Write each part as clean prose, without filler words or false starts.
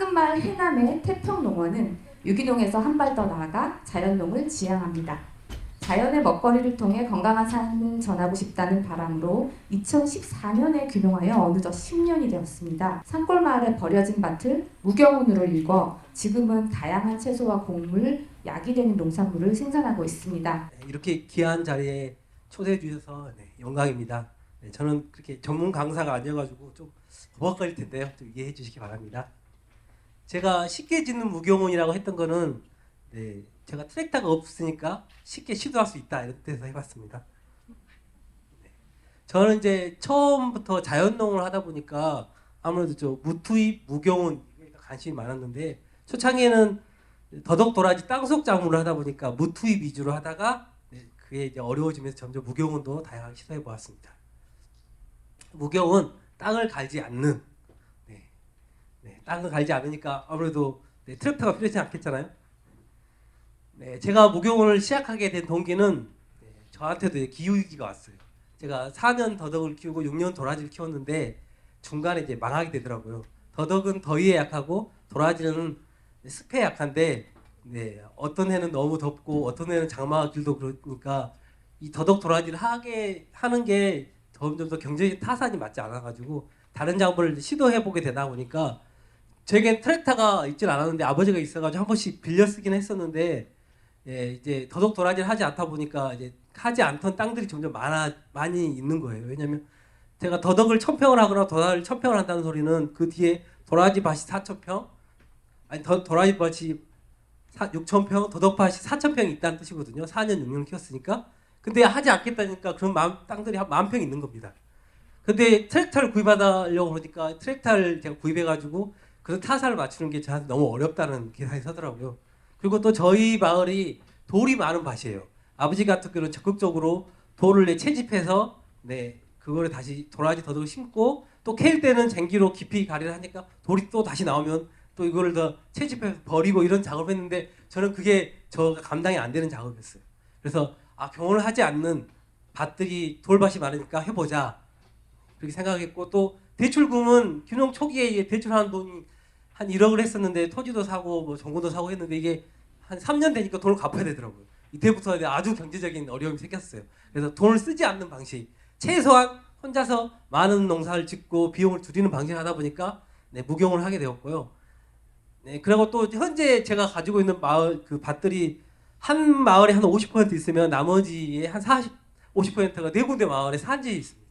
황금마을 해남의 태평농원은 유기농에서 한 발 더 나아가 자연농을 지향합니다. 자연의 먹거리를 통해 건강한 삶을 전하고 싶다는 바람으로 2014년에 규명하여 어느덧 10년이 되었습니다. 산골마을에 버려진 밭을 무경운으로 일궈 지금은 다양한 채소와 곡물, 약이 되는 농산물을 생산하고 있습니다. 이렇게 귀한 자리에 초대해 주셔서 영광입니다. 저는 그렇게 전문 강사가 아니어가지고 좀 버벅거릴 텐데요. 좀 이해해 주시기 바랍니다. 제가 쉽게 짓는 무경운이라고 했던 거는 제가 트랙터가 없으니까 쉽게 시도할 수 있다 이런 뜻에서 해봤습니다. 저는 이제 처음부터 자연농을 하다 보니까 아무래도 좀 무투입, 무경운 관심이 많았는데 초창기에는 더덕도라지 땅속 작물을 하다 보니까 무투입 위주로 하다가 그게 이제 어려워지면서 점점 무경운도 다양하게 시도해 보았습니다. 무경운 땅을 갈지 않는 땅을 갈지 않으니까 아무래도 트랙터가 필요하지 않겠잖아요. 제가 무경운을 시작하게 된 동기는 저한테도 기후위기가 왔어요. 제가 4년 더덕을 키우고 6년 도라지를 키웠는데 중간에 이제 망하게 되더라고요. 더덕은 더위에 약하고 도라지는 습해에 약한데 어떤 해는 너무 덥고 어떤 해는 장마가 길도 그러니까 이 더덕 도라지를 하는 게 점점 더 경제적인 타산이 맞지 않아가지고 다른 작물을 시도해보게 되다 보니까 제겐 트랙터가 있질 않았는데 아버지가 있어가지고 한 번씩 빌려 쓰긴 했었는데 이제 더덕 도라지를 하지 않다 보니까 이제 하지 않던 땅들이 점점 많이 있는 거예요. 왜냐면 제가 더덕을 1000평을 하거나 도라지를 1000평을 한다는 소리는 그 뒤에 도라지 밭이 4000평 아니 도라지 밭이 6000평 더덕밭이 4000평이 있다는 뜻이거든요. 4년 6년 키웠으니까. 근데 하지 않겠다니까 그런 땅들이 한 10,000평 있는 겁니다. 근데 트랙터를 구입하려고 그러니까 트랙터를 제가 구입해가지고 그 타사를 맞추는 게 저한테 너무 어렵다는 계산이 서더라고요. 그리고 또 저희 마을이 돌이 많은 밭이에요. 아버지 같은 경우는 적극적으로 돌을 채집해서 그거를 다시 도라지 더덕을 심고 또 캘 때는 쟁기로 깊이 가리를 하니까 돌이 또 다시 나오면 또 이거를 더 채집해서 버리고 이런 작업을 했는데 저는 그게 저가 감당이 안 되는 작업이었어요. 그래서 경험을 하지 않는 밭들이 돌밭이 많으니까 해보자 그렇게 생각했고 또 대출금은 귀농 초기에 대출하는 돈이 한 1억을 했었는데 토지도 사고 뭐 정보도 사고 했는데 이게 한 3년 되니까 돈을 갚아야 되더라고요. 이때부터 아주 경제적인 어려움이 생겼어요. 그래서 돈을 쓰지 않는 방식, 최소한 혼자서 많은 농사를 짓고 비용을 줄이는 방식을 하다 보니까 무경을 하게 되었고요. 그리고 또 현재 제가 가지고 있는 마을 그 밭들이 한 마을에 한 50% 있으면 나머지의 한 40, 50%가 네 군데 마을에 산지에 있습니다.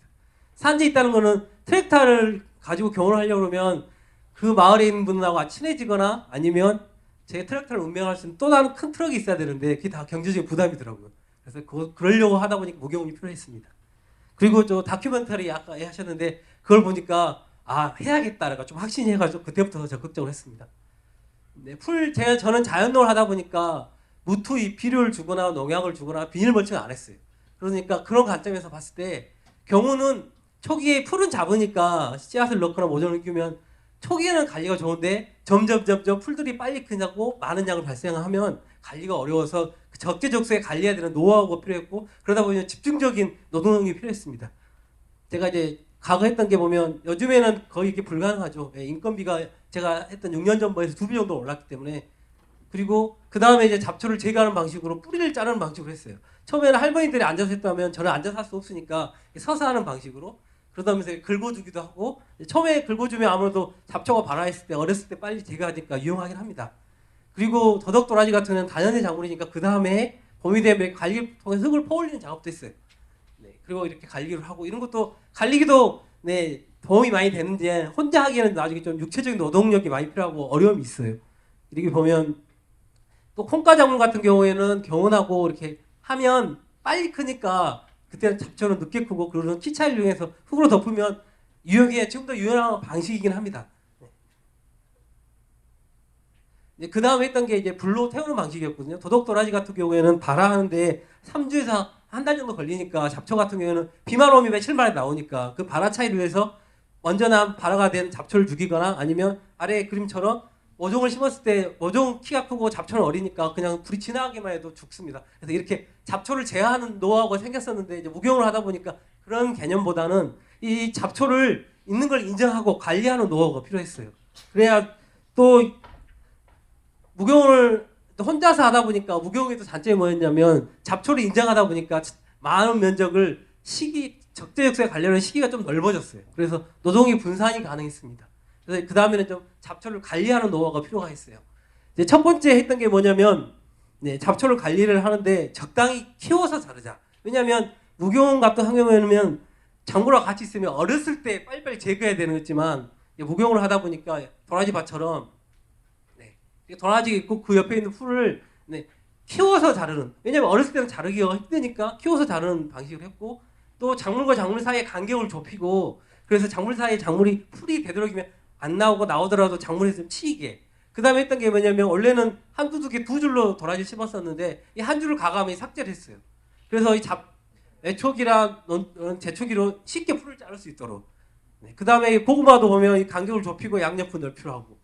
산지에 있다는 거는 트랙터를 가지고 경험을 하려고 그러면 그 마을에 있는 분하고 친해지거나 아니면 제 트랙터를 운행할 수 있는 또 다른 큰 트럭이 있어야 되는데 그게 다 경제적인 부담이더라고요. 그래서 그러려고 하다 보니까 무경운이 필요했습니다. 그리고 저 다큐멘터리 아까 하셨는데 그걸 보니까 해야겠다라고 좀 확신이 해가지고 그때부터 적극적으로 했습니다. 저는 자연농을 하다 보니까 무투입 비료를 주거나 농약을 주거나 비닐 멀칭을 안 했어요. 그러니까 그런 관점에서 봤을 때 경우는 초기에 풀은 작으니까 씨앗을 넣거나 모종을 끼우면 초기에는 관리가 좋은데 점점 풀들이 빨리 크냐고 많은 양을 발생하면 관리가 어려워서 적재적소에 관리해야 되는 노하우가 필요했고 그러다 보면 집중적인 노동력이 필요했습니다. 제가 이제 과거 했던 게 보면 요즘에는 거의 이게 불가능하죠. 인건비가 제가 했던 6년 전보에서 2배 정도 올랐기 때문에 그리고 그 다음에 이제 잡초를 제거하는 방식으로 뿌리를 자르는 방식으로 했어요. 처음에는 할머니들이 앉아서 했다면 저는 앉아서 할 수 없으니까 서서 하는 방식으로 그러다면서 긁어주기도 하고 처음에 긁어주면 아무래도 잡초가 발화했을 때 어렸을 때 빨리 제거하니까 유용하긴 합니다. 그리고 더덕 도라지 같은 경우는 다년의 작물이니까 그 다음에 봄이 되면 관리를 통해 흙을 퍼올리는 작업도 했어요. 그리고 이렇게 관리를 하고 이런 것도 관리기도 도움이 많이 되는데 혼자 하기에는 나중에 좀 육체적인 노동력이 많이 필요하고 어려움이 있어요. 이렇게 보면 또 콩가 작물 같은 경우에는 경운하고 이렇게 하면 빨리 크니까 그때는 잡초는 늦게 크고 그러는 키 차이를 이용해서 흙으로 덮으면 유용해 좀 더 유연한 방식이긴 합니다. 그 다음에 했던 게 이제 불로 태우는 방식이었거든요. 더덕 도라지 같은 경우에는 발화하는데 3주에서 한 달 정도 걸리니까 잡초 같은 경우에는 비만 오면 며칠 만에 나오니까 그 발화 차이로 해서 완전한 발화가 된 잡초를 죽이거나 아니면 아래 그림처럼 모종을 심었을 때 모종 키가 크고 잡초는 어리니까 그냥 불이 지나가기만 해도 죽습니다. 그래서 이렇게 잡초를 제어하는 노하우가 생겼었는데 이제 무경을 하다 보니까 그런 개념보다는 이 잡초를 있는 걸 인정하고 관리하는 노하우가 필요했어요. 그래야 또 무경을 혼자서 하다 보니까 무경에도 단점이 뭐였냐면 잡초를 인정하다 보니까 많은 면적을 적재적소에 관련한 시기가 좀 넓어졌어요. 그래서 노동이 분산이 가능했습니다. 그래서 그 다음에는 좀 잡초를 관리하는 노하우가 필요가 했어요. 이제 첫 번째 했던 게 뭐냐면 잡초를 관리를 하는데 적당히 키워서 자르자. 왜냐하면 무경 같은 환경이면 작물과 같이 있으면 어렸을 때 빨리빨리 제거해야 되는 거지만 무경을 하다 보니까 도라지밭처럼 도라지 있고 그 옆에 있는 풀을 키워서 자르는, 왜냐면 어렸을 때는 자르기가 힘드니까 키워서 자르는 방식을 했고, 또 작물과 작물 사이에 간격을 좁히고, 그래서 작물 사이에 작물이 풀이 되도록이면 안 나오고 나오더라도 작물에서 좀 치이게. 그 다음에 했던 게 뭐냐면 원래는 한두 두 개 두 줄로 도라지 심었었는데 이 한 줄을 가감히 삭제를 했어요. 그래서 이 애촉이랑 제촉이로 쉽게 풀을 자를 수 있도록. 그 다음에 고구마도 보면 이 간격을 좁히고 양옆을 넓히려 하고,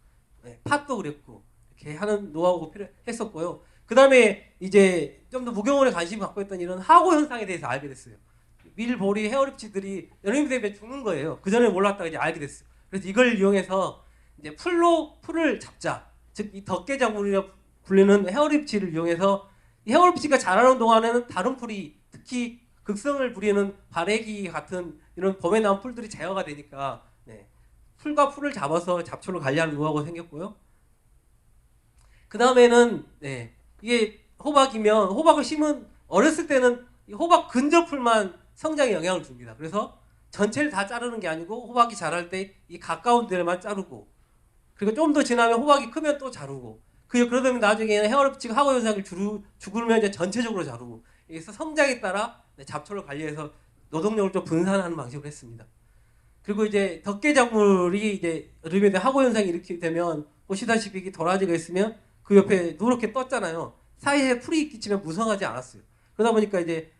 팥도 그랬고 이렇게 하는 노하우가 필요했었고요. 그 다음에 이제 좀 더 무경원에 관심 갖고 있던 이런 하고 현상에 대해서 알게 됐어요. 밀, 보리, 헤어립치들이 여름이 되면 죽는 거예요. 그 전에 몰랐다가 이제 알게 됐어요. 그래서 이걸 이용해서 이제 풀을 잡자. 즉 이 덕계작물이라 불리는 헤어립치를 이용해서 이 헤어립치가 자라는 동안에는 다른 풀이, 특히 극성을 부리는 바래기 같은 이런 봄에 나온 풀들이 제어가 되니까 풀과 풀을 잡아서 잡초를 관리하는 노하우가 생겼고요. 그 다음에는 이게 호박이면 호박을 심은 어렸을 때는 이 호박 근접풀만 성장에 영향을 줍니다. 그래서 전체를 다 자르는 게 아니고 호박이 자랄 때 이 가까운 데만 자르고, 그리고 좀 더 지나면 호박이 크면 또 자르고, 그러다 보면 나중에는 헤어립치가 하고 현상을 죽으면 이제 전체적으로 자르고, 그래서 성장에 따라 잡초를 관리해서 노동력을 좀 분산하는 방식으로 했습니다. 그리고 이제 덕계작물이 이제 여름에 하고 현상이 이렇게 되면 보시다시피 이게 도라지가 있으면 그 옆에 누렇게 떴잖아요. 사이에 풀이 끼치면 무성하지 않았어요. 그러다 보니까 이제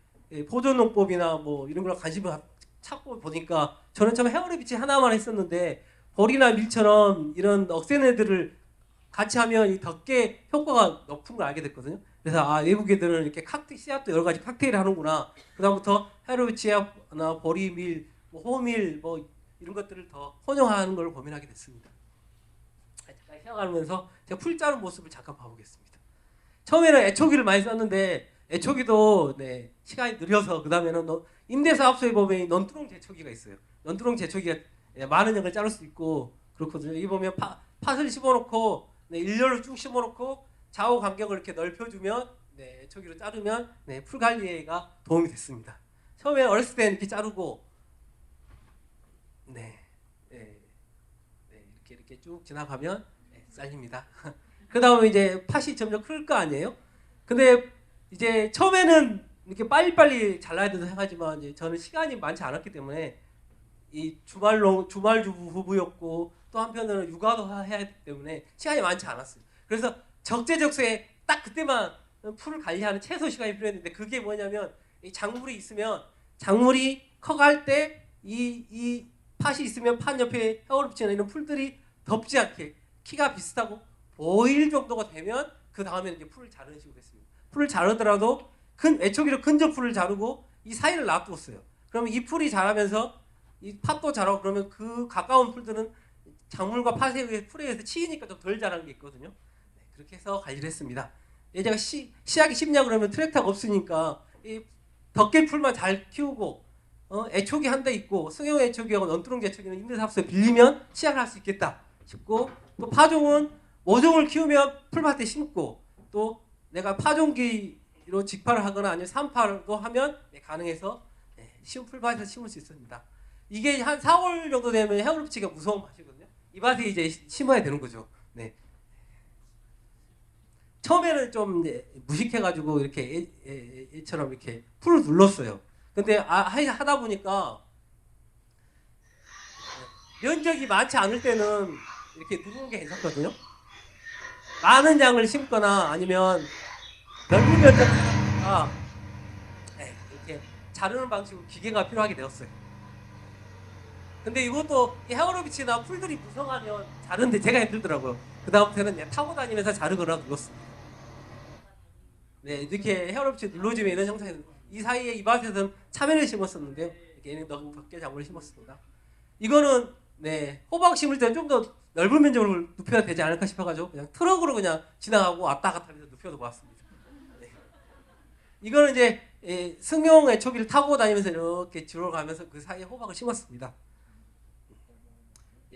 보존농법이나 뭐 이런 걸 관심을 찾고 보니까 저는 처음 헤어리비치 하나만 했었는데 보리나 밀처럼 이런 억센 애들을 같이 하면 이 덕계 효과가 높은 걸 알게 됐거든요. 그래서 외국애들은 이렇게 씨앗도 여러 가지 칵테일을 하는구나. 그다음부터 헤어리비치나 보리, 밀, 뭐 호밀 뭐 이런 것들을 더 혼용하는 걸 고민하게 됐습니다. 잠깐 시작하면서 제가 풀 자른 모습을 잠깐 봐보겠습니다. 처음에는 애초기를 많이 썼는데 애초기도 시간이 느려서 그 다음에는 임대사업소에 보면 넌두렁 제초기가 있어요. 넌두렁 제초기가 많은 양을 자를 수 있고 그렇거든요. 여기 보면 팥을 심어놓고 일렬로 쭉 심어놓고 좌우 간격을 이렇게 넓혀주면 애초기로 자르면 풀 관리가 도움이 됐습니다. 처음에 어렸을 때는 이렇게 자르고 이렇게 쭉 지나가면 잘립니다. 그 다음에 이제 팥이 점점 클 거 아니에요? 근데 이제 처음에는 이렇게 빨리빨리 잘라야 된다고 생각하지만 이제 저는 시간이 많지 않았기 때문에 이 주말주부였고 또 한편으로는 육아도 해야 하기 때문에 시간이 많지 않았어요. 그래서 적재적소에 딱 그때만 풀을 관리하는 최소 시간이 필요했는데 그게 뭐냐면 이 작물이 있으면 작물이 커갈 때 이 팥이 있으면 팥 옆에 헤어립치나 이런 풀들이 덮지 않게 키가 비슷하고 보일 정도가 되면 그 다음에는 이제 풀을 자르는 식으로 했습니다. 풀을 자르더라도 애초기로 근접 풀을 자르고 이 사이를 놔두었어요. 그러면 이 풀이 자라면서 이 팥도 자라고 그러면 그 가까운 풀들은 작물과 팥에 의해 풀에 의해서 치이니까 좀 덜 자라는 게 있거든요. 그렇게 해서 관리를 했습니다. 제가 씨앗이 심냐 그러면 트랙터가 없으니까 이 덕계 풀만 잘 키우고 애초기 한 대 있고 승용 애초기하고 넌두렁 제초기는 임대사업소에 빌리면 씨앗을 할 수 있겠다 싶고, 또 파종은 모종을 키우면 풀밭에 심고 또 내가 파종기로 직파를 하거나 아니면 산파도 하면 가능해서 쉬운 풀밭에서 심을 수 있습니다. 이게 한 4월 정도 되면 헤어립치가 무서운 밭이거든요. 이 밭에 이제 심어야 되는 거죠. 처음에는 좀 무식해가지고 이렇게 애처럼 이렇게 풀을 눌렀어요. 근데 하다 보니까 면적이 많지 않을 때는 이렇게 누르는 게 괜찮거든요. 많은 양을 심거나 아니면 넓은 면적을 하니까 이렇게 자르는 방식으로 기계가 필요하게 되었어요. 근데 이것도 이 헤어로비치나 풀들이 무성하면 자르는데 제가 힘들더라고요. 그 다음부터는 타고 다니면서 자르거나 눌렀습니다. 이렇게 헤어로비치 눌러주면 이런 형상이, 이 사이에 이 밭에서는 참외를 심었었는데요. 이렇게 덕계 작물을 심었습니다. 이거는 네, 호박 심을 때는 좀 더 넓은 면적으로 눕혀야 되지 않을까 싶어가지고 그냥 트럭으로 그냥 지나가고 왔다 갔다 하면서 눕혀도 봤습니다. 네. 이거는 이제 승용 애초기를 타고 다니면서 이렇게 뒤로 가면서 그 사이에 호박을 심었습니다.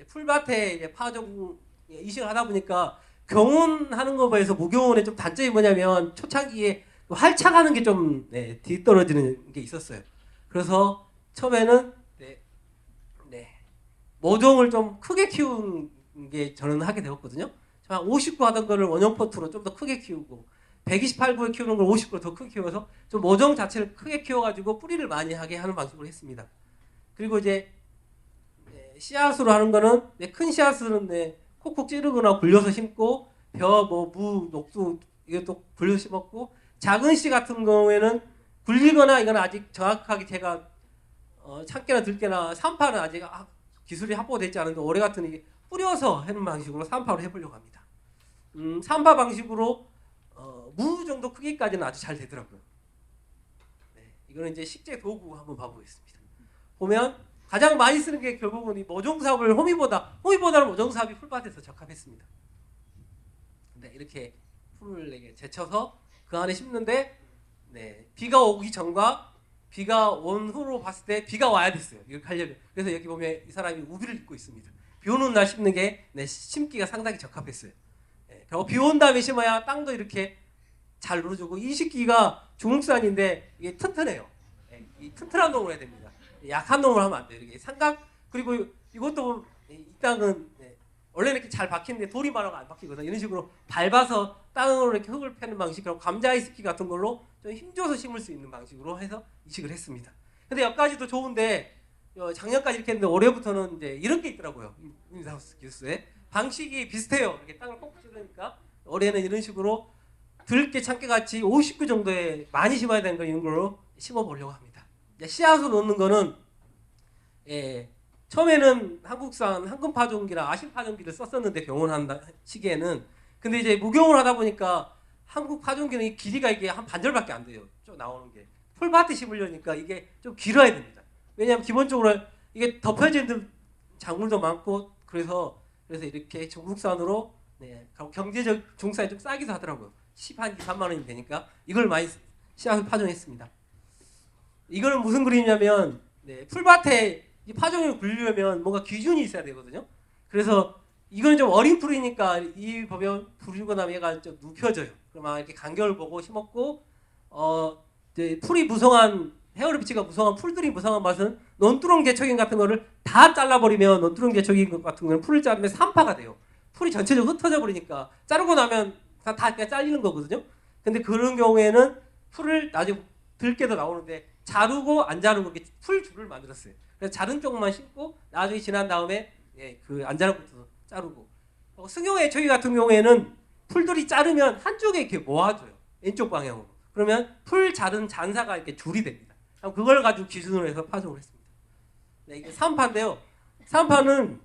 풀밭에 이제 파종 이식을 하다 보니까 경운하는 거에 비해서 무경운의 좀 단점이 뭐냐면 초창기에 활착하는 게 좀 뒤떨어지는 게 있었어요. 그래서 처음에는 모종을 좀 크게 키운 게 저는 하게 되었거든요. 한 59 하던 거를 원형 포트로 좀 더 크게 키우고 128구에 키우는 걸 50구로 더 크게 키워서 좀 모종 자체를 크게 키워가지고 뿌리를 많이 하게 하는 방식으로 했습니다. 그리고 이제 씨앗으로 하는 거는 큰 씨앗은 콕콕 찌르거나 굴려서 심고 무, 녹두 이것도 굴려 심었고 작은 씨 같은 경우에는 굴리거나 이건 아직 정확하게 제가 참깨나 들깨나 산파는 아직 기술이 확보되지 않은데 올해 같은 이게 뿌려서 하는 방식으로 산파로 해보려고 합니다. 산파 방식으로 무 정도 크기까지는 아주 잘 되더라고요. 네, 이거는 이제 식재 도구 한번 봐보겠습니다. 보면 가장 많이 쓰는 게 결국은 이 모종삽을 호미보다는 모종삽이 풀밭에서 적합했습니다. 네, 이렇게 풀을 이렇게 제쳐서 그 안에 심는데 비가 오기 전과 비가 온 후로 봤을 때 비가 와야 됐어요. 이렇게 하려면. 그래서 여기 보면 이 사람이 우비를 입고 있습니다. 비 오는 날 심는 게 심기가 상당히 적합했어요. 비 온 다음에 심어야 땅도 이렇게 잘 눌러주고 이 시기가 중국산인데 이게 튼튼해요. 이 튼튼한 놈을 해야 됩니다. 약한 놈을 하면 안 돼요. 이렇게 삼각 그리고 이것도 이 땅은 원래는 이렇게 잘 박히는데 돌이 많아서 안 박히거든요. 이런 식으로 밟아서 땅으로 이렇게 흙을 패는 방식이라고 감자 이스키 같은 걸로 좀 힘줘서 심을 수 있는 방식으로 해서 이식을 했습니다. 근데 여기까지도 좋은데 작년까지 이렇게 했는데 올해부터는 이제 이런 게 있더라고요. 인사우스 기술에 방식이 비슷해요. 이렇게 땅을 꼭 찌르니까 올해는 이런 식으로 들깨 참깨 같이 50구 정도에 많이 심어야 되는 거 이런 걸로 심어 보려고 합니다. 씨앗으로 넣는 거는 처음에는 한국산 황금 파종기랑 아신 파종기를 썼었는데 병원한다 시기에는 근데 이제 무경을 하다 보니까 한국 파종기는 이 길이가 이게 한 반절밖에 안 돼요. 좀 나오는 게 풀밭에 심으려니까 이게 좀 길어야 됩니다. 왜냐하면 기본적으로 이게 덮여지는 작물도 많고 그래서 이렇게 중국산으로 경제적 중국산이 좀 싸기도 하더라고요. 10한 2, 3만 원이면 되니까 이걸 많이 씨앗을 파종했습니다. 이거는 무슨 그림이냐면 풀밭에 이 파종을 굴리려면 뭔가 기준이 있어야 되거든요. 그래서 이건 좀 어린 풀이니까 이 보면 부리고 나면 얘가 좀 눕혀져요. 그러면 이렇게 간격을 보고 심었고 이제 풀이 무성한 헤어리피치가 무성한 풀들이 무성한 맛은 논두렁 개척인 같은 거를 다 잘라버리면 논두렁 개척인 것 같은 거는 풀을 자르면 산파가 돼요. 풀이 전체적으로 흩어져 버리니까 자르고 나면 다 그냥 잘리는 거거든요. 근데 그런 경우에는 풀을 나중에 들깨도 나오는데 자르고 안 자르고 이렇게 풀줄을 만들었어요. 그래서 자른 쪽만 심고 나중에 지난 다음에 그 안 자른 것도 자르고 승용의 저희 같은 경우에는 풀들이 자르면 한쪽에 이렇게 모아줘요. 왼쪽 방향으로. 그러면 풀 자른 잔사가 이렇게 줄이 됩니다. 그걸 가지고 기준으로 해서 파종을 했습니다. 이게 산파인데요. 산파는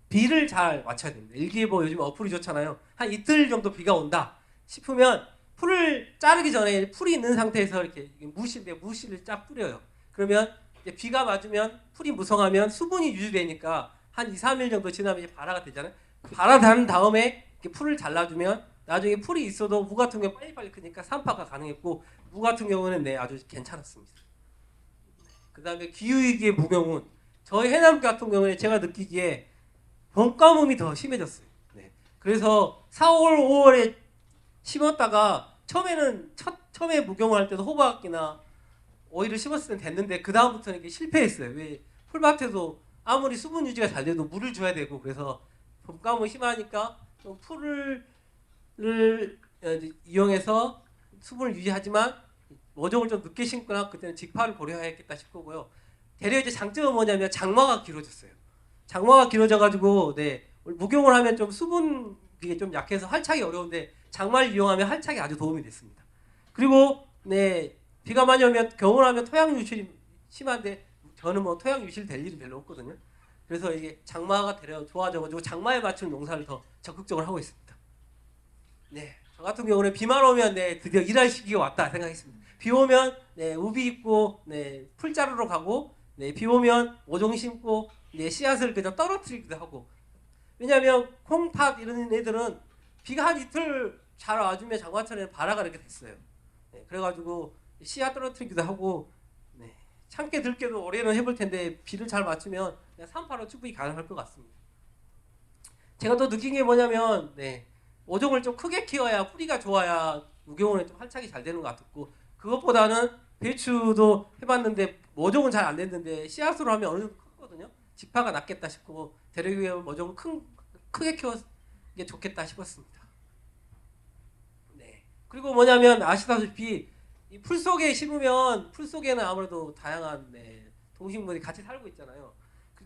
비를 잘 맞춰야 됩니다. 일기예보 요즘 어플이 좋잖아요. 한 이틀 정도 비가 온다 싶으면 풀을 자르기 전에 풀이 있는 상태에서 이렇게 무실을 쫙 뿌려요. 그러면 이제 비가 맞으면 풀이 무성하면 수분이 유지되니까 한 2, 3일 정도 지나면 이제 발화가 되잖아요. 발화 단 다음에 이렇게 풀을 잘라주면 나중에 풀이 있어도 무 같은 경우 빨리빨리 크니까 산파가 가능했고 무 같은 경우는 아주 괜찮았습니다. 그 다음에 기후위기의 무경운 저희 해남 같은 경우에 제가 느끼기에 봄가뭄이 더 심해졌어요. 그래서 4월, 5월에 심었다가 처음에 무경을 할 때도 호박이나 오이를 심었을 땐 됐는데 그 다음부터는 이게 실패했어요. 왜 풀밭에도 아무리 수분 유지가 잘 돼도 물을 줘야 되고 그래서 봄가뭄이 심하니까 좀 풀을 이용해서 수분을 유지하지만 모종을 좀 늦게 심거나 그때는 직파를 고려해야겠다 싶고요. 대려 이제 장점은 뭐냐면 장마가 길어졌어요. 장마가 길어져가지고 무경을 하면 좀 수분 그게 좀 약해서 활착이 어려운데 장마를 이용하면 활착이 아주 도움이 됐습니다. 그리고 비가 많이 오면 겨울하면 토양 유실이 심한데 저는 뭐 토양 유실 될 일이 별로 없거든요. 그래서 이게 장마가 되려 좋아져가지고 장마에 맞춘 농사를 더 적극적으로 하고 있습니다. 저 같은 경우는 비만 오면 드디어 일할 시기가 왔다 생각했습니다. 비 오면 우비 입고 풀 자르러 가고 비 오면 모종 심고 이제 씨앗을 그냥 떨어뜨리기도 하고. 왜냐하면 콩팥 이런 애들은 비가 한 이틀 잘 와주면 장마철에는 발화가 이렇게 됐어요. 네, 그래가지고 씨앗 떨어뜨리기도 하고, 네, 참깨 들깨도 올해는 해볼 텐데 비를 잘 맞추면 그냥 3, 8월 충분히 가능할 것 같습니다. 제가 또 느낀 게 뭐냐면, 네, 모종을 좀 크게 키워야 뿌리가 좋아야 무경우는 좀 활착이 잘 되는 것 같았고, 그것보다는 배추도 해봤는데 모종은 잘 안 됐는데 씨앗으로 하면 어느 정도 크거든요. 직파가 낫겠다 싶고 대륙의 모종을 크게 키워서 게 좋겠다 싶었습니다. 네. 그리고 뭐냐면 아시다시피 이 풀 속에 심으면 풀 속에는 아무래도 다양한 네, 동식물이 같이 살고 있잖아요.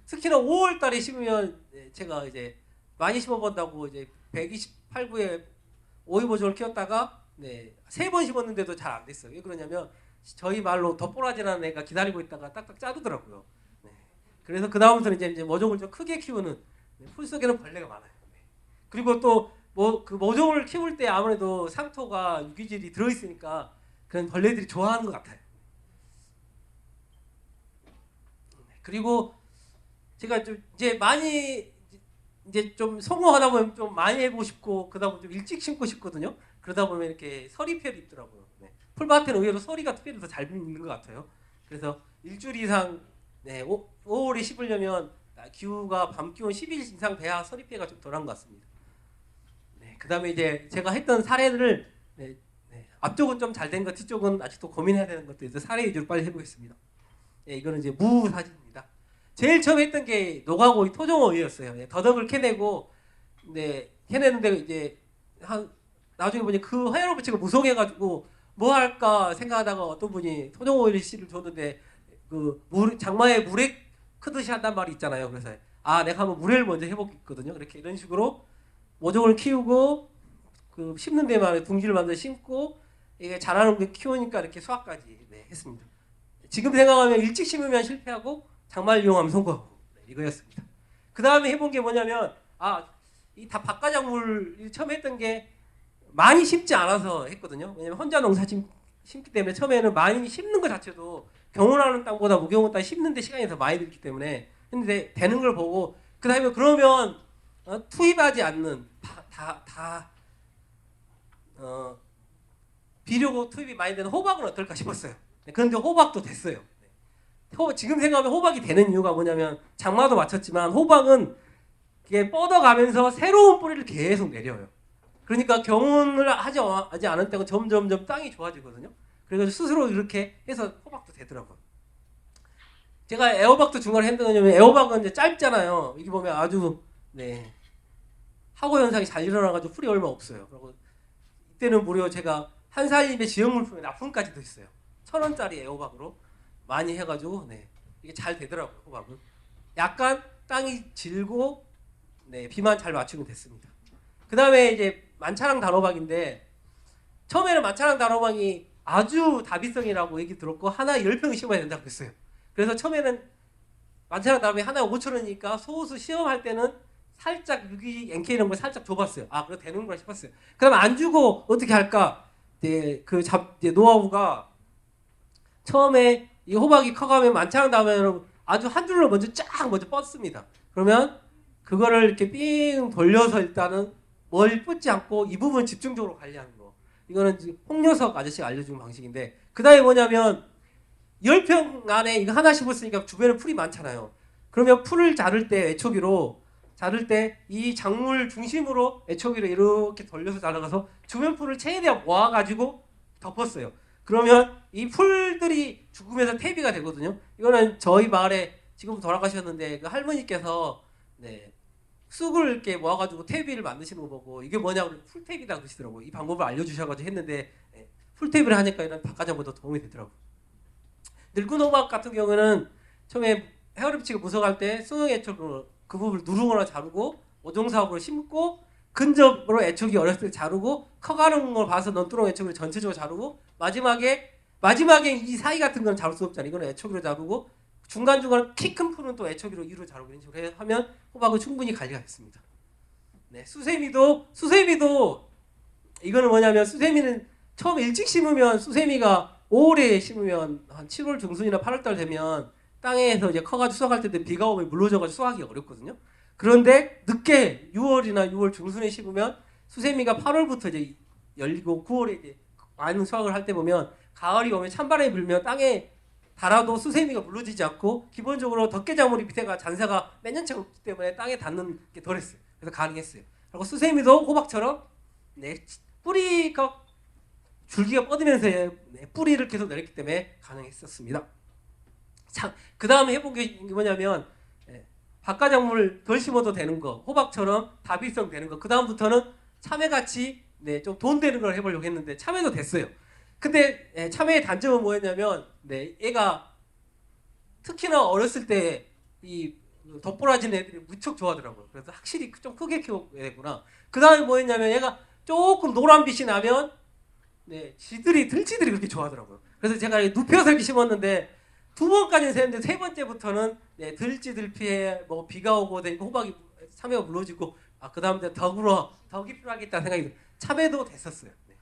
특히나 5월달에 심으면 네, 제가 이제 많이 심어본다고 이제 128구에 오이모종을 키웠다가 네, 3번 심었는데도 잘 안 됐어요. 왜 그러냐면 저희 말로 덧보라지라는 애가 기다리고 있다가 딱딱 짜두더라고요. 네. 그래서 그 다음부터는 이제 모종을 좀 크게 키우는 네, 풀 속에는 벌레가 많아요. 네. 그리고 또 뭐 그 모종을 키울 때 아무래도 상토가 유기질이 들어있으니까 그런 벌레들이 좋아하는 것 같아요. 그리고 제가 좀 이제 많이 이제 좀 성공하다 보면 좀 많이 해보고 싶고 그러다 보면 좀 일찍 심고 싶거든요. 그러다 보면 이렇게 서리패를 입더라고요. 네. 풀밭에는 의외로 서리가 특별히 더 잘 입는 것 같아요. 그래서 일주일 이상 네, 5월에 심으려면 기후가 밤 기온 10일 이상 돼야 서리패가 좀 덜한 것 같습니다. 네, 그다음에 이제 제가 했던 사례들을 네, 네, 앞쪽은 좀 잘 된 것, 뒤쪽은 아직도 고민해야 되는 것도 있어서 사례 위주로 빨리 해보겠습니다. 네, 이거는 이제 무 사진입니다. 제일 처음 했던 게 노가고이 토종오이였어요. 네, 더덕을 캐내고, 네, 캐내는데 이제 한 나중에 보니 그 하얀 부치가 무성해가지고 뭐 할까 생각하다가 어떤 분이 토종오이 씨를 줬는데 그 장마에 물에 크듯이 한단 말이 있잖아요. 그래서 아 내가 한번 물회를 먼저 해보겠거든요. 그렇게 이런 식으로 모종을 키우고 그 심는 데만 둥지를 만들어 심고 이게 자라는 거 키우니까 이렇게 수확까지 네, 했습니다. 지금 생각하면 일찍 심으면 실패하고 장마를 이용하면 성공하고 네, 이거였습니다. 그 다음에 해본 게 뭐냐면 이 다 박가작물 처음 했던 게 많이 심지 않아서 했거든요. 왜냐면 혼자 농사 심기 때문에 처음에는 많이 심는 것 자체도 경운하는 땅보다 무경운 땅 심는 데 시간이 더 많이 들기 때문에 근데 되는 걸 보고 그 다음에 그러면 투입하지 않는 비료고 투입이 많이 되는 호박은 어떨까 싶었어요. 그런데 호박도 됐어요. 지금 생각하면 호박이 되는 이유가 뭐냐면 장마도 맞췄지만 호박은 이게 뻗어가면서 새로운 뿌리를 계속 내려요. 그러니까 경운을 하지 않은 때는 점점점 땅이 좋아지거든요. 그래서 스스로 이렇게 해서 호박도 되더라고요. 제가 애호박도 중간에 했던 거냐면 애호박은 이제 짧잖아요. 이게 보면 아주 네, 하고 현상이 잘 일어나가지고 풀이 얼마 없어요. 그리고 이때는 무려 제가 한 살림의 지역물품에 납품까지도 했어요. 1,000원짜리 애호박으로 많이 해가지고 네, 이게 잘 되더라고요. 호박은 약간 땅이 질고 네, 비만 잘 맞추면 됐습니다. 그 다음에 이제 만차랑 단호박인데 처음에는 만차랑 단호박이 아주 다비성이라고 얘기 들었고 하나에 10평 심어야 된다고 했어요. 그래서 처음에는 만차랑 단호박이 하나에 5,000원이니까 소호수 시험할 때는 살짝 유기 NK 이런 걸 살짝 줘봤어요. 아 그래 되는구나 싶었어요. 그럼 안 주고 어떻게 할까? 네, 노하우가 처음에 이 호박이 커가면 만차랑 단호박은 아주 한 줄로 먼저 뻗습니다. 그러면 그거를 이렇게 삥 돌려서 일단은 멀리 뻗지 않고 이 부분 집중적으로 관리하는 거. 이거는 홍여석 아저씨가 알려준 방식인데 그 다음에 뭐냐면 10평 안에 이거 하나 심었으니까 주변에 풀이 많잖아요. 그러면 풀을 자를 때 애초기로 자를 때 이 작물 중심으로 애초기로 이렇게 돌려서 자라가서 주변 풀을 최대한 모아가지고 덮었어요. 그러면 이 풀들이 죽으면서 퇴비가 되거든요. 이거는 저희 마을에 지금 돌아가셨는데 그 할머니께서 네, 쑥을 이렇게 모아가지고 퇴비를 만드시는 거 보고 이게 뭐냐고 풀퇴비다 그러시더라고요. 이 방법을 알려주셔가지고 했는데 네, 풀퇴비를 하니까 이런 바깥장보다 도움이 되더라고요. 늙은 호박 같은 경우는 처음에 헤어리치가 무성할 때 수능 애초로 그 부분을 누르거나 자르고 오종사업으로 심고 근접으로 애초기 어렸을 때 자르고 커가는 걸 봐서 넌두렁 애초기를 전체적으로 자르고 마지막에 이 사이 같은 건 자를 수 없잖아요. 이거는 애초기로 자르고 중간중간 키 큰 풀은 또 애초기로 이루 자르고 이런 식으로 하면 호박은 충분히 관리가 됐습니다. 네, 수세미도 이거는 뭐냐면 수세미는 처음 일찍 심으면 수세미가 5월에 심으면 한 7월 중순이나 8월달 되면 땅에서 이제 커가지고 수확할 때도 비가 오면 물러져가지고 수확하기 어렵거든요. 그런데 늦게 6월이나 6월 중순에 심으면 수세미가 8월부터 이제 열리고 9월에 이제 많은 수확을 할 때 보면 가을이 오면 찬바람이 불면 땅에 달아도 수세미가 물러지지 않고 기본적으로 덮개작물이 밑에가 잔사가 몇 년째 없기 때문에 땅에 닿는 게 덜했어요. 그래서 가능했어요. 그리고 수세미도 호박처럼 네, 뿌리가 줄기가 뻗으면서 네, 뿌리를 계속 내렸기 때문에 가능했었습니다. 자, 그 다음에 해본 게 뭐냐면 박가작물 덜 심어도 되는 거, 호박처럼 다비성 되는 거. 그 다음부터는 참외같이 네, 좀 돈 되는 걸 해보려고 했는데 참외도 됐어요. 근데 참외의 단점은 뭐였냐면 네, 얘가 특히나 어렸을 때 이 덧보라진 애들이 무척 좋아하더라고요. 그래서 확실히 좀 크게 키워야 되구나. 그 다음에 뭐였냐면 얘가 조금 노란빛이 나면 네, 들쥐들이 그렇게 좋아하더라고요. 그래서 제가 눕혀서 이렇게 심었는데 2번까지는 세는데 3번째부터는 네, 들쥐들 피해 뭐 비가 오고 되니까 호박이 참외가 물러지고 그 다음에 덕이 필요하겠다는 생각이 들어요. 참외도 됐었어요. 네.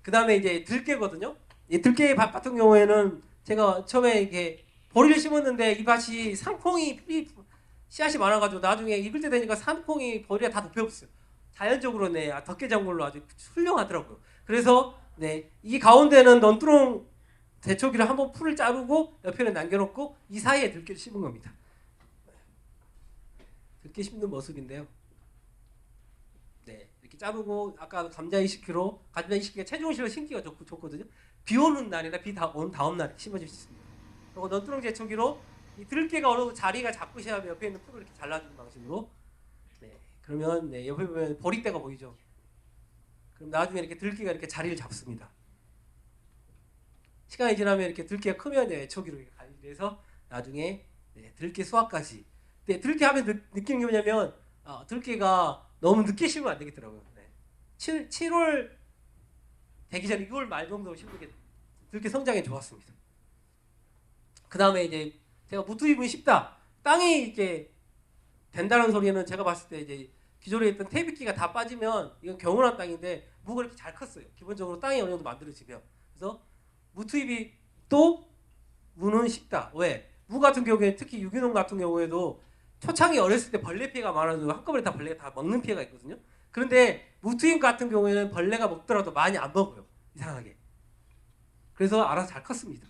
그 다음에 이제 들깨거든요. 이 들깨 밭 같은 경우에는 제가 처음에 이게 보리를 심었는데 이 밭이 씨앗이 많아가지고 나중에 익을 때 되니까 상콩이 보리가 다 덮여버렸어요. 자연적으로 네, 덮개작물로 아주 훌륭하더라고요. 그래서 네, 이 가운데는 넌두렁 대초기를 한번 풀을 자르고 옆에는 남겨놓고 이 사이에 들깨를 심은 겁니다. 들깨 심는 모습인데요. 네, 이렇게 자르고 아까 감자 20kg, 감자 20kg가 체중실로 심기가 좋거든요. 비 오는 날이나 온 다음 날에 심어줄 수 있습니다. 그리고 넌두렁 제초기로 이 들깨가 어느 정도 자리가 잡고 시작하면 옆에 있는 풀을 이렇게 잘라주는 방식으로 네, 그러면 네, 옆에 보면 보리대가 보이죠. 그럼 나중에 이렇게 들깨가 이렇게 자리를 잡습니다. 시간이 지나면 이렇게 들깨가 크면 이제 애초기로 관리돼서 나중에 네, 들깨 수확까지. 네, 들깨 하면 느끼는 게 뭐냐면 들깨가 너무 늦게 심으면 안 되겠더라고요. 네. 7월 되기 전에 6월 말 정도로 심는 게 들깨 성장에 좋았습니다. 그 다음에 이제 제가 무투입은 쉽다. 땅이 이렇게 된다는 소리는 제가 봤을 때 이제 기존에 있던 태비기가 다 빠지면 이건 경운한 땅인데 무가 이렇게 잘 컸어요. 기본적으로 땅이 어느 정도 만들어지면. 그래서 무투입이 또 무는 쉽다. 왜? 무 같은 경우에 특히 유기농 같은 경우에도 초창이 어렸을 때 벌레 피해가 많아서 한꺼번에 다 벌레가 다 먹는 피해가 있거든요. 그런데 무투입 같은 경우에는 벌레가 먹더라도 많이 안 먹어요. 이상하게. 그래서 알아서 잘 컸습니다.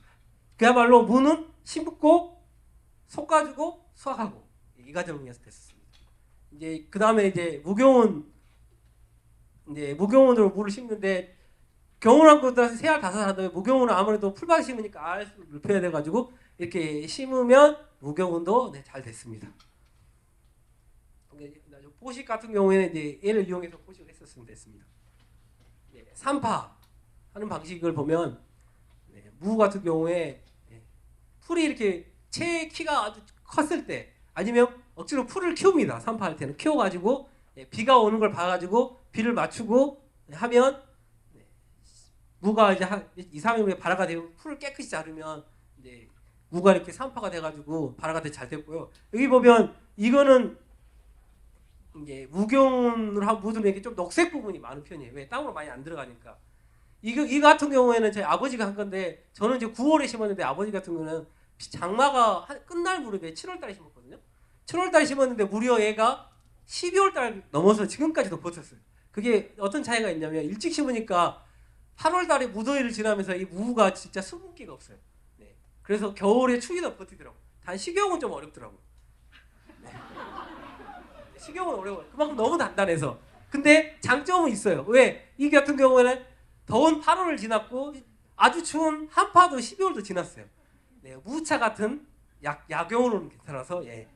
그야말로 무는 심고 솎아주고 수확하고 이 과정이 됐습니다. 이제 그 다음에 이제 무경운으로 무를 심는데 경운한 것보다 3알 5알 하다가 무경운은 아무래도 풀밭 심으니까 알수를 넓혀야 돼가지고 이렇게 심으면 무경운도 네, 잘 됐습니다. 포식 같은 경우에는 이제 얘를 이용해서 포식을 했었으면 됐습니다. 네, 산파 하는 방식을 보면 네, 무 같은 경우에 네, 풀이 이렇게 채 키가 아주 컸을 때 아니면 억지로 풀을 키웁니다. 산파할 때는 키워가지고 네, 비가 오는 걸 봐가지고 비를 맞추고 네, 하면 네, 무가 이제 한 2, 3일 후에 발화가 되고 풀을 깨끗이 자르면 이제 무가 이렇게 산파가 돼가지고 발화가 되게 잘 됐고요. 여기 보면 이거는 이제 무경을 한 무들은 이렇게 좀 녹색 부분이 많은 편이에요. 왜? 땅으로 많이 안 들어가니까. 이 같은 경우에는 저희 아버지가 한 건데 저는 이제 9월에 심었는데 아버지 같은 경우는 장마가 끝날 무렵에 7월달에 심었거든요. 7월달에 심었는데 무려 얘가 12월달 넘어서 지금까지도 버텼어요. 그게 어떤 차이가 있냐면 일찍 심으니까 8월달에 무더위를 지나면서 이 무가 진짜 수분기가 없어요. 네. 그래서 겨울에 추위도 버티더라고. 단 식용은 좀 어렵더라고. 네. 식용은 어려워요. 그만큼 너무 단단해서. 근데 장점은 있어요. 왜? 이 같은 경우에는 더운 8월을 지났고 아주 추운 한파도 12월도 지났어요. 네, 무차 같은 약용으로는 괜찮아서 예.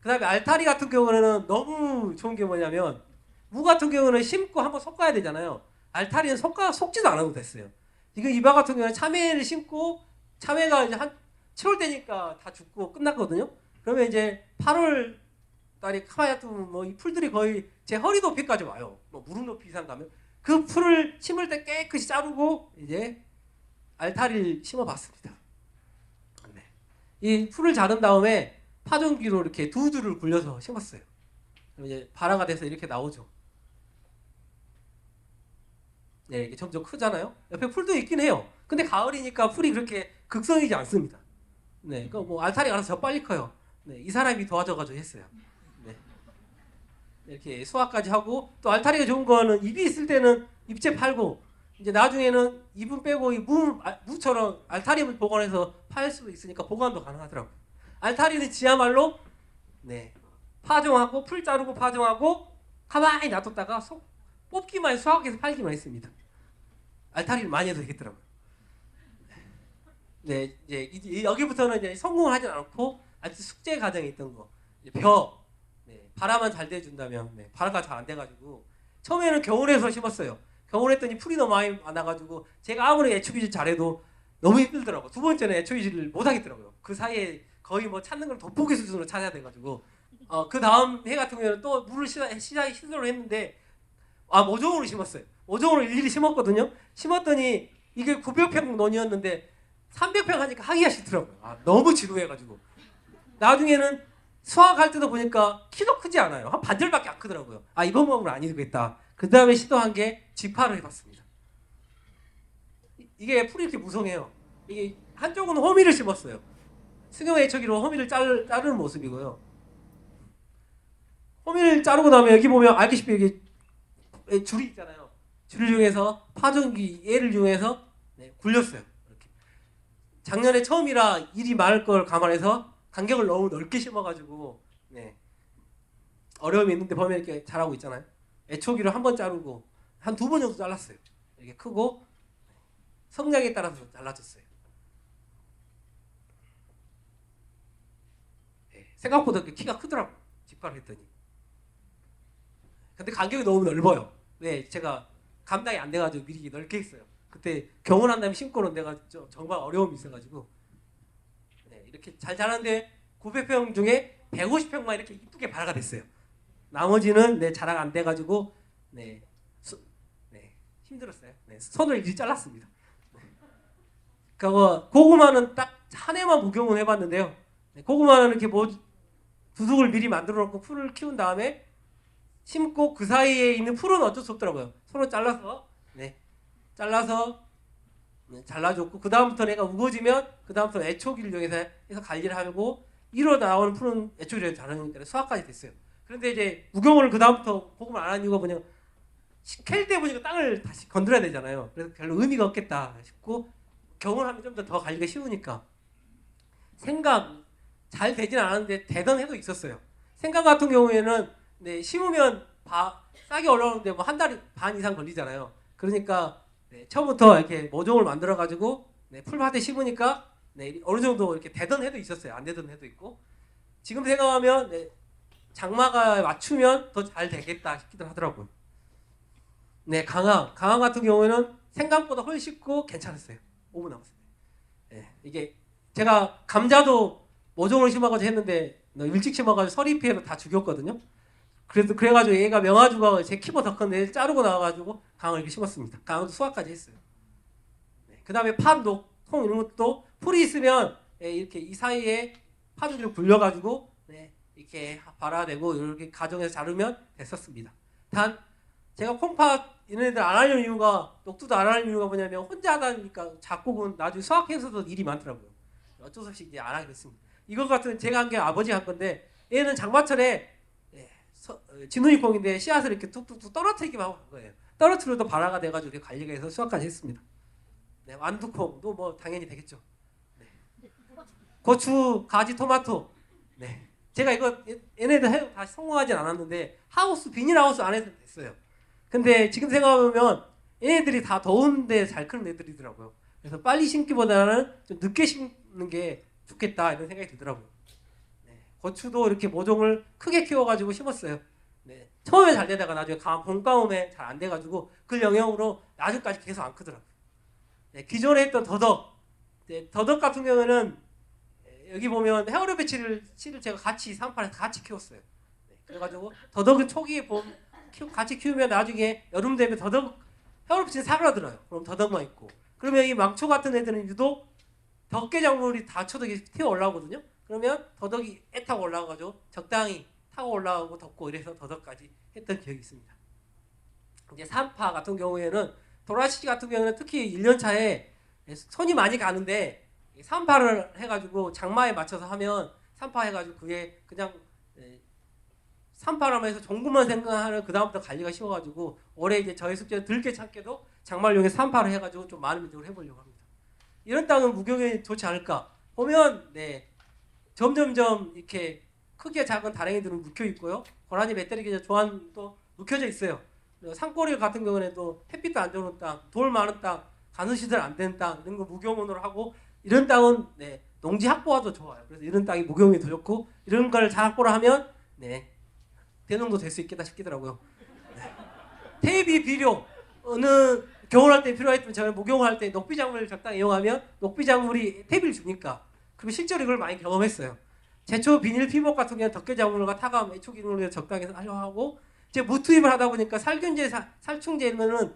그 다음에 알타리 같은 경우는 너무 좋은 게 뭐냐면 무 같은 경우는 심고 한번 솎아야 되잖아요. 알타리는 솎지도 않아도 됐어요. 지금 이바 같은 경우는 참외를 심고 참외가 이제 한 7월 되니까 다 죽고 끝났거든요. 그러면 이제 8월 달에 카마야tum 뭐 이 풀들이 거의 제 허리 높이까지 와요. 뭐 무릎 높이 이상 가면 그 풀을 심을 때 깨끗이 자르고 이제 알타리를 심어봤습니다. 네. 이 풀을 자른 다음에 파종기로 이렇게 두 줄을 굴려서 심었어요. 그럼 이제 발화가 돼서 이렇게 나오죠. 네, 이게 점점 크잖아요. 옆에 풀도 있긴 해요. 근데 가을이니까 풀이 그렇게 극성이지 않습니다. 네, 그뭐 알타리 알아서 더 빨리 커요. 네, 이 사람이 도와줘가지고 했어요. 네, 이렇게 수확까지 하고 또 알타리가 좋은 거는 잎이 있을 때는 잎째 팔고 이제 나중에는 잎은 빼고 이 무처럼 알타리를 보관해서 팔 수도 있으니까 보관도 가능하더라고요. 알타리는 지하말로 네, 파종하고 풀 자르고 파종하고 가만히 놔뒀다가 뽑기만 해서 수확해서 팔기만 했습니다. 알타리를 많이 해도 되겠더라고요. 네, 이제 여기부터는 이제 성공을 하진 않고 아직 숙제 과정에 있던 거. 이제 네, 발화만 잘 돼준다면, 네, 발화가 잘 안 돼가지고 처음에는 겨울에서 심었어요. 겨울 했더니 풀이 너무 많이 많아가지고 제가 아무리 애초기질 잘해도 너무 힘들더라고. 두 번째는 애초기질을 못 하겠더라고요. 그 사이에 거의 뭐 찾는 걸 돋보기 수준으로 찾아야 돼가지고 그 다음 해 같은 경우에는 또 물을 시도를 했는데 모종으로 심었어요. 모종으로 일일이 심었거든요. 심었더니 이게 900평 논이었는데 300평 하니까 하기가 싫더라고요. 너무 지루해가지고 나중에는 수확할 때도 보니까 키도 크지 않아요. 한 반절밖에 안 크더라고요. 이번 먹으면 안 되겠다. 그 다음에 시도한 게 직파를 해봤습니다. 이게 풀이 이렇게 무성해요. 이게 한쪽은 호미를 심었어요. 승용 애초기로 호미를 자르는 모습이고요. 호미를 자르고 나면 여기 보면 알다시피 여기 줄이 있잖아요. 줄을 이용해서 파종기 얘를 이용해서 굴렸어요. 이렇게. 작년에 처음이라 일이 많을 걸 감안해서 간격을 너무 넓게 심어가지고 어려움이 있는데 보면 이렇게 잘하고 있잖아요. 애초기로 한 번 자르고 한 2번 정도 잘랐어요. 이렇게 크고 성량에 따라서 잘라줬어요. 생각보다 키가 크더라고. 직파를 했더니. 근데 간격이 너무 넓어요. 네, 제가 감당이 안 돼가지고 미리 넓게 했어요. 그때 경운한 다음에 심고는 내가 정말 어려움이 있어가지고 이렇게 잘 자랐는데 900평 중에 150평만 이렇게 이쁘게 발화가 됐어요. 나머지는 자라가 안 돼가지고 힘들었어요. 손을 일일이 잘랐습니다. 그리고 고구마는 딱 한 해만 목용을 해봤는데요. 고구마는 이렇게 두둑을 미리 만들어 놓고 풀을 키운 다음에 심고 그 사이에 있는 풀은 어쩔 수 없더라고요. 손으로 잘라서 잘라줬고 그 다음부터 내가 우거지면 그 다음부터 애초기를 이용해서 관리를 하고 1호 나오는 풀은 애초기를 자르니까 수확까지 됐어요. 그런데 이제 무경을 그 다음부터 고구마 안 한 이유가 뭐냐, 캘 때 보니까 땅을 다시 건드려야 되잖아요. 그래서 별로 의미가 없겠다 싶고 경운하면 좀 더 관리가 쉬우니까 생강 잘 되진 않았는데 되던 해도 있었어요. 생강 같은 경우에는 심으면 싹이 올라오는데 뭐 한 달 반 이상 걸리잖아요. 그러니까 처음부터 이렇게 모종을 만들어 가지고 풀밭에 심으니까 어느 정도 이렇게 되던 해도 있었어요. 안 되던 해도 있고 지금 생각하면 장마가 맞추면 더 잘 되겠다 싶기도 하더라고요. 강황 같은 경우에는 생각보다 훨씬 쉽고 괜찮았어요. 5분 남았어요. 이게 제가 감자도 모종을 심어가지고 했는데 일찍 심어가지고 서리 피해로 다 죽였거든요. 그래가지고 얘가 명아주가 제 키보다 더 큰데 자르고 나와가지고 강을 이렇게 심었습니다. 강도 수확까지 했어요. 그 다음에 팥, 통 이런 것도 풀이 있으면 이렇게 이 사이에 파주기를 굴려가지고 이렇게 발화되고 이렇게 가정에서 자르면 됐었습니다. 단 제가 콩팥 얘네들 안 하려는 이유가, 녹두도 안 하려는 이유가 뭐냐면 혼자 하다 보니까 작곡은 나중에 수확해서도 일이 많더라고요. 어쩔 수 없이 이제 안 하게 됐습니다. 이거 같은 제가 한 게 아버지가 한 건데 얘는 장마철에 진우이 콩인데 씨앗을 이렇게 툭툭툭 떨어뜨리기만 하고 간 거예요. 떨어뜨려도 발화가 돼가지고 이렇게 관리가 해서 수확까지 했습니다. 완두콩도 뭐 당연히 되겠죠. 고추, 가지, 토마토. 제가 이거 얘네들 다 성공하진 않았는데 비닐하우스 안에서 됐어요. 근데 지금 생각해보면 얘네들이 다 더운데 잘 크는 애들이더라고요. 그래서 빨리 심기보다는 좀 늦게 심는 게 좋겠다 이런 생각이 들더라고요. 고추도 이렇게 모종을 크게 키워가지고 심었어요. 처음에 잘 되다가 나중에 봄 가뭄에 잘 안 돼가지고 그 영향으로 나중까지 계속 안 크더라고요. 기존에 했던 더덕 같은 경우는 여기 보면 헤어로 배치를 제가 같이 산판에서 같이 키웠어요. 그래가지고 더덕은 초기에 같이 키우면 나중에 여름 되면 헤어로 배치는 사그라들어요. 그럼 더덕만 있고, 그러면 이 망초 같은 애들은 유독 덕계작물이 다 초덕이 튀어 올라오거든요. 그러면 더덕이 타고 올라와가지고 적당히 타고 올라오고 덮고 이래서 더덕까지 했던 기억이 있습니다. 이제 산파 같은 경우에는 도라지 같은 경우는 특히 1년 차에 손이 많이 가는데 산파를 해가지고 장마에 맞춰서 하면 산파 해가지고 그게 그냥 산파라면서 종구만 생각하는 그 다음부터 관리가 쉬워가지고 올해 이제 저희 숙제는 들깨 찾기도 장마용에 산파를 해가지고 좀 많은 면적으로 해보려고 합니다. 이런 땅은 무경에 좋지 않을까? 보면 점점점 이렇게 크기가 작은 다랭이들은 묵혀 있고요. 고라니 멧돼지 조안도 묵혀져 있어요. 산골이 같은 경우에도 햇빛도 안 좋은 땅, 돌 많은 땅, 간수시설 안 되는 땅 이런 거 무경원으로 하고 이런 땅은 농지 확보와도 좋아요. 그래서 이런 땅이 무경이 더 좋고 이런 걸 잘 확보를 하면 대농도 될 수 있겠다 싶더라고요. 퇴비 비료 어느 겨울할 때 필요했던 저는 목욕을 할 때 녹비작물을 적당히 이용하면 녹비작물이 퇴비를 주니까 그리고 실제로 이걸 많이 경험했어요. 제초 비닐 피복 같은 경우는 덮개작물과 타감, 애초 기능을 적당히 하고 이제 무투입을 하다 보니까 살균제, 살충제 이러면은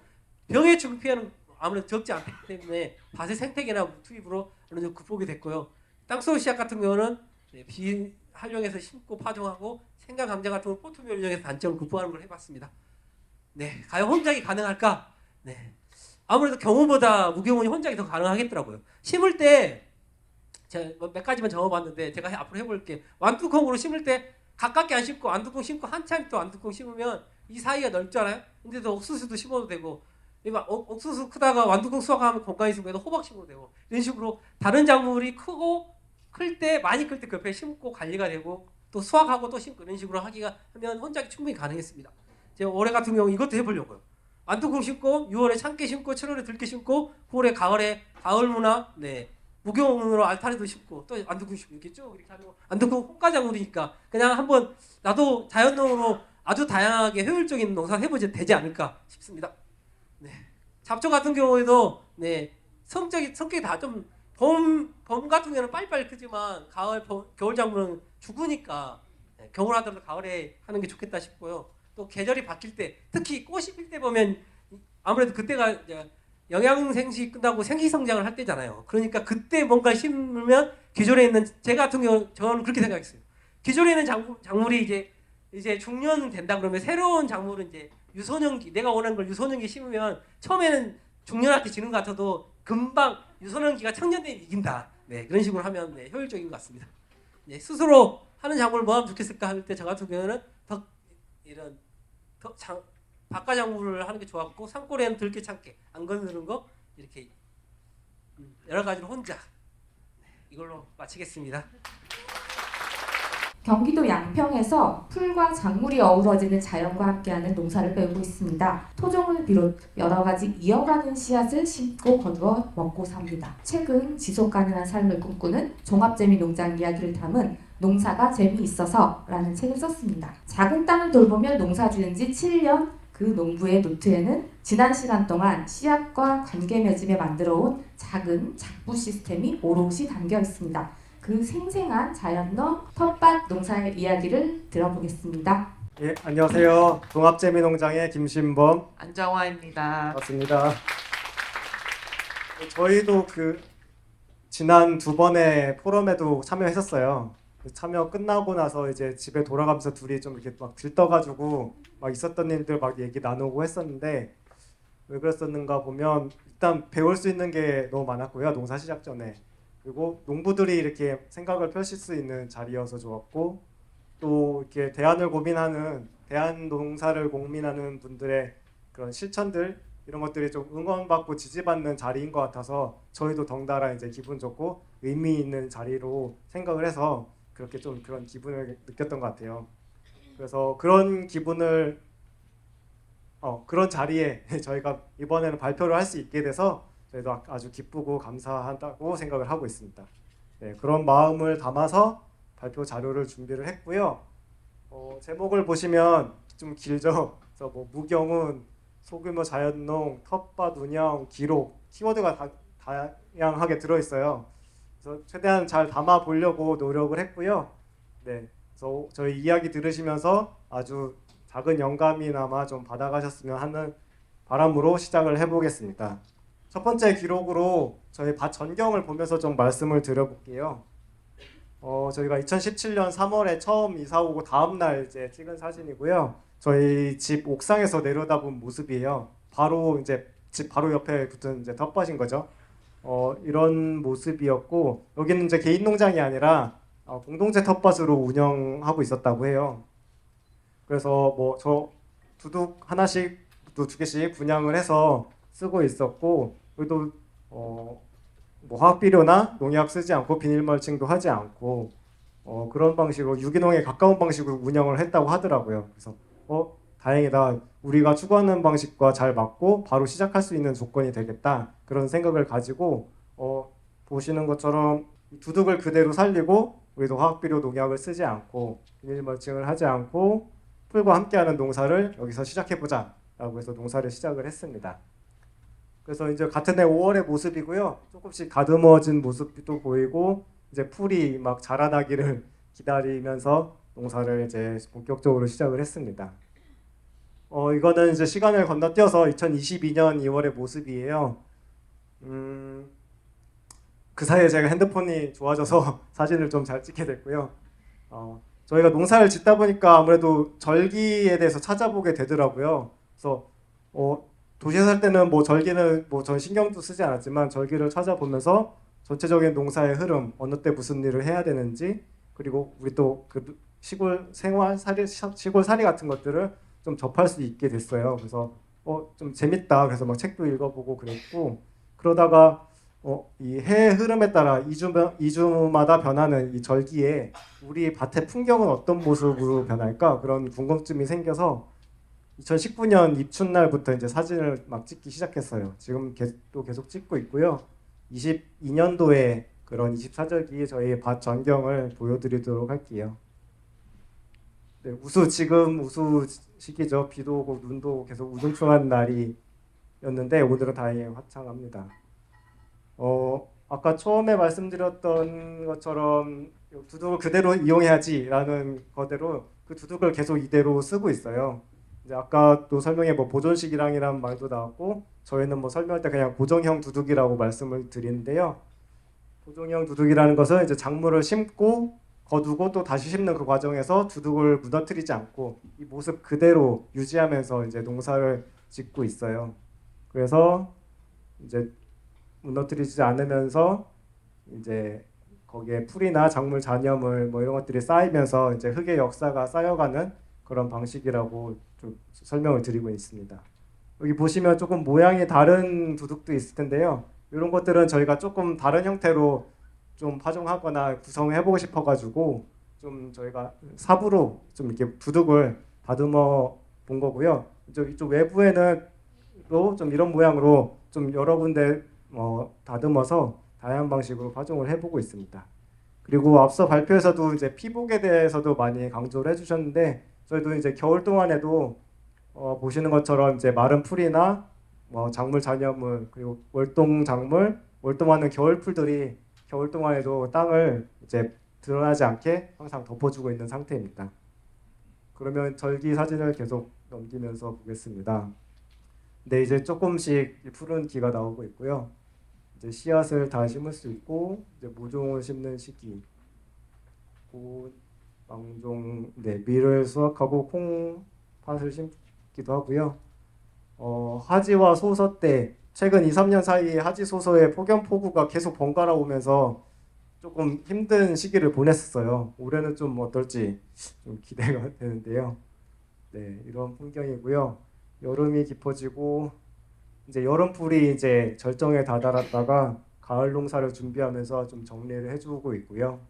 병해충 피해는 아무래도 적지 않기 때문에 밭의 생태계나 무투입으로 어느 정도 극복이 됐고요. 땅속 씨앗 같은 경우는 비활용해서 심고 파종하고 생강 감자 같은 거 포트미를 이용해서 단점을 극복하는 걸 해봤습니다. 과연 혼작이 가능할까? 아무래도 경우보다 무경운이 혼작이 더 가능하겠더라고요. 심을 때 제가 몇 가지만 적어봤는데 제가 앞으로 해볼게. 완두콩으로 심을 때 가깝게 안 심고 완두콩 심고 한참 또 완두콩 심으면 이 사이가 넓잖아요. 근데도 옥수수도 심어도 되고 옥수수 크다가 완두콩 수확하면 공간이 있으면 호박 심어도 되고 이런 식으로 다른 작물이 크고 많이 클 때 그 옆에 심고 관리가 되고 또 수확하고 또 심고 이런 식으로 하면 혼작이 충분히 가능했습니다. 제가 올해 같은 경우 이것도 해보려고요. 완두콩 심고 6월에 참깨 심고 7월에 들깨 심고 9월에 가을에 가을무나 무경으로 알타리도 심고 또 완두콩 심고 이렇게 쭉 이렇게 하고 완두콩 홍가작물이니까 그냥 한번 나도 자연농으로 아주 다양하게 효율적인 농사 해보지 되지 않을까 싶습니다. 잡초 같은 경우에도 성격이 다 좀 봄 같은 경우는 빨리빨리 크지만 겨울 작물은 죽으니까 겨울 하더라도 가을에 하는 게 좋겠다 싶고요. 또 계절이 바뀔 때 특히 꽃이 필 때 보면 아무래도 그때가 이제 영양생시 끝나고 생시성장을 할 때잖아요. 그러니까 그때 뭔가 심으면 기존에 있는 제 같은 경우 저는 그렇게 생각했어요. 기존에 있는 작물이 이제 중년 된다 그러면 새로운 작물은 이제 유소년기 내가 원하는 걸 유소년기 심으면 처음에는 중년한테 지는 것 같아도 금방 유소년기가 청년 되면 이긴다. 그런 식으로 하면 효율적인 것 같습니다. 스스로 하는 작물을 뭐 하면 좋겠을까 할 때 저 같은 경우는 바깥 작물을 하는 게 좋았고 산골에는 들깨 참깨 안 거느는 거 이렇게 여러 가지로 혼자 이걸로 마치겠습니다. 경기도 양평에서 풀과 작물이 어우러지는 자연과 함께하는 농사를 배우고 있습니다. 토종을 비롯 여러 가지 이어가는 씨앗을 심고 거두어 먹고 삽니다. 최근 지속가능한 삶을 꿈꾸는 종합재미 농장 이야기를 담은 농사가 재미있어서 라는 책을 썼습니다. 작은 땅을 돌보며 농사 지은 지 7년 그 농부의 노트에는 지난 시간 동안 씨앗과 관계 맺음에 만들어온 작은 작부 시스템이 오롯이 담겨 있습니다. 그 생생한 자연농 텃밭 농사의 이야기를 들어보겠습니다. 안녕하세요. 종합재미농장의 김신범 안정화입니다. 반갑습니다. 저희도 지난 2번의 포럼에도 참여했었어요. 참여 끝나고 나서 이제 집에 돌아가면서 둘이 좀 이렇게 막 들떠가지고 막 있었던 일들 막 얘기 나누고 했었는데 왜 그랬었는가 보면 일단 배울 수 있는 게 너무 많았고요. 농사 시작 전에. 그리고 농부들이 이렇게 생각을 펼칠 수 있는 자리여서 좋았고 또 이렇게 대안 농사를 고민하는 분들의 그런 실천들 이런 것들이 좀 응원받고 지지받는 자리인 것 같아서 저희도 덩달아 이제 기분 좋고 의미 있는 자리로 생각을 해서 그렇게 좀 그런 기분을 느꼈던 것 같아요. 그래서 그런 기분을 그런 자리에 저희가 이번에는 발표를 할 수 있게 돼서 저희도 아주 기쁘고 감사하다고 생각을 하고 있습니다. 그런 마음을 담아서 발표 자료를 준비를 했고요. 제목을 보시면 좀 길죠. 그래서 뭐 무경운, 소규모 자연농, 텃밭 운영, 기록, 키워드가 다양하게 들어있어요. 그래서 최대한 잘 담아 보려고 노력을 했고요. 그래서 저희 이야기 들으시면서 아주 작은 영감이나마 좀 받아가셨으면 하는 바람으로 시작을 해보겠습니다. 첫 번째 기록으로 저희 밭 전경을 보면서 좀 말씀을 드려볼게요. 저희가 2017년 3월에 처음 이사 오고 다음 날 이제 찍은 사진이고요. 저희 집 옥상에서 내려다본 모습이에요. 바로 이제 집 바로 옆에 붙은 이제 텃밭인 거죠. 이런 모습이었고 여기는 이제 개인 농장이 아니라 공동체 텃밭으로 운영하고 있었다고 해요. 그래서 뭐 저 두둑 하나씩 또 2개씩 분양을 해서 쓰고 있었고 그래도 뭐 화학 비료나 농약 쓰지 않고 비닐 멀칭도 하지 않고 그런 방식으로 유기농에 가까운 방식으로 운영을 했다고 하더라고요. 그래서 다행이다. 우리가 추구하는 방식과 잘 맞고 바로 시작할 수 있는 조건이 되겠다. 그런 생각을 가지고 보시는 것처럼 두둑을 그대로 살리고 우리도 화학 비료 농약을 쓰지 않고 비닐 멀칭을 하지 않고 풀과 함께하는 농사를 여기서 시작해 보자라고 해서 농사를 시작을 했습니다. 그래서 이제 같은 해 5월의 모습이고요. 조금씩 다듬어진 모습도 보이고 이제 풀이 막 자라나기를 기다리면서 농사를 이제 본격적으로 시작을 했습니다. 이거는 이제 시간을 건너뛰어서 2022년 2월의 모습이에요. 그 사이에 제가 핸드폰이 좋아져서 사진을 좀 잘 찍게 됐고요. 저희가 농사를 짓다 보니까 아무래도 절기에 대해서 찾아보게 되더라고요. 그래서 도시에 살 때는 뭐 절기는 뭐 전 신경도 쓰지 않았지만 절기를 찾아보면서 전체적인 농사의 흐름, 어느 때 무슨 일을 해야 되는지 그리고 우리 또 그 시골 생활, 시골 살이 같은 것들을 좀 접할 수 있게 됐어요. 그래서 좀 재밌다. 그래서 막 책도 읽어보고 그랬고 그러다가 이 해의 흐름에 따라 2주마다 변하는 이 절기에 우리 밭의 풍경은 어떤 모습으로 변할까 그런 궁금증이 생겨서 2019년 입춘날부터 이제 사진을 막 찍기 시작했어요. 지금 또 계속 찍고 있고요. 22년도에 그런 24절기 저희 밭 전경을 보여드리도록 할게요. 네, 지금 우수 시기죠. 비도 오고 눈도 오고 계속 우중충한 날이었는데 오늘은 다행히 화창합니다. 아까 처음에 말씀드렸던 것처럼 두둑을 그대로 이용해야지라는 거대로 그 두둑을 계속 이대로 쓰고 있어요. 이제 아까 또 설명에 뭐 보존식이랑이란 말도 나왔고 저희는 뭐 설명할 때 그냥 고정형 두둑이라고 말씀을 드리는데요. 고정형 두둑이라는 것은 이제 작물을 심고 거두고 또 다시 심는 그 과정에서 두둑을 무너뜨리지 않고 이 모습 그대로 유지하면서 이제 농사를 짓고 있어요. 그래서 이제 무너뜨리지 않으면서 이제 거기에 풀이나 작물 잔여물 뭐 이런 것들이 쌓이면서 이제 흙의 역사가 쌓여가는 그런 방식이라고 좀 설명을 드리고 있습니다. 여기 보시면 조금 모양이 다른 두둑도 있을 텐데요. 이런 것들은 저희가 조금 다른 형태로 좀 파종하거나 구성해보고 싶어가지고 좀 저희가 삽으로 좀 이렇게 두둑을 다듬어 본 거고요. 이쪽 외부에는 또 좀 이런 모양으로 좀 여러 군데 다듬어서 다양한 방식으로 파종을 해보고 있습니다. 그리고 앞서 발표에서도 이제 피복에 대해서도 많이 강조를 해주셨는데 저희도 이제 겨울 동안에도 보시는 것처럼 이제 마른 풀이나 작물 잔여물 그리고 월동 작물, 월동하는 겨울 풀들이 겨울 동안에도 땅을 이제 드러나지 않게 항상 덮어주고 있는 상태입니다. 그러면 절기 사진을 계속 넘기면서 보겠습니다. 네, 이제 조금씩 푸른 기가 나오고 있고요. 이제 씨앗을 다 심을 수 있고 이제 모종을 심는 시기. 꽃, 망종, 네, 밀을 수확하고 콩팥을 심기도 하고요. 하지와 소서 때 최근 2, 3년 사이에 하지 소서의 폭염 폭우가 계속 번갈아 오면서 조금 힘든 시기를 보냈었어요. 올해는 좀 어떨지 좀 기대가 되는데요. 네, 이런 풍경이고요. 여름이 깊어지고 이제 여름풀이 이제 절정에 다다랐다가 가을 농사를 준비하면서 좀 정리를 해주고 있고요.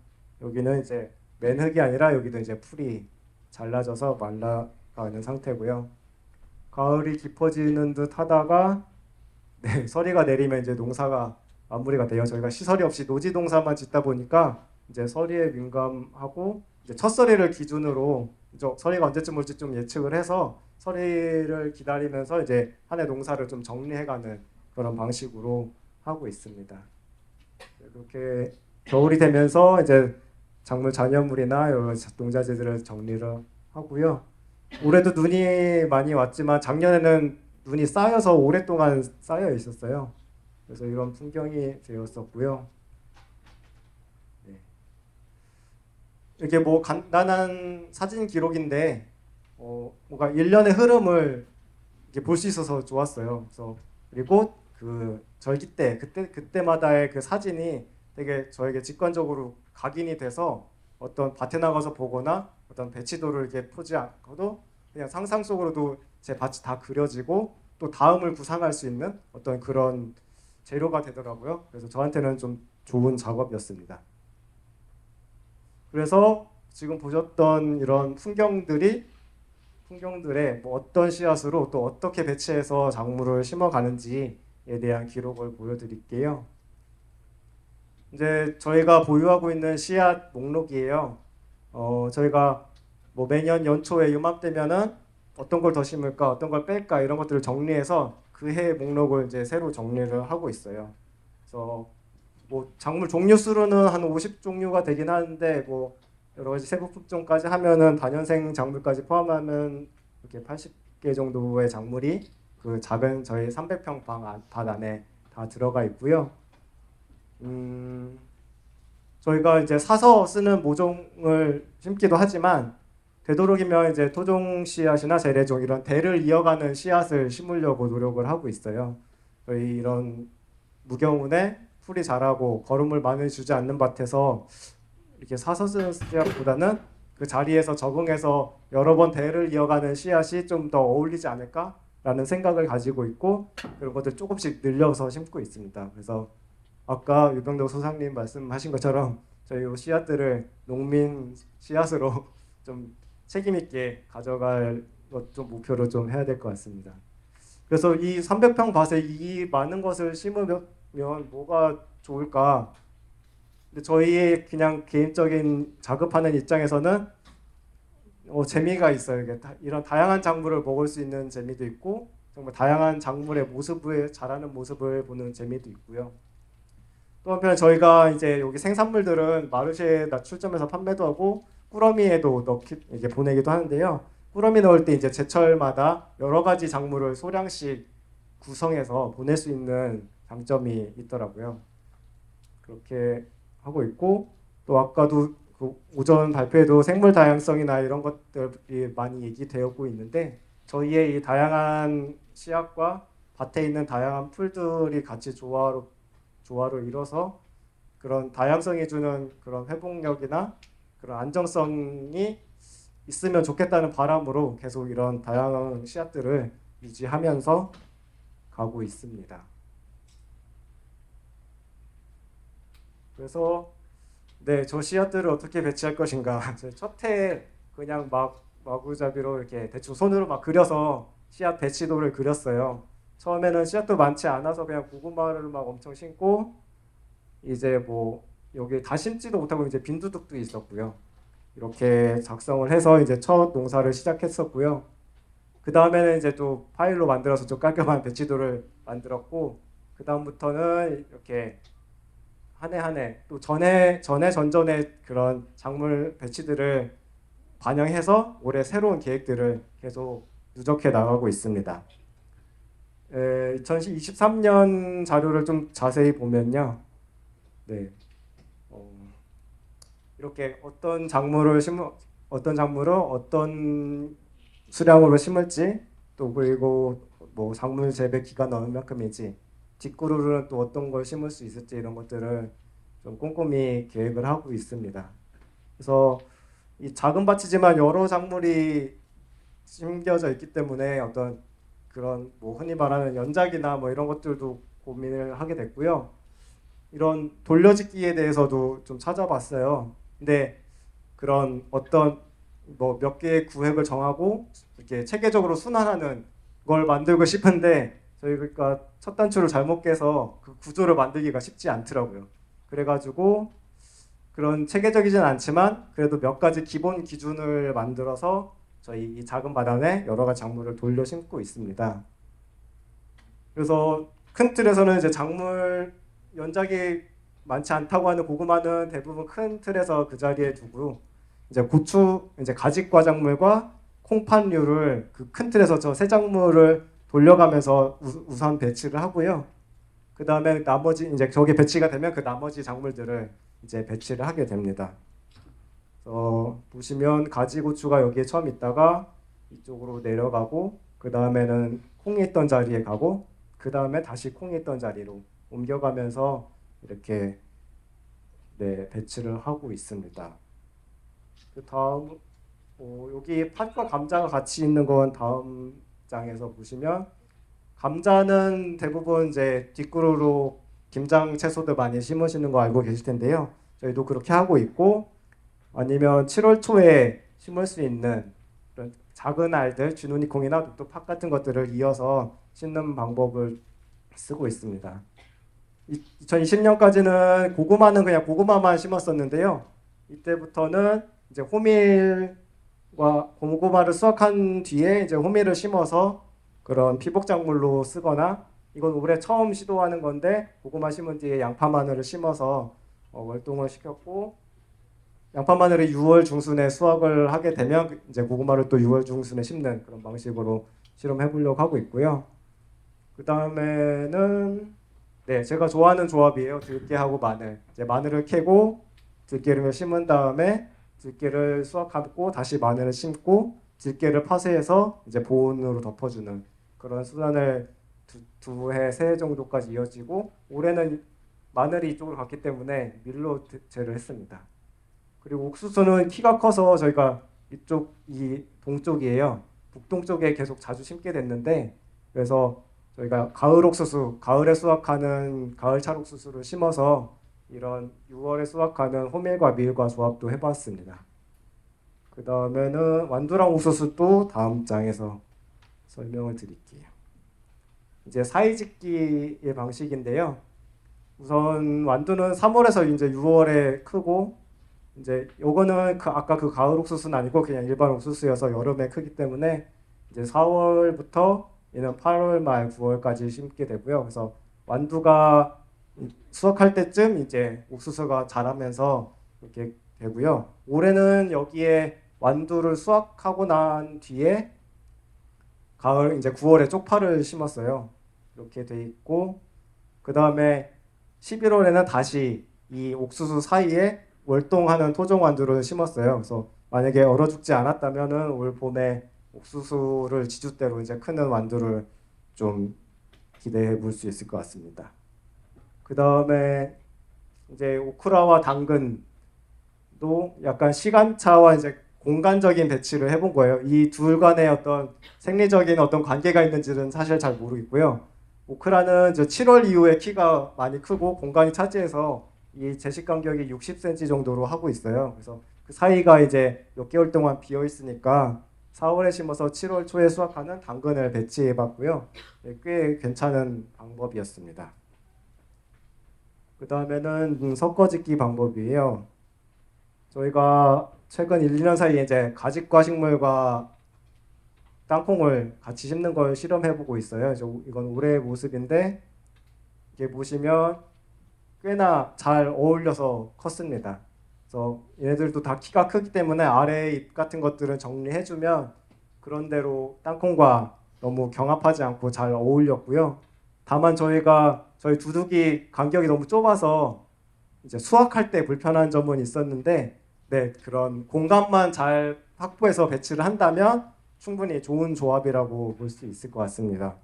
여기는 이제 맨흙이 아니라 여기도 이제 풀이 잘라져서 말라가는 상태고요. 가을이 깊어지는 듯 하다가 네, 서리가 내리면 이제 농사가 마무리가 돼요. 저희가 시설이 없이 노지 농사만 짓다 보니까 이제 서리에 민감하고 이제 첫 서리를 기준으로 서리가 언제쯤 올지 좀 예측을 해서 서리를 기다리면서 이제 한 해 농사를 좀 정리해가는 그런 방식으로 하고 있습니다. 이렇게 겨울이 되면서 이제 작물 잔여물이나 여러 농자재들을 정리를 하고요. 올해도 눈이 많이 왔지만 작년에는 눈이 쌓여서 오랫동안 쌓여 있었어요. 그래서 이런 풍경이 되었었고요. 네. 이렇게 뭐 간단한 사진 기록인데 뭔가 일련의 흐름을 이렇게 볼 수 있어서 좋았어요. 그래서 그리고 그 절기 때 그때마다의 그 사진이 되게 저에게 직관적으로 각인이 돼서 어떤 밭에 나가서 보거나 어떤 배치도를 이렇게 보지 않고도 그냥 상상 속으로도 제 밭이 다 그려지고 또 다음을 구상할 수 있는 어떤 그런 재료가 되더라고요. 그래서 저한테는 좀 좋은 작업이었습니다. 그래서 지금 보셨던 이런 풍경들의 뭐 어떤 씨앗으로 또 어떻게 배치해서 작물을 심어가는지에 대한 기록을 보여드릴게요. 이제 저희가 보유하고 있는 씨앗 목록이에요. 저희가 뭐 매년 연초에 이맘때면은 어떤 걸 더 심을까, 어떤 걸 뺄까 이런 것들을 정리해서 그 해 목록을 이제 새로 정리를 하고 있어요. 그래서 뭐 작물 종류 수로는 한 50종류가 되긴 하는데 뭐 여러 가지 세부 품종까지 하면은 다년생 작물까지 포함하면 이렇게 80개 정도의 작물이 그 작은 저희 300평 밭 안에 다 들어가 있고요. 저희가 이제 사서 쓰는 모종을 심기도 하지만 되도록이면 이제 토종 씨앗이나 재래종 이런 대를 이어가는 씨앗을 심으려고 노력을 하고 있어요. 저희 이런 무경운에 풀이 자라고 거름을 많이 주지 않는 밭에서 이렇게 사서 쓰는 씨앗보다는 그 자리에서 적응해서 여러 번 대를 이어가는 씨앗이 좀 더 어울리지 않을까라는 생각을 가지고 있고 그런 것들 조금씩 늘려서 심고 있습니다. 그래서 아까 유병덕 소장님 말씀하신 것처럼 저희 이 씨앗들을 농민 씨앗으로 좀 책임 있게 가져갈 것 좀 목표로 좀 해야 될 것 같습니다. 그래서 이 300평 밭에 이 많은 것을 심으면 뭐가 좋을까? 근데 저희의 그냥 개인적인 작업하는 입장에서는 재미가 있어요. 이런 다양한 작물을 먹을 수 있는 재미도 있고 정말 다양한 작물의 모습을 자라는 모습을 보는 재미도 있고요. 또 한편 저희가 이제 여기 생산물들은 마르쉐에 출점해서 판매도 하고 꾸러미에도 이게 보내기도 하는데요. 꾸러미 넣을 때 이제 제철마다 여러 가지 작물을 소량씩 구성해서 보낼 수 있는 장점이 있더라고요. 그렇게 하고 있고 또 아까도 그 오전 발표에도 생물 다양성이나 이런 것들이 많이 얘기되고 있는데 저희의 이 다양한 씨앗과 밭에 있는 다양한 풀들이 같이 조화를 이뤄서 그런 다양성이 주는 그런 회복력이나 그런 안정성이 있으면 좋겠다는 바람으로 계속 이런 다양한 씨앗들을 유지하면서 가고 있습니다. 그래서 네, 저 씨앗들을 어떻게 배치할 것인가. 첫해 그냥 막 마구잡이로 이렇게 대충 손으로 막 그려서 씨앗 배치도를 그렸어요. 처음에는 씨앗도 많지 않아서 그냥 고구마를 막 엄청 심고 이제 뭐 여기 다 심지도 못하고 이제 빈두둑도 있었고요. 이렇게 작성을 해서 이제 첫 농사를 시작했었고요. 그 다음에는 이제 또 파일로 만들어서 좀 깔끔한 배치도를 만들었고 그 다음부터는 이렇게 한 해 또 전전에 그런 작물 배치들을 반영해서 올해 새로운 계획들을 계속 누적해 나가고 있습니다. 2023년 자료를 좀 자세히 보면요. 네. 이렇게 어떤 작물을 어떤 수량으로 심을지 또 그리고 뭐 작물 재배 기간 어느 만큼인지 뒷구르는 또 어떤 걸 심을 수 있을지 이런 것들을 좀 꼼꼼히 계획을 하고 있습니다. 그래서 이 작은 밭이지만 여러 작물이 심겨져 있기 때문에 어떤 그런 뭐 흔히 말하는 연작이나 뭐 이런 것들도 고민을 하게 됐고요. 이런 돌려짓기에 대해서도 좀 찾아봤어요. 근데 그런 어떤 뭐 몇 개의 구획을 정하고 이렇게 체계적으로 순환하는 걸 만들고 싶은데 저희가 첫 단추를 잘못 깨서 그 구조를 만들기가 쉽지 않더라고요. 그래가지고 그런 체계적이진 않지만 그래도 몇 가지 기본 기준을 만들어서 저희 이 작은 바닥에 여러 가지 작물을 돌려 심고 있습니다. 그래서 큰 틀에서는 이제 작물 연작이 많지 않다고 하는 고구마는 대부분 큰 틀에서 그 자리에 두고 이제 고추 이제 가지과 작물과 콩팥류를 그 큰 틀에서 저 새 작물을 돌려가면서 우선 배치를 하고요. 그 다음에 나머지 이제 저게 배치가 되면 그 나머지 작물들을 이제 배치를 하게 됩니다. 보시면 가지고추가 여기에 처음 있다가 이쪽으로 내려가고 그 다음에는 콩이 있던 자리에 가고 그 다음에 다시 콩이 있던 자리로 옮겨가면서 이렇게 네, 배치를 하고 있습니다. 그 다음 여기 팥과 감자가 같이 있는 건 다음 장에서 보시면 감자는 대부분 이제 뒷그루로 김장 채소들 많이 심으시는 거 알고 계실 텐데요. 저희도 그렇게 하고 있고 아니면 7월 초에 심을 수 있는 그런 작은 알들, 쥐누니콩이나 녹두팥 같은 것들을 이어서 심는 방법을 쓰고 있습니다. 2020년까지는 고구마는 그냥 고구마만 심었었는데요. 이때부터는 이제 호밀과 고구마를 수확한 뒤에 이제 호밀을 심어서 그런 피복작물로 쓰거나 이건 올해 처음 시도하는 건데 고구마 심은 뒤에 양파 마늘을 심어서 월동을 시켰고 양파 마늘이 6월 중순에 수확을 하게 되면 이제 고구마를 또 6월 중순에 심는 그런 방식으로 실험해 보려고 하고 있고요. 그 다음에는 네, 제가 좋아하는 조합이에요. 들깨하고 마늘. 이제 마늘을 캐고 들깨를 심은 다음에 들깨를 수확하고 다시 마늘을 심고 들깨를 파쇄해서 이제 보온으로 덮어주는 그런 수단을 두 해, 세 해 정도까지 이어지고 올해는 마늘이 이쪽으로 갔기 때문에 밀로 재를 했습니다. 그리고 옥수수는 키가 커서 저희가 이 동쪽이에요. 북동쪽에 계속 자주 심게 됐는데 그래서 저희가 가을 옥수수, 가을에 수확하는 가을 찰옥수수를 심어서 이런 6월에 수확하는 호밀과 밀과 조합도 해봤습니다. 그 다음에는 완두랑 옥수수도 다음 장에서 설명을 드릴게요. 이제 사이짓기의 방식인데요. 우선 완두는 3월에서 이제 6월에 크고 이제 요거는 아까 그 가을 옥수수는 아니고 그냥 일반 옥수수여서 여름에 크기 때문에 이제 4월부터 얘는 8월 말 9월까지 심게 되고요. 그래서 완두가 수확할 때쯤 이제 옥수수가 자라면서 이렇게 되고요. 올해는 여기에 완두를 수확하고 난 뒤에 가을 이제 9월에 쪽파를 심었어요. 이렇게 돼 있고 그 다음에 11월에는 다시 이 옥수수 사이에 월동하는 토종 완두를 심었어요. 그래서 만약에 얼어 죽지 않았다면은 올 봄에 옥수수를 지주대로 이제 크는 완두를 좀 기대해 볼 수 있을 것 같습니다. 그 다음에 이제 오크라와 당근도 약간 시간차와 이제 공간적인 배치를 해본 거예요. 이 둘 간의 어떤 생리적인 어떤 관계가 있는지는 사실 잘 모르겠고요. 오크라는 7월 이후에 키가 많이 크고 공간이 차지해서 이 제식 간격이 60cm 정도로 하고 있어요. 그래서 그 사이가 이제 몇 개월 동안 비어 있으니까 4월에 심어서 7월 초에 수확하는 당근을 배치해 봤고요. 네, 꽤 괜찮은 방법이었습니다. 그 다음에는 섞어짓기 방법이에요. 저희가 최근 1, 2년 사이에 이제 가집과 식물과 땅콩을 같이 심는 걸 실험해보고 있어요. 이건 올해의 모습인데 이렇게 보시면 꽤나 잘 어울려서 컸습니다. 그래서 얘네들도 다 키가 크기 때문에 아래 잎 같은 것들은 정리해주면 그런 대로 땅콩과 너무 경합하지 않고 잘 어울렸고요. 다만 저희 두둑이 간격이 너무 좁아서 이제 수확할 때 불편한 점은 있었는데 네, 그런 공간만 잘 확보해서 배치를 한다면 충분히 좋은 조합이라고 볼 수 있을 것 같습니다.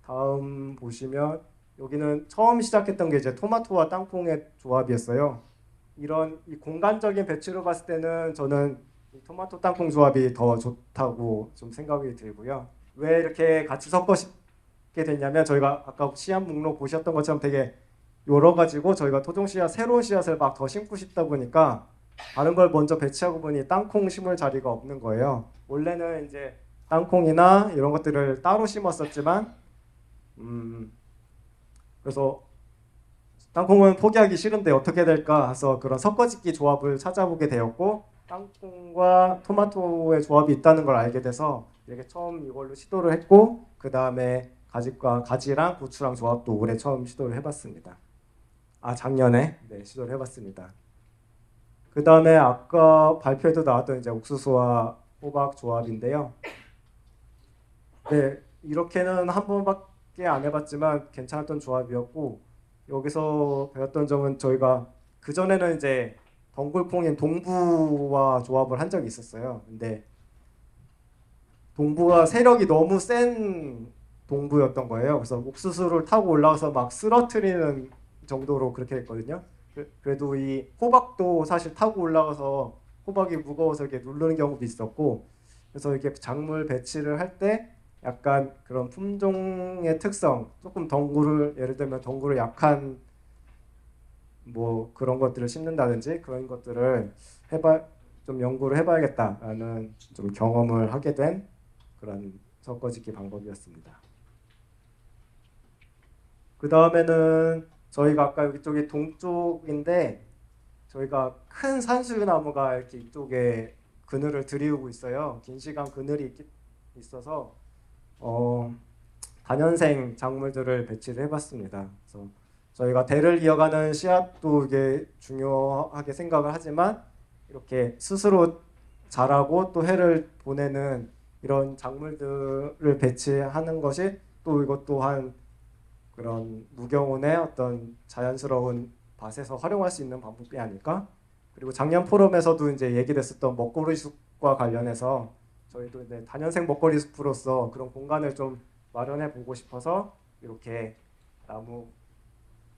다음 보시면 여기는 처음 시작했던 게 이제 토마토와 땅콩의 조합이었어요. 이런 이 공간적인 배치로 봤을 때는 저는 이 토마토 땅콩 조합이 더 좋다고 좀 생각이 들고요. 왜 이렇게 같이 섞게 됐냐면 저희가 아까 씨앗 목록 보셨던 것처럼 되게 여러 가지고 저희가 토종 씨앗 새로운 씨앗을 막 더 심고 싶다 보니까 다른 걸 먼저 배치하고 보니 땅콩 심을 자리가 없는 거예요. 원래는 이제 땅콩이나 이런 것들을 따로 심었었지만 그래서 땅콩은 포기하기 싫은데 어떻게 될까 해서 그런 섞어짓기 조합을 찾아보게 되었고 땅콩과 토마토의 조합이 있다는 걸 알게 돼서 이렇게 처음 이걸로 시도를 했고 그 다음에 가지랑 고추랑 조합도 올해 처음 시도를 해봤습니다. 작년에 네, 시도를 해봤습니다. 그 다음에 아까 발표에도 나왔던 이제 옥수수와 호박 조합인데요. 네, 이렇게는 한 번밖에 안 해봤지만 괜찮았던 조합이었고 여기서 배웠던 점은 저희가 그 전에는 이제 덩굴콩인 동부와 조합을 한 적이 있었어요. 근데 동부가 세력이 너무 센 동부였던 거예요. 그래서 옥수수를 타고 올라가서 막 쓰러트리는 정도로 그렇게 했거든요. 그래도 이 호박도 사실 타고 올라가서 호박이 무거워서 이렇게 누르는 경우도 있었고, 그래서 이렇게 작물 배치를 할 때 약간 그런 품종의 특성, 조금 덩굴을 예를 들면 덩굴을 약한 뭐 그런 것들을 심는다든지 그런 것들을 좀 연구를 해봐야겠다라는 좀 경험을 하게 된 그런 섞어짓기 방법이었습니다. 그 다음에는 저희가 아까 여기 쪽이 동쪽인데 저희가 큰 산수유나무가 이렇게 이쪽에 그늘을 들이우고 있어요. 긴 시간 그늘이 있어서 다년생 작물들을 배치를 해봤습니다. 그래서 저희가 대를 이어가는 씨앗도 이게 중요하게 생각을 하지만 이렇게 스스로 자라고 또 해를 보내는 이런 작물들을 배치하는 것이 또 이것 또한 그런 무경운의 어떤 자연스러운 밭에서 활용할 수 있는 방법이 아닐까? 그리고 작년 포럼에서도 이제 얘기됐었던 먹거리 숲과 관련해서 저희도 이제 다년생 먹거리 숲으로서 그런 공간을 좀 마련해 보고 싶어서 이렇게 나무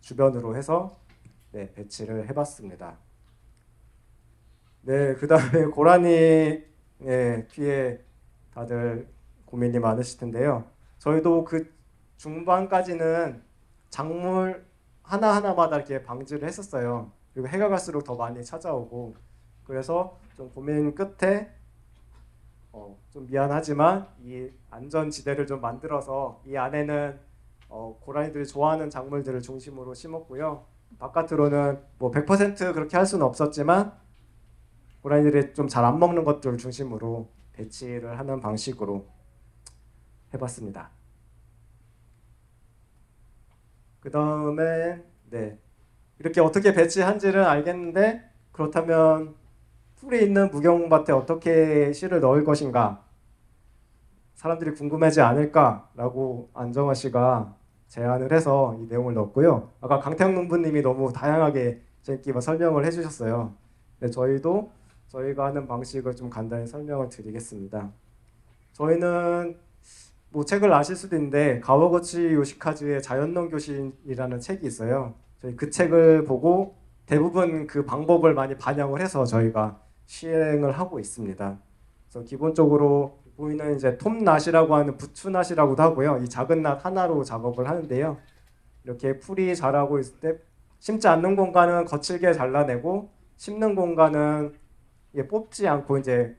주변으로 해서 네, 배치를 해봤습니다. 네, 그 다음에 고라니 피해 다들 고민이 많으실 텐데요. 저희도 그 중반까지는 작물 하나하나마다 이렇게 방지를 했었어요. 그리고 해가 갈수록 더 많이 찾아오고 그래서 좀 고민 끝에 좀 미안하지만 이 안전지대를 좀 만들어서 이 안에는 고라니들이 좋아하는 작물들을 중심으로 심었고요. 바깥으로는 뭐 100% 그렇게 할 수는 없었지만 고라니들이 좀 잘 안 먹는 것들을 중심으로 배치를 하는 방식으로 해봤습니다. 그 다음에 네, 이렇게 어떻게 배치한지는 알겠는데 그렇다면 풀이 있는 무경밭에 어떻게 씨를 넣을 것인가 사람들이 궁금하지 않을까라고 안정화 씨가 제안을 해서 이 내용을 넣었고요. 아까 강태형 농부님이 너무 다양하게 재밌게 설명을 해주셨어요. 네, 저희가 하는 방식을 좀 간단히 설명을 드리겠습니다. 저희는 뭐 책을 아실 수도 있는데 가와구치 요시카즈의 자연농 교실이라는 책이 있어요. 저희 그 책을 보고 대부분 그 방법을 많이 반영을 해서 저희가 시행을 하고 있습니다. 그래서 기본적으로 보이는 이제 톱낫이라고 하는 부추낫이라고도 하고요. 이 작은 낫 하나로 작업을 하는데요. 이렇게 풀이 자라고 있을 때 심지 않는 공간은 거칠게 잘라내고 심는 공간은 뽑지 않고 이제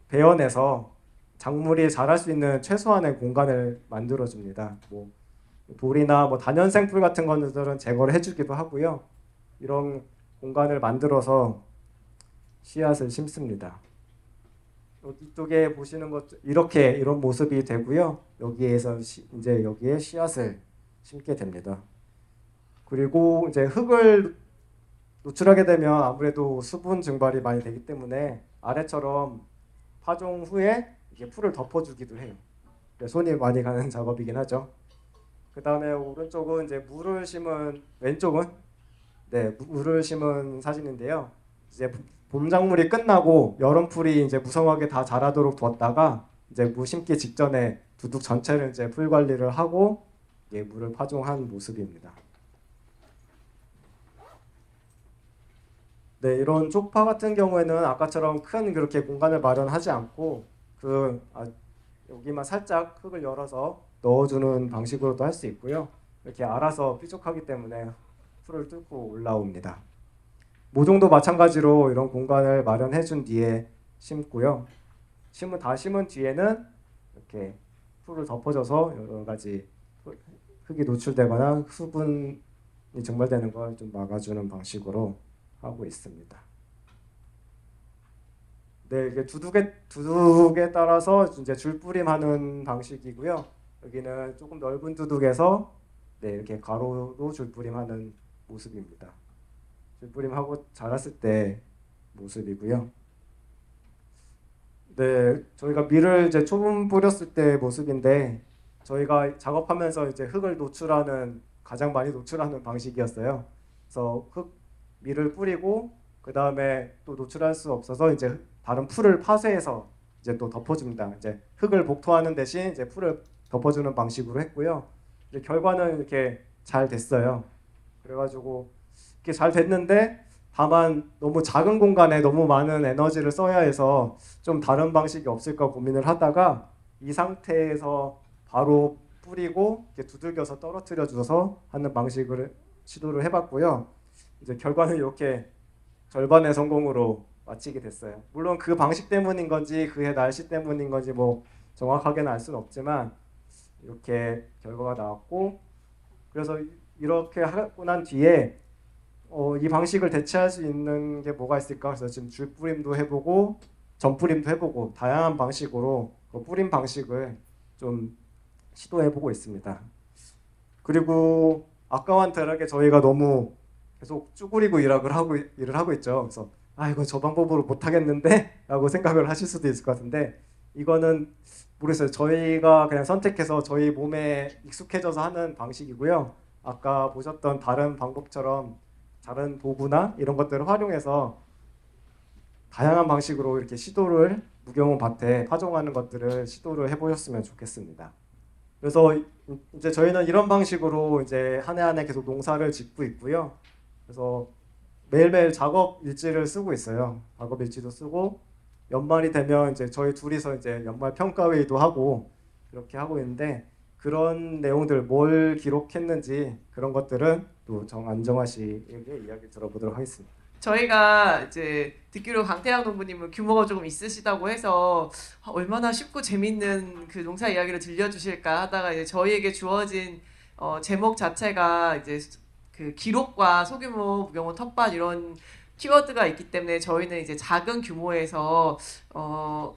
베어내서 작물이 자랄 수 있는 최소한의 공간을 만들어줍니다. 뭐 돌이나 뭐 다년생 풀 같은 것들은 제거를 해주기도 하고요. 이런 공간을 만들어서 씨앗을 심습니다. 이쪽에 보시는 것 이렇게 이런 모습이 되고요. 여기에서 이제 여기에 씨앗을 심게 됩니다. 그리고 이제 흙을 노출하게 되면 아무래도 수분 증발이 많이 되기 때문에 아래처럼 파종 후에 이게 풀을 덮어주기도 해요. 손이 많이 가는 작업이긴 하죠. 그 다음에 오른쪽은 이제 물을 심은 왼쪽은 물을 심은 사진인데요. 이제 봄 작물이 끝나고 여름 풀이 이제 무성하게 다 자라도록 두었다가 이제 무 심기 직전에 두둑 전체를 이제 풀 관리를 하고 물을 파종한 모습입니다. 네, 이런 쪽파 같은 경우에는 아까처럼 큰 그렇게 공간을 마련하지 않고 여기만 살짝 흙을 열어서 넣어주는 방식으로도 할 수 있고요. 이렇게 알아서 뾰족하기 때문에 풀을 뚫고 올라옵니다. 모종도 마찬가지로 이런 공간을 마련해 준 뒤에 심고요. 다 심은 뒤에는 이렇게 풀을 덮어줘서 여러 가지 흙이 노출되거나 수분이 증발되는 걸 좀 막아주는 방식으로 하고 있습니다. 네, 이게 두둑에 따라서 이제 줄뿌림하는 방식이고요. 여기는 조금 넓은 두둑에서 이렇게 가로로 줄뿌림하는 모습입니다. 줄뿌림하고 자랐을 때 모습이고요. 네, 저희가 밀을 이제 초분 뿌렸을 때 모습인데 저희가 작업하면서 이제 흙을 가장 많이 노출하는 방식이었어요. 그래서 밀을 뿌리고 그 다음에 또 노출할 수 없어서 이제 다른 풀을 파쇄해서 이제 또 덮어줍니다. 이제 흙을 복토하는 대신 이제 풀을 덮어주는 방식으로 했고요. 이제 결과는 이렇게 잘 됐어요. 그래가지고 이렇게 잘 됐는데 다만 너무 작은 공간에 너무 많은 에너지를 써야 해서 좀 다른 방식이 없을까 고민을 하다가 이 상태에서 바로 뿌리고 이렇게 두들겨서 떨어뜨려 줘서 하는 방식을 시도를 해봤고요. 이제 결과는 이렇게 절반의 성공으로 마치게 됐어요. 물론 그 방식 때문인 건지 그해 날씨 때문인 건지 뭐 정확하게는 알 수는 없지만 이렇게 결과가 나왔고, 그래서 이렇게 하고 난 뒤에 이 방식을 대체할 수 있는 게 뭐가 있을까? 그래서 지금 줄뿌림도 해보고 전뿌림도 해보고 다양한 방식으로 그 뿌림 방식을 좀 시도해보고 있습니다. 그리고 아까와는 다르게 저희가 너무 계속 쭈그리고 일을 하고 있죠. 그래서 이거 저 방법으로 못 하겠는데 라고 생각을 하실 수도 있을 것 같은데, 이거는 모르겠어요. 저희가 그냥 선택해서 저희 몸에 익숙해져서 하는 방식이고요. 아까 보셨던 다른 방법처럼 다른 도구나 이런 것들을 활용해서 다양한 방식으로 이렇게 시도를 무경운 밭에 파종하는 것들을 시도를 해보셨으면 좋겠습니다. 그래서 이제 저희는 이런 방식으로 이제 한 해 한 해 계속 농사를 짓고 있고요. 그래서 매일매일 작업 일지를 쓰고 있어요. 작업 일지도 쓰고 연말이 되면 이제 저희 둘이서 이제 연말 평가회의도 하고 그렇게 하고 있는데, 그런 내용들 뭘 기록했는지 그런 것들은 또 안정화 씨에게 이야기 들어보도록 하겠습니다. 저희가 이제 듣기로 강태양 농부님은 규모가 조금 있으시다고 해서 얼마나 쉽고 재밌는 그 농사 이야기를 들려주실까 하다가 이제 저희에게 주어진 제목 자체가 이제 그 기록과 소규모 무경운 텃밭 이런 키워드가 있기 때문에 저희는 이제 작은 규모에서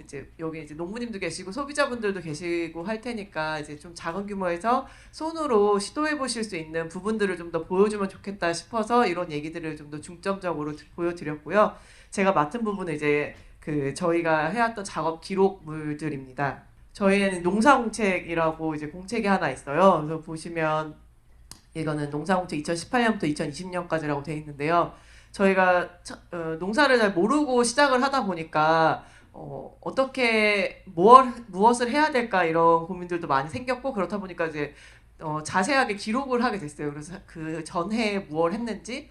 이제 여기 이제 농부님도 계시고 소비자분들도 계시고 할 테니까 이제 좀 작은 규모에서 손으로 시도해 보실 수 있는 부분들을 좀 더 보여주면 좋겠다 싶어서 이런 얘기들을 좀 더 중점적으로 보여드렸고요. 제가 맡은 부분은 이제 그 저희가 해왔던 작업 기록물들입니다. 저희는 농사공책이라고 이제 공책이 하나 있어요. 그래서 보시면 이거는 농사공책 2018년부터 2020년까지라고 되어 있는데요. 저희가 농사를 잘 모르고 시작을 하다 보니까 어떻게 무엇을 해야 될까 이런 고민들도 많이 생겼고, 그렇다 보니까 이제 자세하게 기록을 하게 됐어요. 그래서 그 전해에 무엇을 했는지,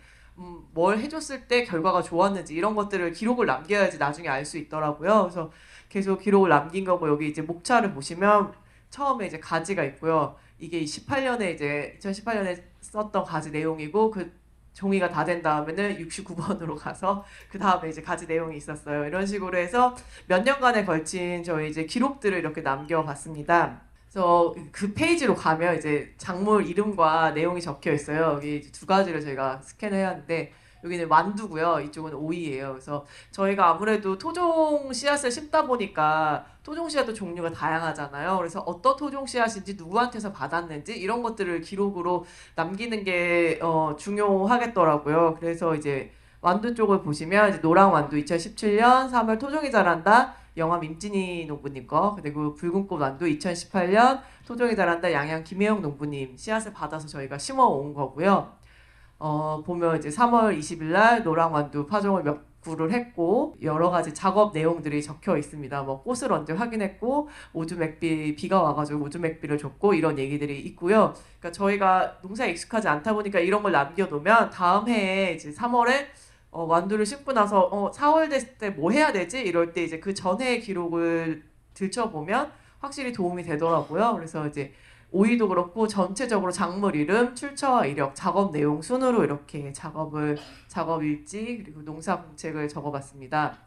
뭘 해줬을 때 결과가 좋았는지 이런 것들을 기록을 남겨야지 나중에 알 수 있더라고요. 그래서 계속 기록을 남긴 거고, 여기 이제 목차를 보시면 처음에 이제 가지가 있고요. 이게 2018년에 썼던 가지 내용이고, 그 종이가 다 된 다음에는 69번으로 가서 그 다음에 이제 가지 내용이 있었어요. 이런 식으로 해서 몇 년간에 걸친 저희 이제 기록들을 이렇게 남겨봤습니다. 그래서 그 페이지로 가면 이제 작물 이름과 내용이 적혀 있어요. 여기 이제 두 가지를 저희가 스캔을 해야 하는데, 여기는 완두고요. 이쪽은 오이예요. 그래서 저희가 아무래도 토종 씨앗을 심다 보니까 토종 씨앗도 종류가 다양하잖아요. 그래서 어떤 토종 씨앗인지 누구한테서 받았는지 이런 것들을 기록으로 남기는 게 중요하겠더라고요. 그래서 이제 완두 쪽을 보시면 이제 노랑 완두 2017년 3월 토종이 자란다 영암 임진희 농부님 거, 그리고 붉은꽃 완두 2018년 토종이 자란다 양양 김혜영 농부님 씨앗을 받아서 저희가 심어 온 거고요. 보면 이제 3월 20일 날 노랑 완두 파종을 몇 구를 했고 여러 가지 작업 내용들이 적혀 있습니다. 뭐 꽃을 언제 확인했고 비가 와가지고 오주맥비를 줬고 이런 얘기들이 있고요. 그러니까 저희가 농사에 익숙하지 않다 보니까 이런 걸 남겨놓으면 다음 해에 이제 3월에 완두를 심고 나서 4월 됐을 때 뭐 해야 되지? 이럴 때 이제 그 전해의 기록을 들춰보면 확실히 도움이 되더라고요. 그래서 이제 오이도 그렇고 전체적으로 작물 이름, 출처와 이력, 작업 내용 순으로 이렇게 작업 일지 그리고 농사 공책을 적어봤습니다.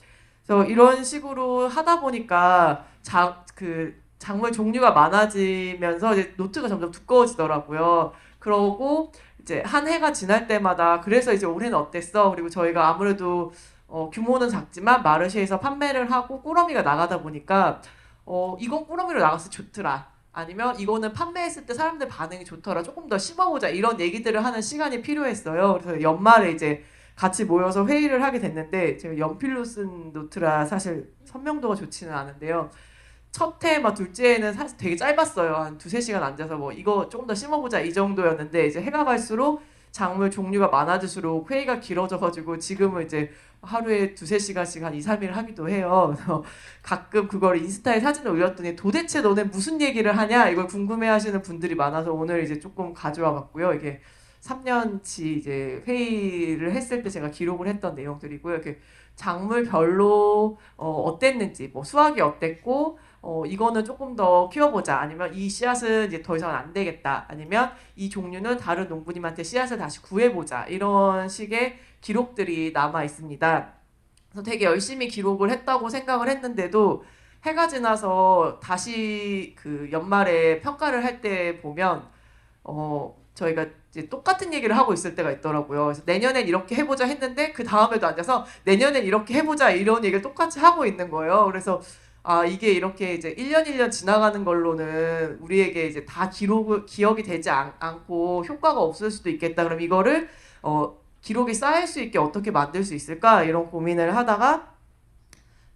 그래서 이런 식으로 하다 보니까 작물 종류가 많아지면서 이제 노트가 점점 두꺼워지더라고요. 그러고 이제 한 해가 지날 때마다 그래서 이제 올해는 어땠어? 그리고 저희가 아무래도 규모는 작지만 마르쉐에서 판매를 하고 꾸러미가 나가다 보니까 이건 꾸러미로 나갔을 때 좋더라. 아니면 이거는 판매했을 때 사람들 반응이 좋더라. 조금 더 심어보자. 이런 얘기들을 하는 시간이 필요했어요. 그래서 연말에 이제 같이 모여서 회의를 하게 됐는데, 제가 연필로 쓴 노트라 사실 선명도가 좋지는 않은데요. 첫 해, 둘째 해는 사실 되게 짧았어요. 한 2-3시간 앉아서 뭐 이거 조금 더 심어보자 이 정도였는데, 이제 해가 갈수록 작물 종류가 많아질수록 회의가 길어져가지고 지금은 이제 하루에 2-3시간씩 한 2-3일 하기도 해요. 그래서 가끔 그걸 인스타에 사진을 올렸더니 도대체 너네 무슨 얘기를 하냐 이걸 궁금해하시는 분들이 많아서 오늘 이제 조금 가져와 봤고요. 이게 3년치 이제 회의를 했을 때 제가 기록을 했던 내용들이고요. 이렇게 작물별로 어땠는지, 뭐 수확이 어땠고, 이거는 조금 더 키워보자. 아니면 이 씨앗은 이제 더 이상 안 되겠다. 아니면 이 종류는 다른 농부님한테 씨앗을 다시 구해보자. 이런 식의 기록들이 남아 있습니다. 그래서 되게 열심히 기록을 했다고 생각을 했는데도 해가 지나서 다시 그 연말에 평가를 할 때 보면 저희가 이제 똑같은 얘기를 하고 있을 때가 있더라고요. 그래서 내년엔 이렇게 해보자 했는데 그 다음에도 앉아서 내년엔 이렇게 해보자 이런 얘기를 똑같이 하고 있는 거예요. 그래서 이게 이렇게 이제 1년 1년 지나가는 걸로는 우리에게 이제 다 기억이 되지 않고 효과가 없을 수도 있겠다. 그럼 이거를 기록이 쌓일 수 있게 어떻게 만들 수 있을까 이런 고민을 하다가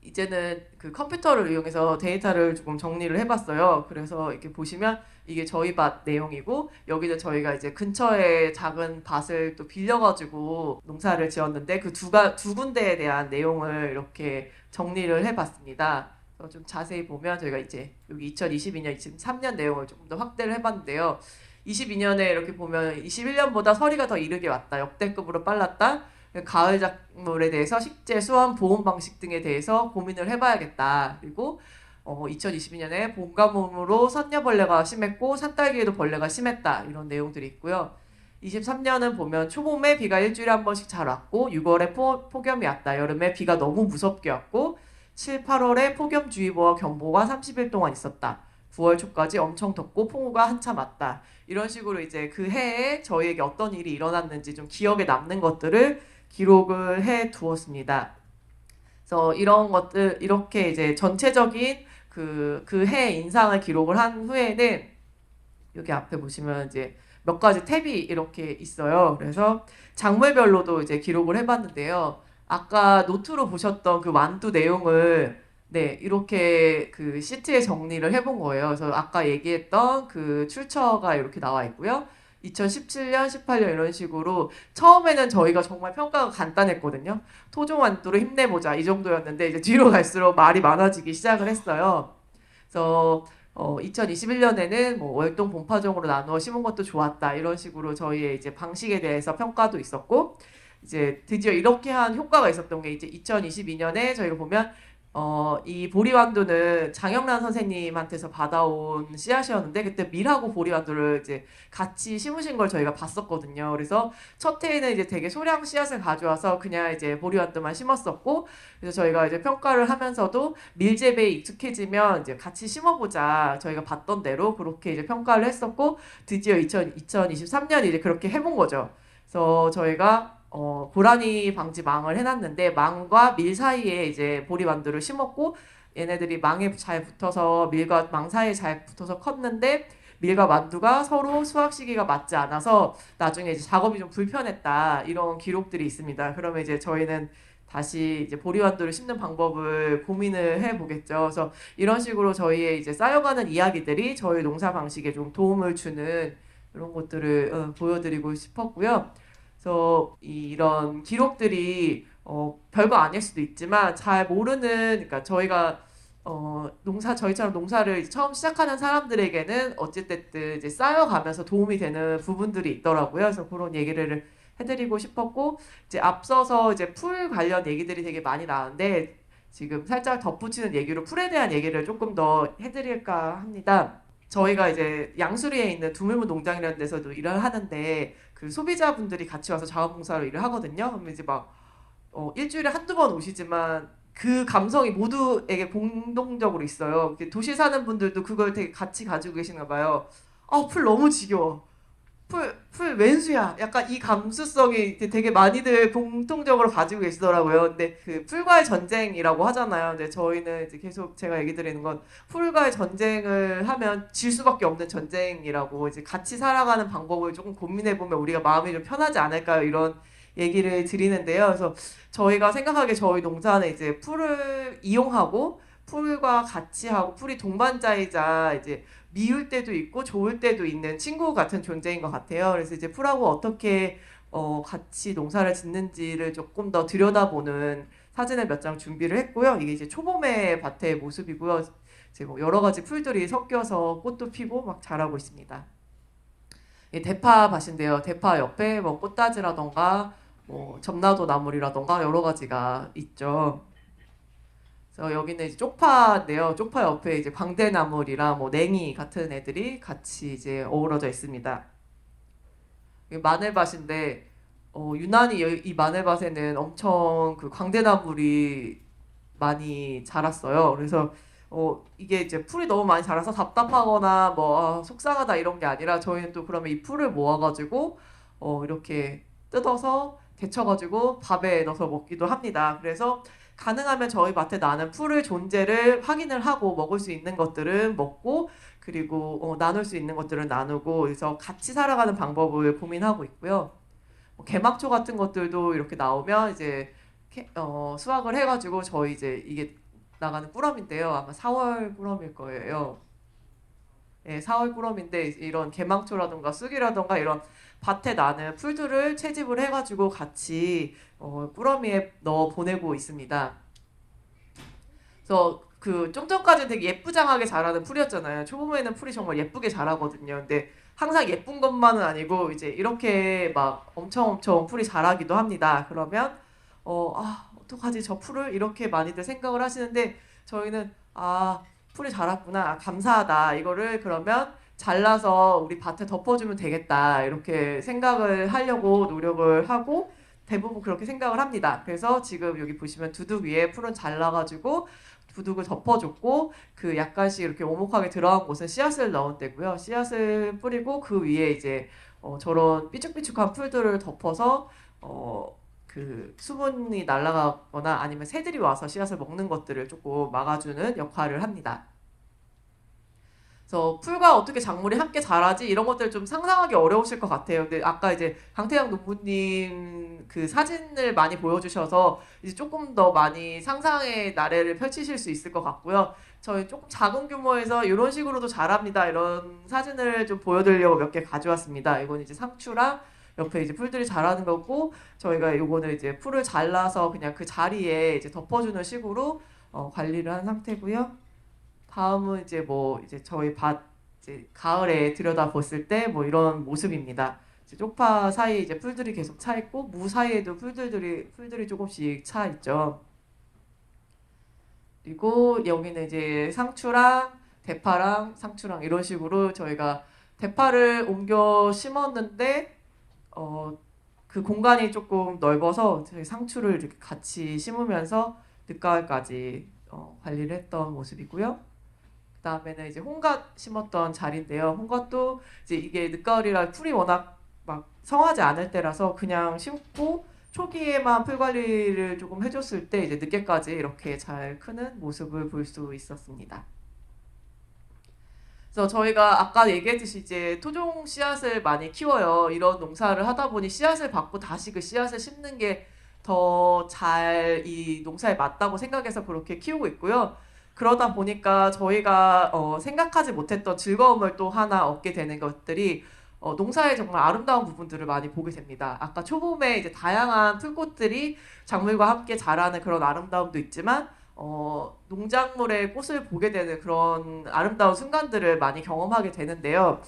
이제는 그 컴퓨터를 이용해서 데이터를 조금 정리를 해봤어요. 그래서 이렇게 보시면 이게 저희 밭 내용이고 여기는 저희가 이제 근처에 작은 밭을 또 빌려가지고 농사를 지었는데 그 두 군데에 대한 내용을 이렇게 정리를 해봤습니다. 그래서 좀 자세히 보면 저희가 이제 여기 2022년, 23년 내용을 조금 더 확대를 해봤는데요. 22년에 이렇게 보면 21년보다 서리가 더 이르게 왔다. 역대급으로 빨랐다. 가을 작물에 대해서 식재, 수원, 보온 방식 등에 대해서 고민을 해봐야겠다. 그리고 2022년에 봄 가뭄으로 선녀벌레가 심했고 산딸기에도 벌레가 심했다. 이런 내용들이 있고요. 23년은 보면 초봄에 비가 일주일에 한 번씩 잘 왔고 6월에 폭염이 왔다. 여름에 비가 너무 무섭게 왔고 7, 8월에 폭염주의보와 경보가 30일 동안 있었다. 9월 초까지 엄청 덥고 폭우가 한참 왔다. 이런 식으로 이제 그 해에 저희에게 어떤 일이 일어났는지 좀 기억에 남는 것들을 기록을 해 두었습니다. 그래서 이런 것들 이렇게 이제 전체적인 그 해 인상을 기록을 한 후에는 여기 앞에 보시면 이제 몇 가지 탭이 이렇게 있어요. 그래서 작물별로도 이제 기록을 해봤는데요. 아까 노트로 보셨던 그 완두 내용을 이렇게 그 시트에 정리를 해본 거예요. 그래서 아까 얘기했던 그 출처가 이렇게 나와 있고요. 2017년, 18년 이런 식으로 처음에는 저희가 정말 평가가 간단했거든요. 토종 완두로 힘내보자 이 정도였는데 이제 뒤로 갈수록 말이 많아지기 시작을 했어요. 그래서 2021년에는 뭐 월동 본파종으로 나누어 심은 것도 좋았다 이런 식으로 저희의 이제 방식에 대해서 평가도 있었고 이제 드디어 이렇게 한 효과가 있었던 게 이제 2022년에 저희가 보면 이 보리완두는 장영란 선생님한테서 받아온 씨앗이었는데 그때 밀하고 보리완두를 이제 같이 심으신 걸 저희가 봤었거든요. 그래서 첫 해에는 이제 되게 소량 씨앗을 가져와서 그냥 이제 보리완두만 심었었고 그래서 저희가 이제 평가를 하면서도 밀재배에 익숙해지면 이제 같이 심어보자 저희가 봤던 대로 그렇게 이제 평가를 했었고 드디어 2023년 이제 그렇게 해본 거죠. 그래서 저희가 고라니 방지 망을 해놨는데 망과 밀 사이에 이제 보리완두를 심었고 얘네들이 망에 잘 붙어서 밀과 망 사이에 잘 붙어서 컸는데 밀과 완두가 서로 수확 시기가 맞지 않아서 나중에 이제 작업이 좀 불편했다 이런 기록들이 있습니다. 그러면 이제 저희는 다시 이제 보리완두를 심는 방법을 고민을 해보겠죠. 그래서 이런 식으로 저희의 이제 쌓여가는 이야기들이 저희 농사 방식에 좀 도움을 주는 이런 것들을 보여드리고 싶었고요. 그래서 이런 기록들이 별거 아닐 수도 있지만 잘 모르는 그러니까 저희가 저희처럼 농사를 처음 시작하는 사람들에게는 어찌됐든 이제 쌓여가면서 도움이 되는 부분들이 있더라고요. 그래서 그런 얘기를 해드리고 싶었고 이제 앞서서 이제 풀 관련 얘기들이 되게 많이 나왔는데 지금 살짝 덧붙이는 얘기로 풀에 대한 얘기를 조금 더 해드릴까 합니다. 저희가 이제 양수리에 있는 두물문 농장이라는 데서도 일을 하는데 그 소비자분들이 같이 와서 자원봉사로 일을 하거든요. 그러면 이제 막 일주일에 한두 번 오시지만 그 감성이 모두에게 공동적으로 있어요. 도시 사는 분들도 그걸 되게 같이 가지고 계시나 봐요. 풀 너무 지겨워. 풀 웬수야. 약간 이 감수성이 되게 많이들 공통적으로 가지고 계시더라고요. 근데 그 풀과의 전쟁이라고 하잖아요. 근데 저희는 이제 계속 제가 얘기 드리는 건 풀과의 전쟁을 하면 질 수밖에 없는 전쟁이라고 이제 같이 살아가는 방법을 조금 고민해 보면 우리가 마음이 좀 편하지 않을까요? 이런 얘기를 드리는데요. 그래서 저희가 생각하기에 저희 농사는 이제 풀을 이용하고 풀과 같이 하고 풀이 동반자이자 이제 미울 때도 있고 좋을 때도 있는 친구 같은 존재인 것 같아요. 그래서 이제 풀하고 어떻게 같이 농사를 짓는지를 조금 더 들여다보는 사진을 몇 장 준비를 했고요. 이게 이제 초봄의 밭의 모습이고요. 이제 뭐 여러 가지 풀들이 섞여서 꽃도 피고 막 자라고 있습니다. 이 대파 밭인데요. 대파 옆에 뭐 꽃다지라던가 뭐 점나도 나물이라던가 여러 가지가 있죠. 그래서 여기는 이제 쪽파인데요. 쪽파 옆에 이제 광대나물이랑 뭐 냉이 같은 애들이 같이 이제 어우러져 있습니다. 이게 마늘밭인데 유난히 이 마늘밭에는 엄청 그 광대나물이 많이 자랐어요. 그래서 이게 이제 풀이 너무 많이 자라서 답답하거나 뭐 속상하다 이런 게 아니라 저희는 또 그러면 이 풀을 모아가지고 이렇게 뜯어서 데쳐가지고 밥에 넣어서 먹기도 합니다. 그래서 가능하면 저희 밭에 나는 풀의 존재를 확인을 하고 먹을 수 있는 것들은 먹고 그리고 나눌 수 있는 것들은 나누고 그래서 같이 살아가는 방법을 고민하고 있고요. 개막초 같은 것들도 이렇게 나오면 이제 수확을 해가지고 저희 이제 이게 나가는 꾸러미인데요. 아마 4월 꾸러미일 거예요. 네, 4월 꾸러미인데 이런 개망초라던가 쑥이라던가 이런 밭에 나는 풀들을 채집을 해가지고 같이 꾸러미에 넣어 보내고 있습니다. 그래서 그 좀 전까지는 되게 예쁘장하게 자라는 풀이었잖아요. 초봄에는 풀이 정말 예쁘게 자라거든요. 근데 항상 예쁜 것만은 아니고 이제 이렇게 막 엄청 풀이 자라기도 합니다. 그러면 어떡하지 저 풀을 이렇게 많이들 생각을 하시는데 저희는 풀이 자랐구나 감사하다 이거를 그러면 잘라서 우리 밭에 덮어주면 되겠다 이렇게 생각을 하려고 노력을 하고 대부분 그렇게 생각을 합니다. 그래서 지금 여기 보시면 두둑 위에 풀은 잘라가지고 두둑을 덮어줬고 그 약간씩 이렇게 오목하게 들어간 곳은 씨앗을 넣은 데고요. 씨앗을 뿌리고 그 위에 이제 저런 삐죽삐죽한 풀들을 덮어서 그 수분이 날아가거나 아니면 새들이 와서 씨앗을 먹는 것들을 조금 막아주는 역할을 합니다. 그래서 풀과 어떻게 작물이 함께 자라지 이런 것들 좀 상상하기 어려우실 것 같아요. 근데 아까 이제 강태양 농부님 그 사진을 많이 보여주셔서 이제 조금 더 많이 상상의 나래를 펼치실 수 있을 것 같고요. 저희 조금 작은 규모에서 이런 식으로도 자랍니다. 이런 사진을 좀 보여드리려고 몇 개 가져왔습니다. 이건 이제 상추랑 옆에 이제 풀들이 자라는 거고 저희가 요거는 이제 풀을 잘라서 그냥 그 자리에 이제 덮어주는 식으로 관리를 한 상태고요. 다음은 이제 뭐 이제 저희 밭 이제 가을에 들여다 봤을 때 뭐 이런 모습입니다. 이제 쪽파 사이에 이제 풀들이 계속 차 있고 무 사이에도 풀들이 조금씩 차 있죠. 그리고 여기는 이제 상추랑 대파랑 상추랑 이런 식으로 저희가 대파를 옮겨 심었는데 그 공간이 조금 넓어서 저희 상추를 이렇게 같이 심으면서 늦가을까지 관리를 했던 모습이고요. 그 다음에는 이제 홍갓 심었던 자리인데요. 홍갓도 이제 이게 늦가을이라 풀이 워낙 막 성하지 않을 때라서 그냥 심고 초기에만 풀 관리를 조금 해줬을 때 이제 늦게까지 이렇게 잘 크는 모습을 볼 수 있었습니다. 그래서 저희가 아까 얘기했듯이 이제 토종 씨앗을 많이 키워요. 이런 농사를 하다 보니 씨앗을 받고 다시 그 씨앗을 심는 게 더 잘 이 농사에 맞다고 생각해서 그렇게 키우고 있고요. 그러다 보니까 저희가 생각하지 못했던 즐거움을 또 하나 얻게 되는 것들이 농사의 정말 아름다운 부분들을 많이 보게 됩니다. 아까 초봄에 이제 다양한 풀꽃들이 작물과 함께 자라는 그런 아름다움도 있지만 농작물의 꽃을 보게 되는 그런 아름다운 순간들을 많이 경험하게 되는데요.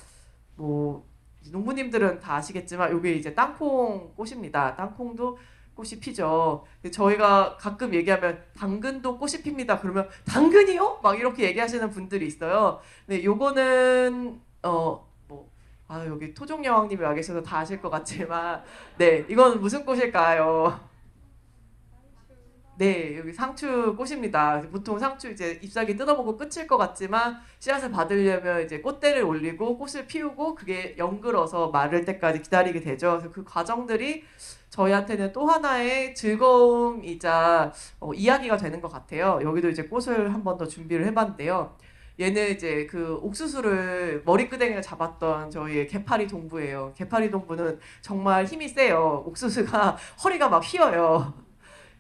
뭐 농부님들은 다 아시겠지만 이게 이제 땅콩 꽃입니다. 땅콩도 꽃이 피죠. 저희가 가끔 얘기하면 당근도 꽃이 핍니다. 그러면 당근이요? 막 이렇게 얘기하시는 분들이 있어요. 근데 요거는 여기 토종 여왕님이 와 계셔서 다 아실 것 같지만 네 이건 무슨 꽃일까요? 네, 여기 상추 꽃입니다. 보통 상추 이제 잎사귀 뜯어먹고 끝일 것 같지만 씨앗을 받으려면 이제 꽃대를 올리고 꽃을 피우고 그게 연글어서 마를 때까지 기다리게 되죠. 그래서 그 과정들이 저희한테는 또 하나의 즐거움이자 이야기가 되는 것 같아요. 여기도 이제 꽃을 한 번 더 준비를 해봤는데요. 얘는 이제 그 옥수수를 머리끄댕이를 잡았던 저희의 개파리 동부예요. 개파리 동부는 정말 힘이 세요. 옥수수가 허리가 막 휘어요.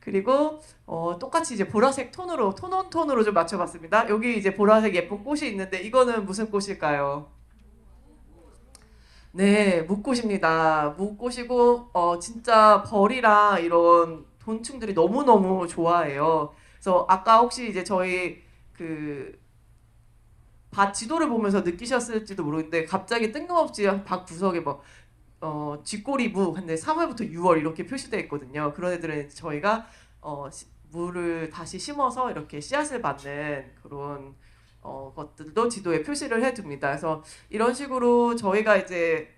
그리고 똑같이 이제 보라색 톤으로 톤온톤으로 좀 맞춰봤습니다. 여기 이제 보라색 예쁜 꽃이 있는데 이거는 무슨 꽃일까요? 네, 묵꽃입니다. 묵꽃이고 진짜 벌이랑 이런 곤충들이 너무너무 좋아해요. 그래서 아까 혹시 이제 저희 그 밭 지도를 보면서 느끼셨을지도 모르겠는데 갑자기 뜬금없이 밭 구석에 막 쥐꼬리무 근데 3월부터 6월 이렇게 표시되어 있거든요. 그런 애들은 저희가 물을 다시 심어서 이렇게 씨앗을 받는 그런 것들도 지도에 표시를 해둡니다. 그래서 이런 식으로 저희가 이제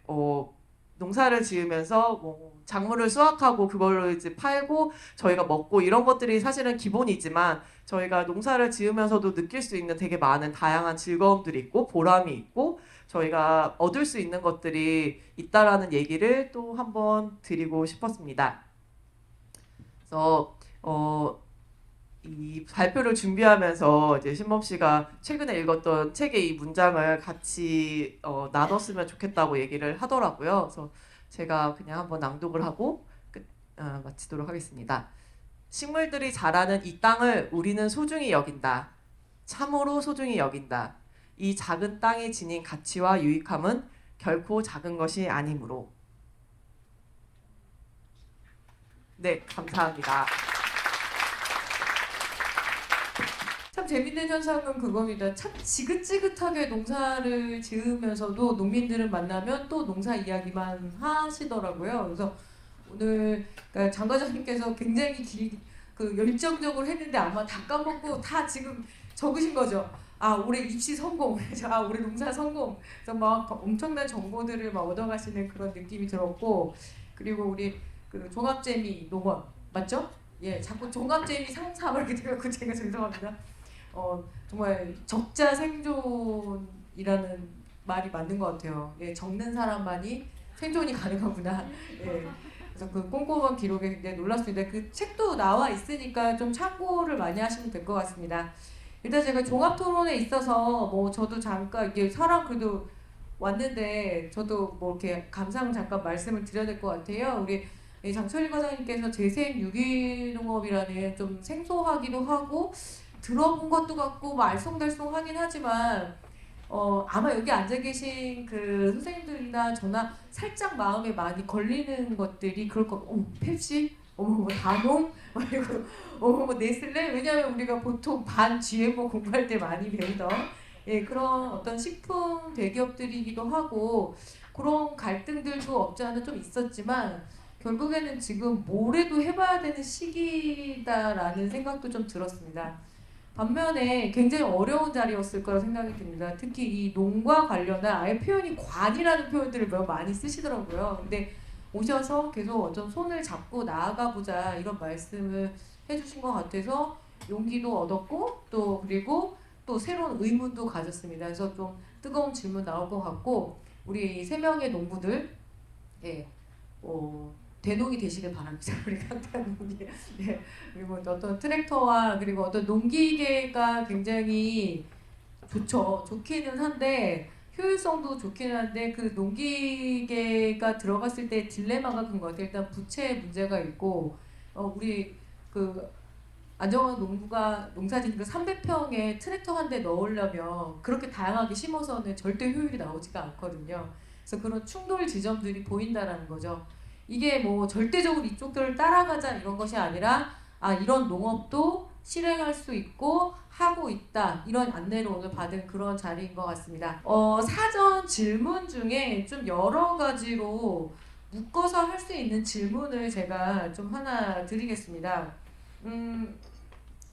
농사를 지으면서 뭐 작물을 수확하고 그걸로 이제 팔고 저희가 먹고 이런 것들이 사실은 기본이지만 저희가 농사를 지으면서도 느낄 수 있는 되게 많은 다양한 즐거움들이 있고 보람이 있고 저희가 얻을 수 있는 것들이 있다라는 얘기를 또 한번 드리고 싶었습니다. 그래서 이 발표를 준비하면서 이제 신범 씨가 최근에 읽었던 책의 이 문장을 같이 나눴으면 좋겠다고 얘기를 하더라고요. 그래서 제가 그냥 한번 낭독을 하고 마치도록 하겠습니다. 식물들이 자라는 이 땅을 우리는 소중히 여긴다. 참으로 소중히 여긴다. 이 작은 땅이 지닌 가치와 유익함은 결코 작은 것이 아니므로. 네, 감사합니다. 참 재밌는 현상은 그겁니다. 참 지긋지긋하게 농사를 지으면서도 농민들을 만나면 또 농사 이야기만 하시더라고요. 그래서 오늘 그러니까 장 과장님께서 굉장히 열정적으로 했는데 아마 다 까먹고 다 지금 적으신 거죠. 아 올해 입시 성공, 아 올해 농사 성공. 그래서 막 엄청난 정보들을 막 얻어가시는 그런 느낌이 들었고 그리고 우리 그 종합재미 농원 맞죠? 예, 자꾸 종합재미 상사 막 이렇게 돼갖고 제가 죄송합니다. 정말 적자 생존이라는 말이 맞는 것 같아요. 예, 적는 사람만이 생존이 가능하구나. 예. 그래서 그 꼼꼼한 기록에 굉장히 놀랐습니다. 그 책도 나와 있으니까 좀 참고를 많이 하시면 될 것 같습니다. 일단 제가 종합 토론에 있어서 뭐 저도 잠깐 이게 사람 그래도 왔는데 저도 뭐 이렇게 감상 잠깐 말씀을 드려야 될 것 같아요. 우리 장철일 과장님께서 재생 유기농업이라는 좀 생소하기도 하고 들어본 것도 같고 뭐 알쏭달쏭하긴 하지만 아마 여기 앉아 계신 그 선생님들이나 저나 살짝 마음에 많이 걸리는 것들이 그럴 거. 펩시, 뭐 다농, 그리고 뭐 네슬레. 왜냐하면 우리가 보통 반 GMO 공부할 때 많이 배우던 그런 어떤 식품 대기업들이기도 하고 그런 갈등들도 없지 않아 좀 있었지만 결국에는 지금 뭐래도 해봐야 되는 시기다라는 생각도 좀 들었습니다. 반면에 굉장히 어려운 자리였을 거라 생각이 듭니다. 특히 이 농과 관련한 아예 표현이 관이라는 표현들을 매우 많이 쓰시더라고요. 근데 오셔서 계속 어떤 손을 잡고 나아가 보자 이런 말씀을 해주신 것 같아서 용기도 얻었고 또 그리고 또 새로운 의문도 가졌습니다. 그래서 좀 뜨거운 질문 나올 것 같고 우리 세 명의 농부들 대농이 되시길 바랍니다. 우리 강태환 농기. 네. 그리고 어떤 트랙터와 그리고 어떤 농기계가 굉장히 좋기는 한데 효율성도 좋기는 한데 그 농기계가 들어갔을 때 딜레마가 큰 것 같아요. 일단 부채 문제가 있고 우리 그 안정환 농부가 농사짓는 그 300평에 트랙터 한 대 넣으려면 그렇게 다양하게 심어서는 절대 효율이 나오지가 않거든요. 그래서 그런 충돌 지점들이 보인다라는 거죠. 이게 뭐 절대적으로 이쪽들을 따라가자 이런 것이 아니라 이런 농업도 실행할 수 있고 하고 있다 이런 안내를 오늘 받은 그런 자리인 것 같습니다. 사전 질문 중에 좀 여러 가지로 묶어서 할 수 있는 질문을 제가 좀 하나 드리겠습니다.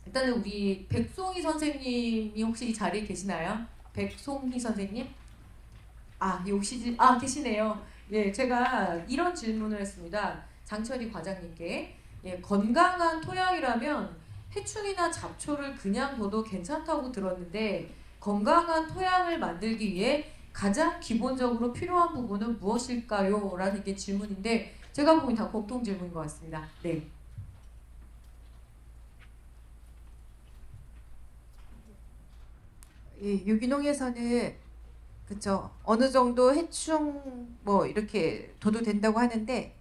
일단은 우리 백송희 선생님이 혹시 이 자리에 계시나요? 백송희 선생님? 계시네요. 예, 제가 이런 질문을 했습니다. 장철희 과장님께. 건강한 토양이라면 해충이나 잡초를 그냥 둬도 괜찮다고 들었는데 건강한 토양을 만들기 위해 가장 기본적으로 필요한 부분은 무엇일까요? 라는 게 질문인데 제가 보기엔 다 공통 질문인 것 같습니다. 네. 유기농에서는 그렇죠. 어느 정도 해충 뭐 이렇게 둬도 된다고 하는데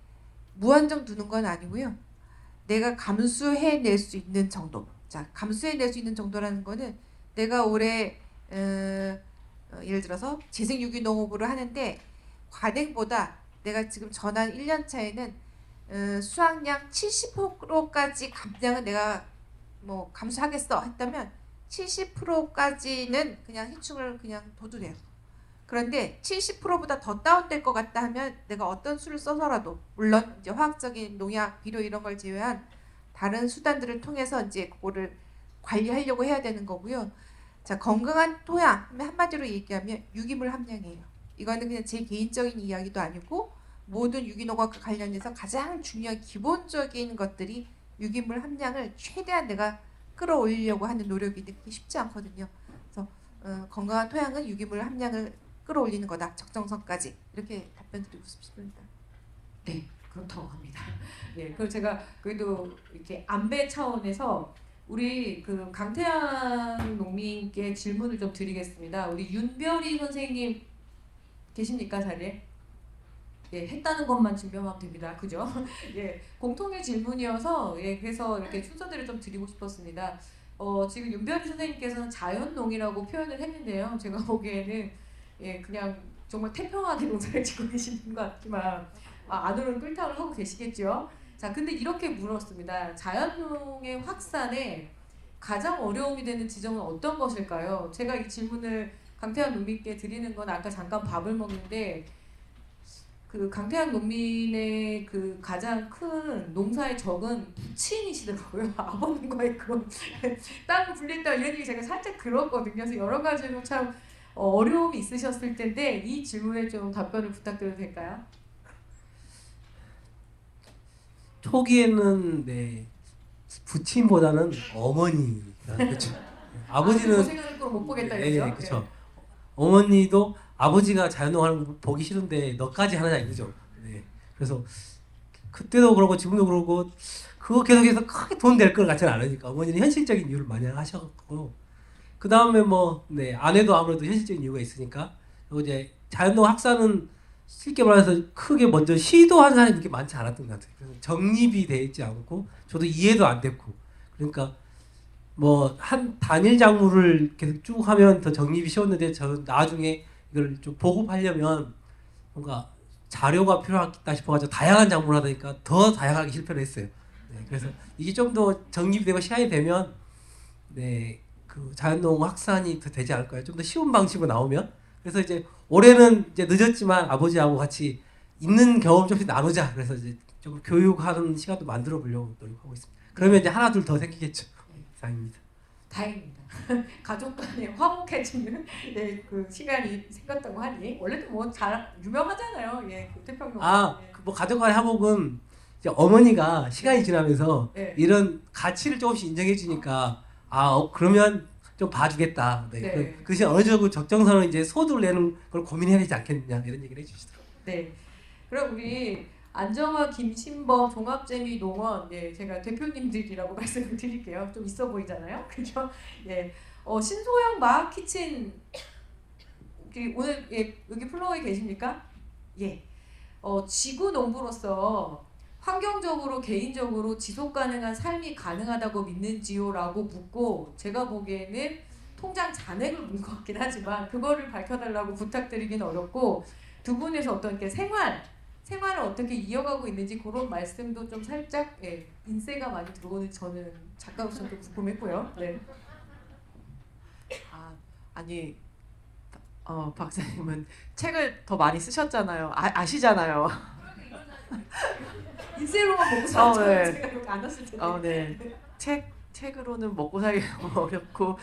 무한정 두는 건 아니고요. 내가 감수해낼 수 있는 정도. 자, 감수해낼 수 있는 정도라는 거는 내가 올해 예를 들어서 재생유기농업으로 하는데 관행보다 내가 지금 전환 1년 차에는 수확량 70%까지 감량은 내가 뭐 감수하겠어 했다면 70%까지는 그냥 희충을 그냥 둬도 돼요. 그런데 70%보다 더 다운될 것 같다 하면 내가 어떤 수를 써서라도 물론 이제 화학적인 농약, 비료 이런 걸 제외한 다른 수단들을 통해서 이제 그거를 관리하려고 해야 되는 거고요. 자, 건강한 토양 한마디로 얘기하면 유기물 함량이에요. 이거는 그냥 제 개인적인 이야기도 아니고 모든 유기농업과 관련해서 가장 중요한 기본적인 것들이 유기물 함량을 최대한 내가 끌어올리려고 하는 노력인데 그게 쉽지 않거든요. 그래서 건강한 토양은 유기물 함량을 끌어올리는 거다. 적정선까지 이렇게 답변 드리고 싶습니다. 네, 그렇다고 합니다. 예, 그리고 제가 그래도 이렇게 안배 차원에서 우리 그 강태양 농민께 질문을 좀 드리겠습니다. 우리 윤별이 선생님 계십니까 자리에? 예, 했다는 것만 증명하면 됩니다. 그죠? 예, 공통의 질문이어서 예, 그래서 이렇게 순서대로 좀 드리고 싶었습니다. 지금 윤별이 선생님께서는 자연농이라고 표현을 했는데요. 제가 보기에는 예, 그냥 정말 태평하게 농사를 짓고 계시는 것 같지만 안으로는 꿀탕을 하고 계시겠죠. 자, 근데 이렇게 물었습니다. 자연농의 확산에 가장 어려움이 되는 지점은 어떤 것일까요? 제가 이 질문을 강태환 농민께 드리는 건 아까 잠깐 밥을 먹는데 그 강태환 농민의 그 가장 큰 농사의 적은 부친이시더라고요. 아버님과의 그런 땅을 불린다 이런 얘기 제가 살짝 들었거든요. 그래서 여러 가지로 참 어려움이 있으셨을 텐데 이 질문에 좀 답변을 부탁드려도 될까요? 초기에는 네 부친보다는 어머니가 그렇죠. 아버지는 고생하는 걸 못 보겠다 이거죠? 네, 그렇죠. 어머니도 아버지가 자연농하는 거 보기 싫은데 너까지 하느냐 이거죠. 네. 그래서 그때도 그러고 지금도 그러고 그거 계속해서 크게 돈 될 것 같지는 않으니까 어머니는 현실적인 이유를 많이 하셨고 그 다음에 뭐 네, 아내도 아무래도 현실적인 이유가 있으니까 그리고 이제 자연농 확산은 쉽게 말해서 크게 먼저 시도한 사람이 그렇게 많지 않았던 것 같아요. 그래서 정립이 돼 있지 않고 저도 이해도 안 됐고 그러니까 뭐 한 단일 작물을 계속 쭉 하면 더 정립이 쉬웠는데 저는 나중에 이걸 좀 보급하려면 뭔가 자료가 필요하겠다 싶어가지고 다양한 작물을 하다 보니까 더 다양하게 실패를 했어요. 네, 그래서 이게 좀 더 정립이 되고 시간이 되면 네, 그 자연농 확산이 더 되지 않을까요? 좀 더 쉬운 방식으로 나오면. 그래서 이제 올해는 이제 늦었지만 아버지하고 같이 있는 경험 좀씩 나누자. 그래서 이제 좀 교육하는 시간도 만들어 보려고 노력하고 있습니다. 그러면 이제 하나 둘 더 생기겠죠. 이상입니다. 다행입니다. 가족 간에 화목해지는 예, 그 시간이 생겼다고 하니 원래도 뭐 잘 유명하잖아요. 예, 그 태평양. 예. 뭐 가족간의 화목은 이제 어머니가 시간이 지나면서 네. 이런 가치를 조금씩 인정해 주니까 그러면 좀 봐주겠다. 네. 네. 그 대신 어느 정도 적정선을 이제 소득을 내는 걸 고민해야 되지 않겠느냐 이런 얘기를 해주시더라고요. 네. 그럼 우리 안정화, 김신범, 종합재미농원 예, 제가 대표님들이라고 말씀을 드릴게요. 좀 있어 보이잖아요, 그죠? 예, 신소영 마학키친 오늘 예, 여기 플로어에 계십니까? 예, 지구 농부로서 환경적으로 개인적으로 지속 가능한 삶이 가능하다고 믿는지요라고 묻고 제가 보기에는 통장 잔액을 묻는 것 같긴 하지만 그거를 밝혀달라고 부탁드리긴 어렵고 두 분에서 어떤 이렇게 생활을 어떻게 이어가고 있는지 그런 말씀도 좀 살짝 예, 인세가 많이 들어오는 저는 작가로서 좀 궁금했고요. 네. 아니 박사님은 책을 더 많이 쓰셨잖아요. 아시잖아요. 인세로만 먹고 살았죠. 네. 제가 이렇게 안 왔을 텐데. 네. 책으로는 먹고 살기 너무 어렵고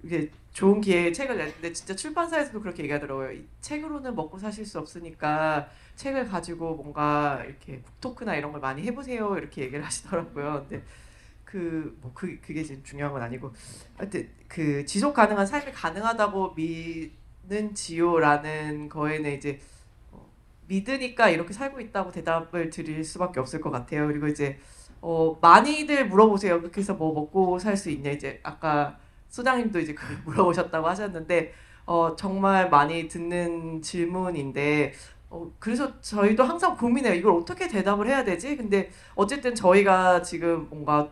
이게 좋은 기회에 책을 냈는데 진짜 출판사에서도 그렇게 얘기하더라고요. 이 책으로는 먹고 사실 수 없으니까 책을 가지고 뭔가 이렇게 북토크나 이런 걸 많이 해보세요 이렇게 얘기를 하시더라고요. 근데 그게 지금 중요한 건 아니고 하여튼 그 지속 가능한 삶이 가능하다고 믿는지요라는 거에는 이제 믿으니까 이렇게 살고 있다고 대답을 드릴 수밖에 없을 것 같아요. 그리고 이제 많이들 물어보세요. 그렇게 해서 뭐 먹고 살 수 있냐 이제 아까 소장님도 이제 그걸 물어보셨다고 하셨는데 정말 많이 듣는 질문인데 그래서 저희도 항상 고민해요. 이걸 어떻게 대답을 해야 되지? 근데 어쨌든 저희가 지금 뭔가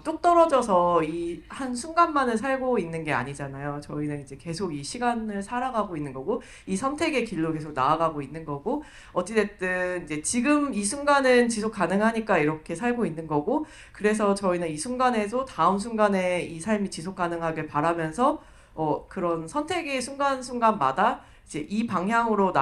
뚝 떨어져서 이 한 순간만을 살고 있는 게 아니잖아요. 저희는 이제 계속 이 시간을 살아가고 있는 거고, 이 선택의 길로 계속 나아가고 있는 거고, 어찌됐든 이제 지금 이 순간은 지속 가능하니까 이렇게 살고 있는 거고, 그래서 저희는 이 순간에도 다음 순간에 이 삶이 지속 가능하길 바라면서 그런 선택의 순간순간마다 이제 이 방향으로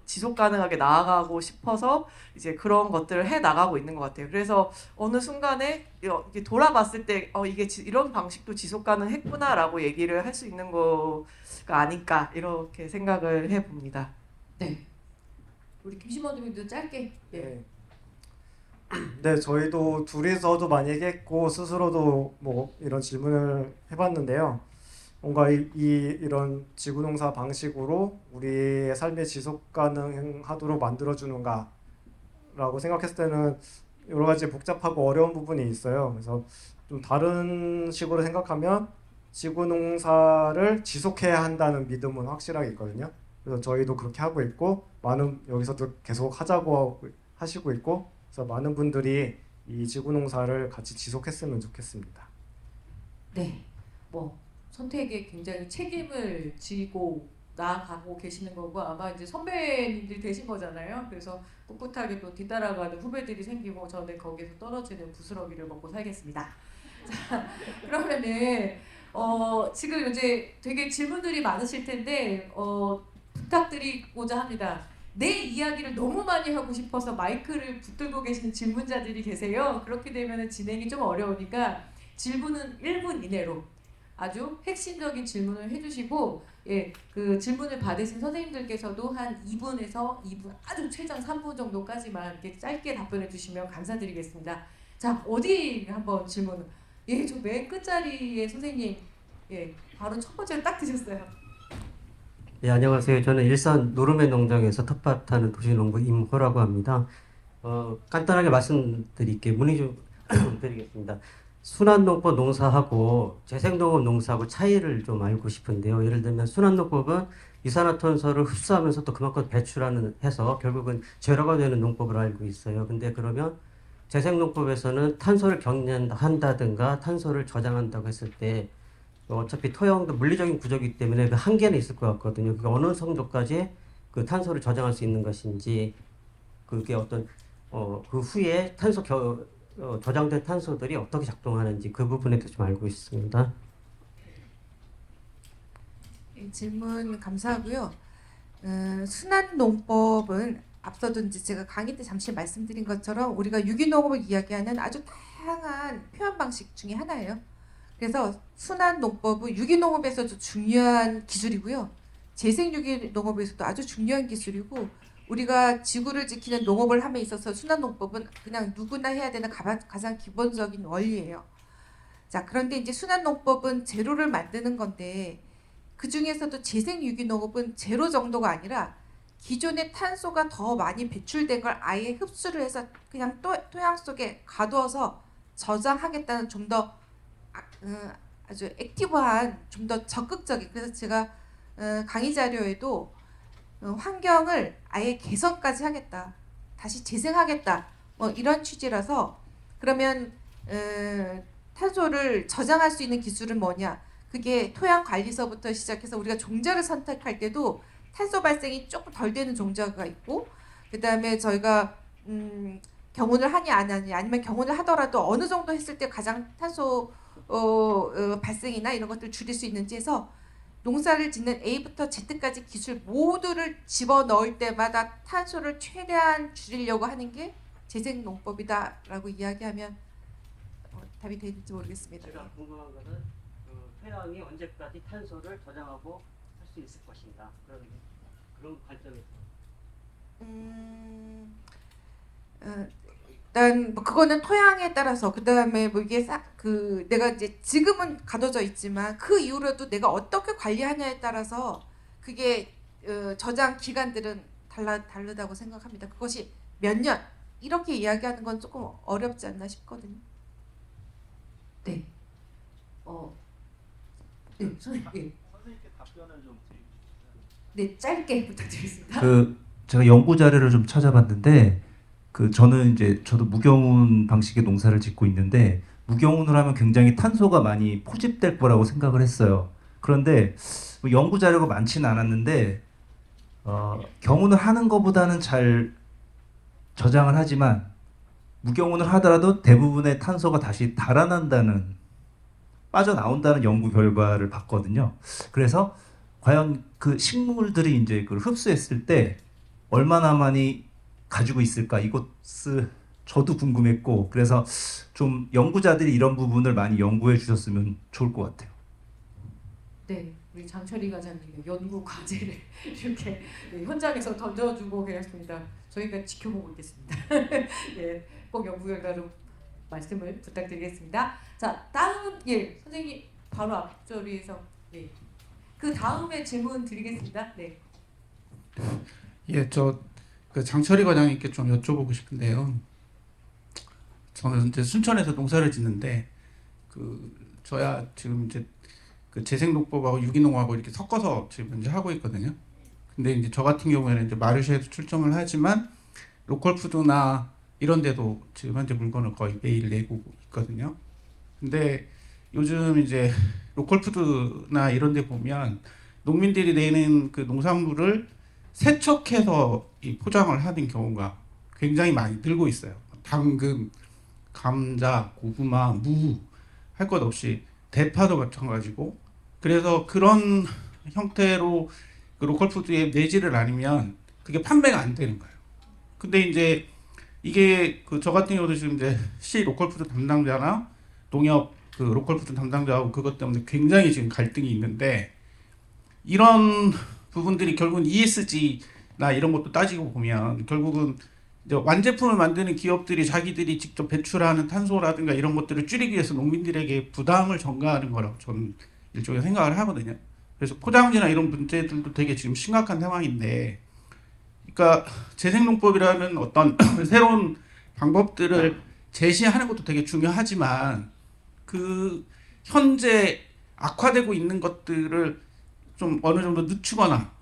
지속 가능하게 나아가고 싶어서 이제 그런 것들을 해 나가고 있는 것 같아요. 그래서 어느 순간에 이렇게 돌아봤을 때 이게 이런 방식도 지속 가능했구나라고 얘기를 할 수 있는 거가 아닐까 이렇게 생각을 해봅니다. 네. 우리 김심원 대표님도 짧게. 예. 네. 네, 저희도 둘이서도 많이 얘기했고 스스로도 뭐 이런 질문을 해봤는데요. 뭔가 이런 지구농사 방식으로 우리의 삶이 지속 가능하도록 만들어주는가라고 생각했을 때는 여러 가지 복잡하고 어려운 부분이 있어요. 그래서 좀 다른 식으로 생각하면 지구농사를 지속해야 한다는 믿음은 확실하게 있거든요. 그래서 저희도 그렇게 하고 있고 많은 여기서도 계속 하자고 하시고 있고 그래서 많은 분들이 이 지구농사를 같이 지속했으면 좋겠습니다. 네. 뭐 선택에 굉장히 책임을 지고 나아가고 계시는 거고 아마 이제 선배님들이 되신 거잖아요. 그래서 꿋꿋하게 또 뒤따라가는 후배들이 생기고 저는 거기서 떨어지는 부스러기를 먹고 살겠습니다. 자, 그러면은 지금 이제 되게 질문들이 많으실 텐데 부탁드리고자 합니다. 내 이야기를 너무 많이 하고 싶어서 마이크를 붙들고 계시는 질문자들이 계세요. 그렇게 되면 진행이 좀 어려우니까 질문은 1분 이내로 아주 핵심적인 질문을 해주시고 그 질문을 받으신 선생님들께서도 한 2분에서 2분 아주 최장 3분 정도까지만 이렇게 짧게 답변해 주시면 감사드리겠습니다. 자 어디 한번 질문 저 맨 끝자리에 선생님 바로 첫 번째로 딱 드셨어요. 네, 안녕하세요. 저는 일산 노르메 농장에서 텃밭하는 도시농부 임호라고 합니다. 간단하게 말씀드릴게요. 문의 좀 드리겠습니다. 순환농법 농사하고 재생농업 농사하고 차이를 좀 알고 싶은데요. 예를 들면 순환농법은 이산화탄소를 흡수하면서 또 그만큼 배출하는 해서 결국은 제로가 되는 농법을 알고 있어요. 근데 그러면 재생농법에서는 탄소를 경량한다든가 탄소를 저장한다고 했을 때 어차피 토양도 물리적인 구조이기 때문에 그 한계는 있을 것 같거든요. 그게 어느 정도까지 그 탄소를 저장할 수 있는 것인지 그게 어떤 그 후에 저장된 탄소들이 어떻게 작동하는지 그 부분에 대해서 좀 알고 있습니다. 질문 감사하고요. 순환농법은 앞서도 이제 제가 강의 때 잠시 말씀드린 것처럼 우리가 유기농업을 이야기하는 아주 다양한 표현 방식 중에 하나예요. 그래서 순환농법은 유기농업에서도 중요한 기술이고요. 재생유기농업에서도 아주 중요한 기술이고 우리가 지구를 지키는 농업을 함에 있어서 순환농법은 그냥 누구나 해야 되는 가장 기본적인 원리예요. 자, 그런데 이제 순환농법은 제로를 만드는 건데 그 중에서도 재생유기농업은 제로 정도가 아니라 기존의 탄소가 더 많이 배출된 걸 아예 흡수를 해서 그냥 토양 속에 가두어서 저장하겠다는 좀 더 아주 액티브한 좀 더 적극적인 그래서 제가 강의 자료에도 환경을 아예 개선까지 하겠다 다시 재생하겠다 뭐 이런 취지라서 그러면 탄소를 저장할 수 있는 기술은 뭐냐 그게 토양 관리서부터 시작해서 우리가 종자를 선택할 때도 탄소 발생이 조금 덜 되는 종자가 있고 그 다음에 저희가 경운을 하냐 안 하냐 아니면 경운을 하더라도 어느 정도 했을 때 가장 탄소 발생이나 이런 것들을 줄일 수 있는지 해서 농사를 짓는 A부터 Z까지 기술 모두를 집어넣을 때마다 탄소를 최대한 줄이려고 하는 게 재생농법이다라고 이야기하면 답이 되는지 모르겠습니다. 제가 궁금한 것은 그 토양이 언제까지 탄소를 저장하고 할 수 있을 것인가 그런 관점에서. 일단 뭐 그거는 토양에 따라서 그 다음에 뭐 이게 내가 이제 지금은 가둬져 있지만 그 이후로도 내가 어떻게 관리하냐에 따라서 그게 저장 기간들은 다르다고 생각합니다. 그것이 몇 년 이렇게 이야기하는 건 조금 어렵지 않나 싶거든요. 네. 선생님. 선생님께 답변을 좀 드리고 싶어요. 네, 짧게 부탁드리겠습니다. 그 제가 연구 자료를 좀 찾아봤는데 저는 이제 저도 무경운 방식의 농사를 짓고 있는데 무경운을 하면 굉장히 탄소가 많이 포집될 거라고 생각을 했어요. 그런데 뭐 연구 자료가 많지는 않았는데 경운을 하는 것보다는 잘 저장을 하지만 무경운을 하더라도 대부분의 탄소가 다시 빠져나온다는 연구 결과를 봤거든요. 그래서 과연 그 식물들이 이제 그걸 흡수했을 때 얼마나 많이 가지고 있을까 이것을 저도 궁금했고 그래서 좀 연구자들이 이런 부분을 많이 연구해 주셨으면 좋을 것 같아요. 네, 우리 장철희 과장님의 연구 과제를 이렇게 현장에서 던져주고 계셨습니다. 저희가 지켜보고 있겠습니다. 예, 꼭 연구 결과로 말씀을 부탁드리겠습니다. 자, 다음 선생님 바로 앞자리에서 그 다음에 질문 드리겠습니다. 네. 그 장철희 과장님께 좀 여쭤보고 싶은데요. 저는 이제 순천에서 농사를 짓는데 저야 지금 이제 그 재생농법하고 유기농하고 이렇게 섞어서 지금 이제 하고 있거든요. 근데 이제 저 같은 경우에는 이제 마르쉐에도 출점을 하지만 로컬푸드나 이런 데도 지금 현재 물건을 거의 매일 내고 있거든요. 근데 요즘 이제 로컬푸드나 이런 데 보면 농민들이 내는 그 농산물을 세척해서 이 포장을 하는 경우가 굉장히 많이 늘고 있어요. 당근, 감자, 고구마, 무 할 것 없이 대파도 마찬가지고 그래서 그런 형태로 그 로컬푸드에 내지를 않으면 그게 판매가 안 되는 거예요. 근데 이제 이게 저 같은 경우도 지금 이제 시 로컬푸드 담당자나 농협 그 로컬푸드 담당자하고 그것 때문에 굉장히 지금 갈등이 있는데 이런 부분들이 결국은 ESG나 이런 것도 따지고 보면 결국은 이제 완제품을 만드는 기업들이 자기들이 직접 배출하는 탄소라든가 이런 것들을 줄이기 위해서 농민들에게 부담을 전가하는 거라고 저는 일종의 생각을 하거든요. 그래서 포장지나 이런 문제들도 되게 지금 심각한 상황인데 그러니까 재생농법이라는 어떤 새로운 방법들을 제시하는 것도 되게 중요하지만 그 현재 악화되고 있는 것들을 좀 어느 정도 늦추거나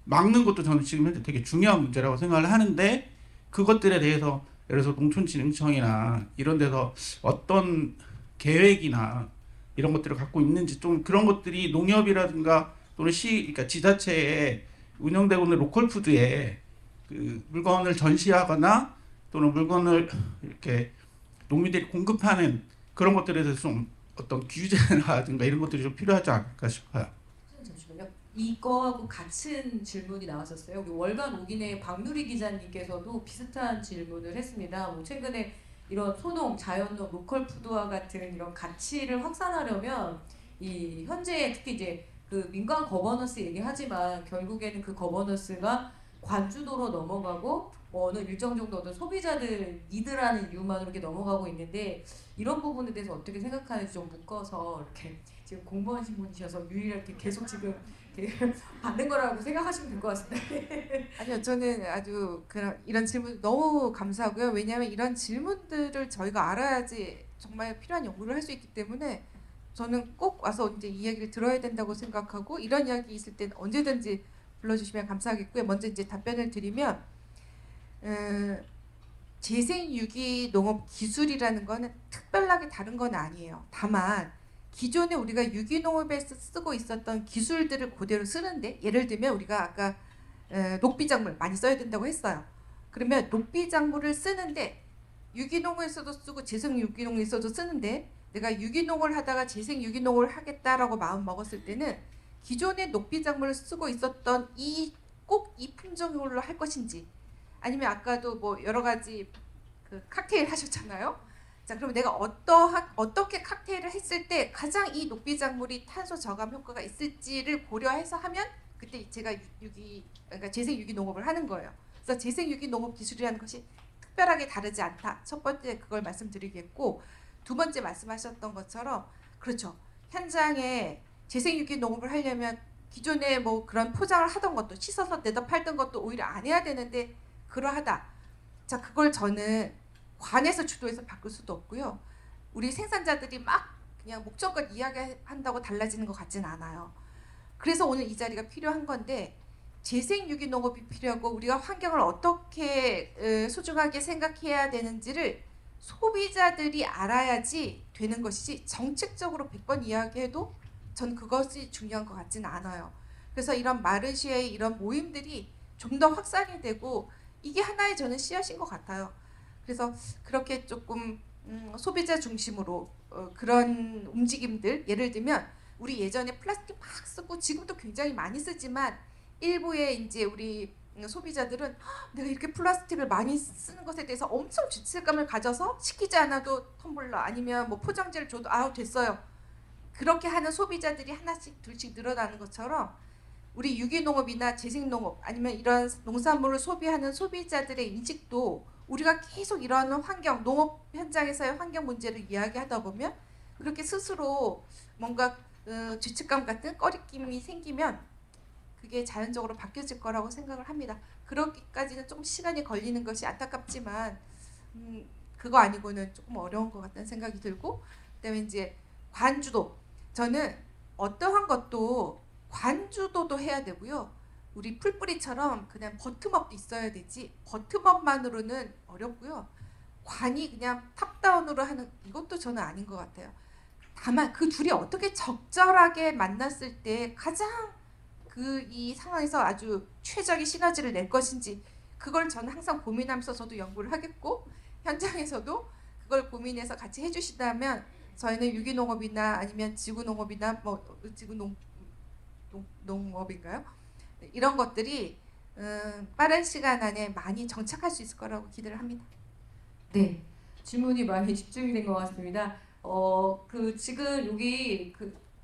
막는 것도 저는 지금 현재 되게 중요한 문제라고 생각을 하는데 그것들에 대해서 예를 들어서 농촌진흥청이나 이런 데서 어떤 계획이나 이런 것들을 갖고 있는지 좀 그런 것들이 농협이라든가 또는 그러니까 지자체에 운영되고 있는 로컬푸드에 그 물건을 전시하거나 또는 물건을 이렇게 농민들이 공급하는 그런 것들에 대해서 좀 어떤 규제라든가 이런 것들이 좀 필요하지 않을까 싶어요. 잠시만요. 이거하고 같은 질문이 나왔었어요. 우리 월간 오긴의 박누리 기자님께서도 비슷한 질문을 했습니다. 뭐 최근에 이런 소농, 자연농, 로컬푸드와 같은 이런 가치를 확산하려면 이 현재 특히 이제 그 민간 거버넌스 얘기하지만 결국에는 그 거버넌스가 관주도로 넘어가고 어느 일정 정도 어떤 소비자들 니드라는 이유만으로 이렇게 넘어가고 있는데 이런 부분에 대해서 어떻게 생각하는지 좀 묶어서 이렇게 지금 공무원신 분이셔서 유일하게 계속 지금 이렇게 받는 거라고 생각하시면 될 것 같습니다. 아니요, 저는 아주 이런 질문 너무 감사하고요. 왜냐하면 이런 질문들을 저희가 알아야지 정말 필요한 연구를 할 수 있기 때문에 저는 꼭 와서 이제 이야기를 들어야 된다고 생각하고 이런 이야기 있을 땐 언제든지 불러주시면 감사하겠고요. 먼저 이제 답변을 드리면 재생유기농업 기술이라는 거는 특별하게 다른 건 아니에요. 다만 기존에 우리가 유기농업에서 쓰고 있었던 기술들을 그대로 쓰는데 예를 들면 우리가 아까 녹비작물 많이 써야 된다고 했어요. 그러면 녹비작물을 쓰는데 유기농에서도 쓰고 재생유기농에서도 쓰는데 내가 유기농을 하다가 재생유기농을 하겠다라고 마음 먹었을 때는 기존의 녹비작물을 쓰고 있었던 꼭 이 품종으로 할 것인지 아니면 아까도 뭐 여러 가지 그 칵테일 하셨잖아요. 자, 그럼 내가 어떻게 칵테일을 했을 때 가장 이 녹비작물이 탄소 저감 효과가 있을지를 고려해서 하면 그때 제가 그러니까 재생유기농업을 하는 거예요. 그래서 재생유기농업 기술이라는 것이 특별하게 다르지 않다. 첫 번째 그걸 말씀드리겠고 두 번째 말씀하셨던 것처럼 그렇죠. 현장에 재생유기농업을 하려면 기존에 뭐 그런 포장을 하던 것도 씻어서 내다 팔던 것도 오히려 안 해야 되는데 그러하다. 자, 그걸 저는 관에서 주도해서 바꿀 수도 없고요. 우리 생산자들이 막 그냥 목적껏 이야기한다고 달라지는 것 같진 않아요. 그래서 오늘 이 자리가 필요한 건데 재생 유기농업이 필요하고 우리가 환경을 어떻게 소중하게 생각해야 되는지를 소비자들이 알아야지 되는 것이지 정책적으로 100번 이야기해도 전 그것이 중요한 것 같지는 않아요. 그래서 이런 마르쉐의 이런 모임들이 좀 더 확산이 되고 이게 하나의 저는 씨앗인 것 같아요. 그래서 그렇게 조금 소비자 중심으로 그런 움직임들, 예를 들면 우리 예전에 플라스틱 막 쓰고 지금도 굉장히 많이 쓰지만 일부의 이제 우리 소비자들은 내가 이렇게 플라스틱을 많이 쓰는 것에 대해서 엄청 죄책감을 가져서 시키지 않아도 텀블러 아니면 뭐 포장지를 줘도 아우 됐어요. 그렇게 하는 소비자들이 하나씩 둘씩 늘어나는 것처럼 우리 유기농업이나 재생농업 아니면 이런 농산물을 소비하는 소비자들의 인식도 우리가 계속 이런 환경, 농업 현장에서의 환경 문제를 이야기하다 보면 그렇게 스스로 뭔가 죄책감 같은 꺼리낌이 생기면 그게 자연적으로 바뀌어질 거라고 생각을 합니다. 그러기까지는 조금 시간이 걸리는 것이 안타깝지만 그거 아니고는 조금 어려운 것 같다는 생각이 들고, 그다음에 이제 관주도, 저는 어떠한 것도 관주도도 해야 되고요. 우리 풀뿌리처럼 그냥 버텀업도 있어야 되지 버텀업만으로는 어렵고요. 관이 그냥 탑다운으로 하는 이것도 저는 아닌 것 같아요. 다만 그 둘이 어떻게 적절하게 만났을 때 가장 이 상황에서 아주 최적의 시너지를 낼 것인지 그걸 저는 항상 고민하면서 저도 연구를 하겠고 현장에서도 그걸 고민해서 같이 해주시다면 저희는 유기농업이나 아니면 지구농업이나 뭐 지구농업인가요? 이런 것들이 빠른 시간 안에 많이 정착할 수 있을 거라고 기대를 합니다. 네, 질문이 많이 집중이 된 것 같습니다. 지금 여기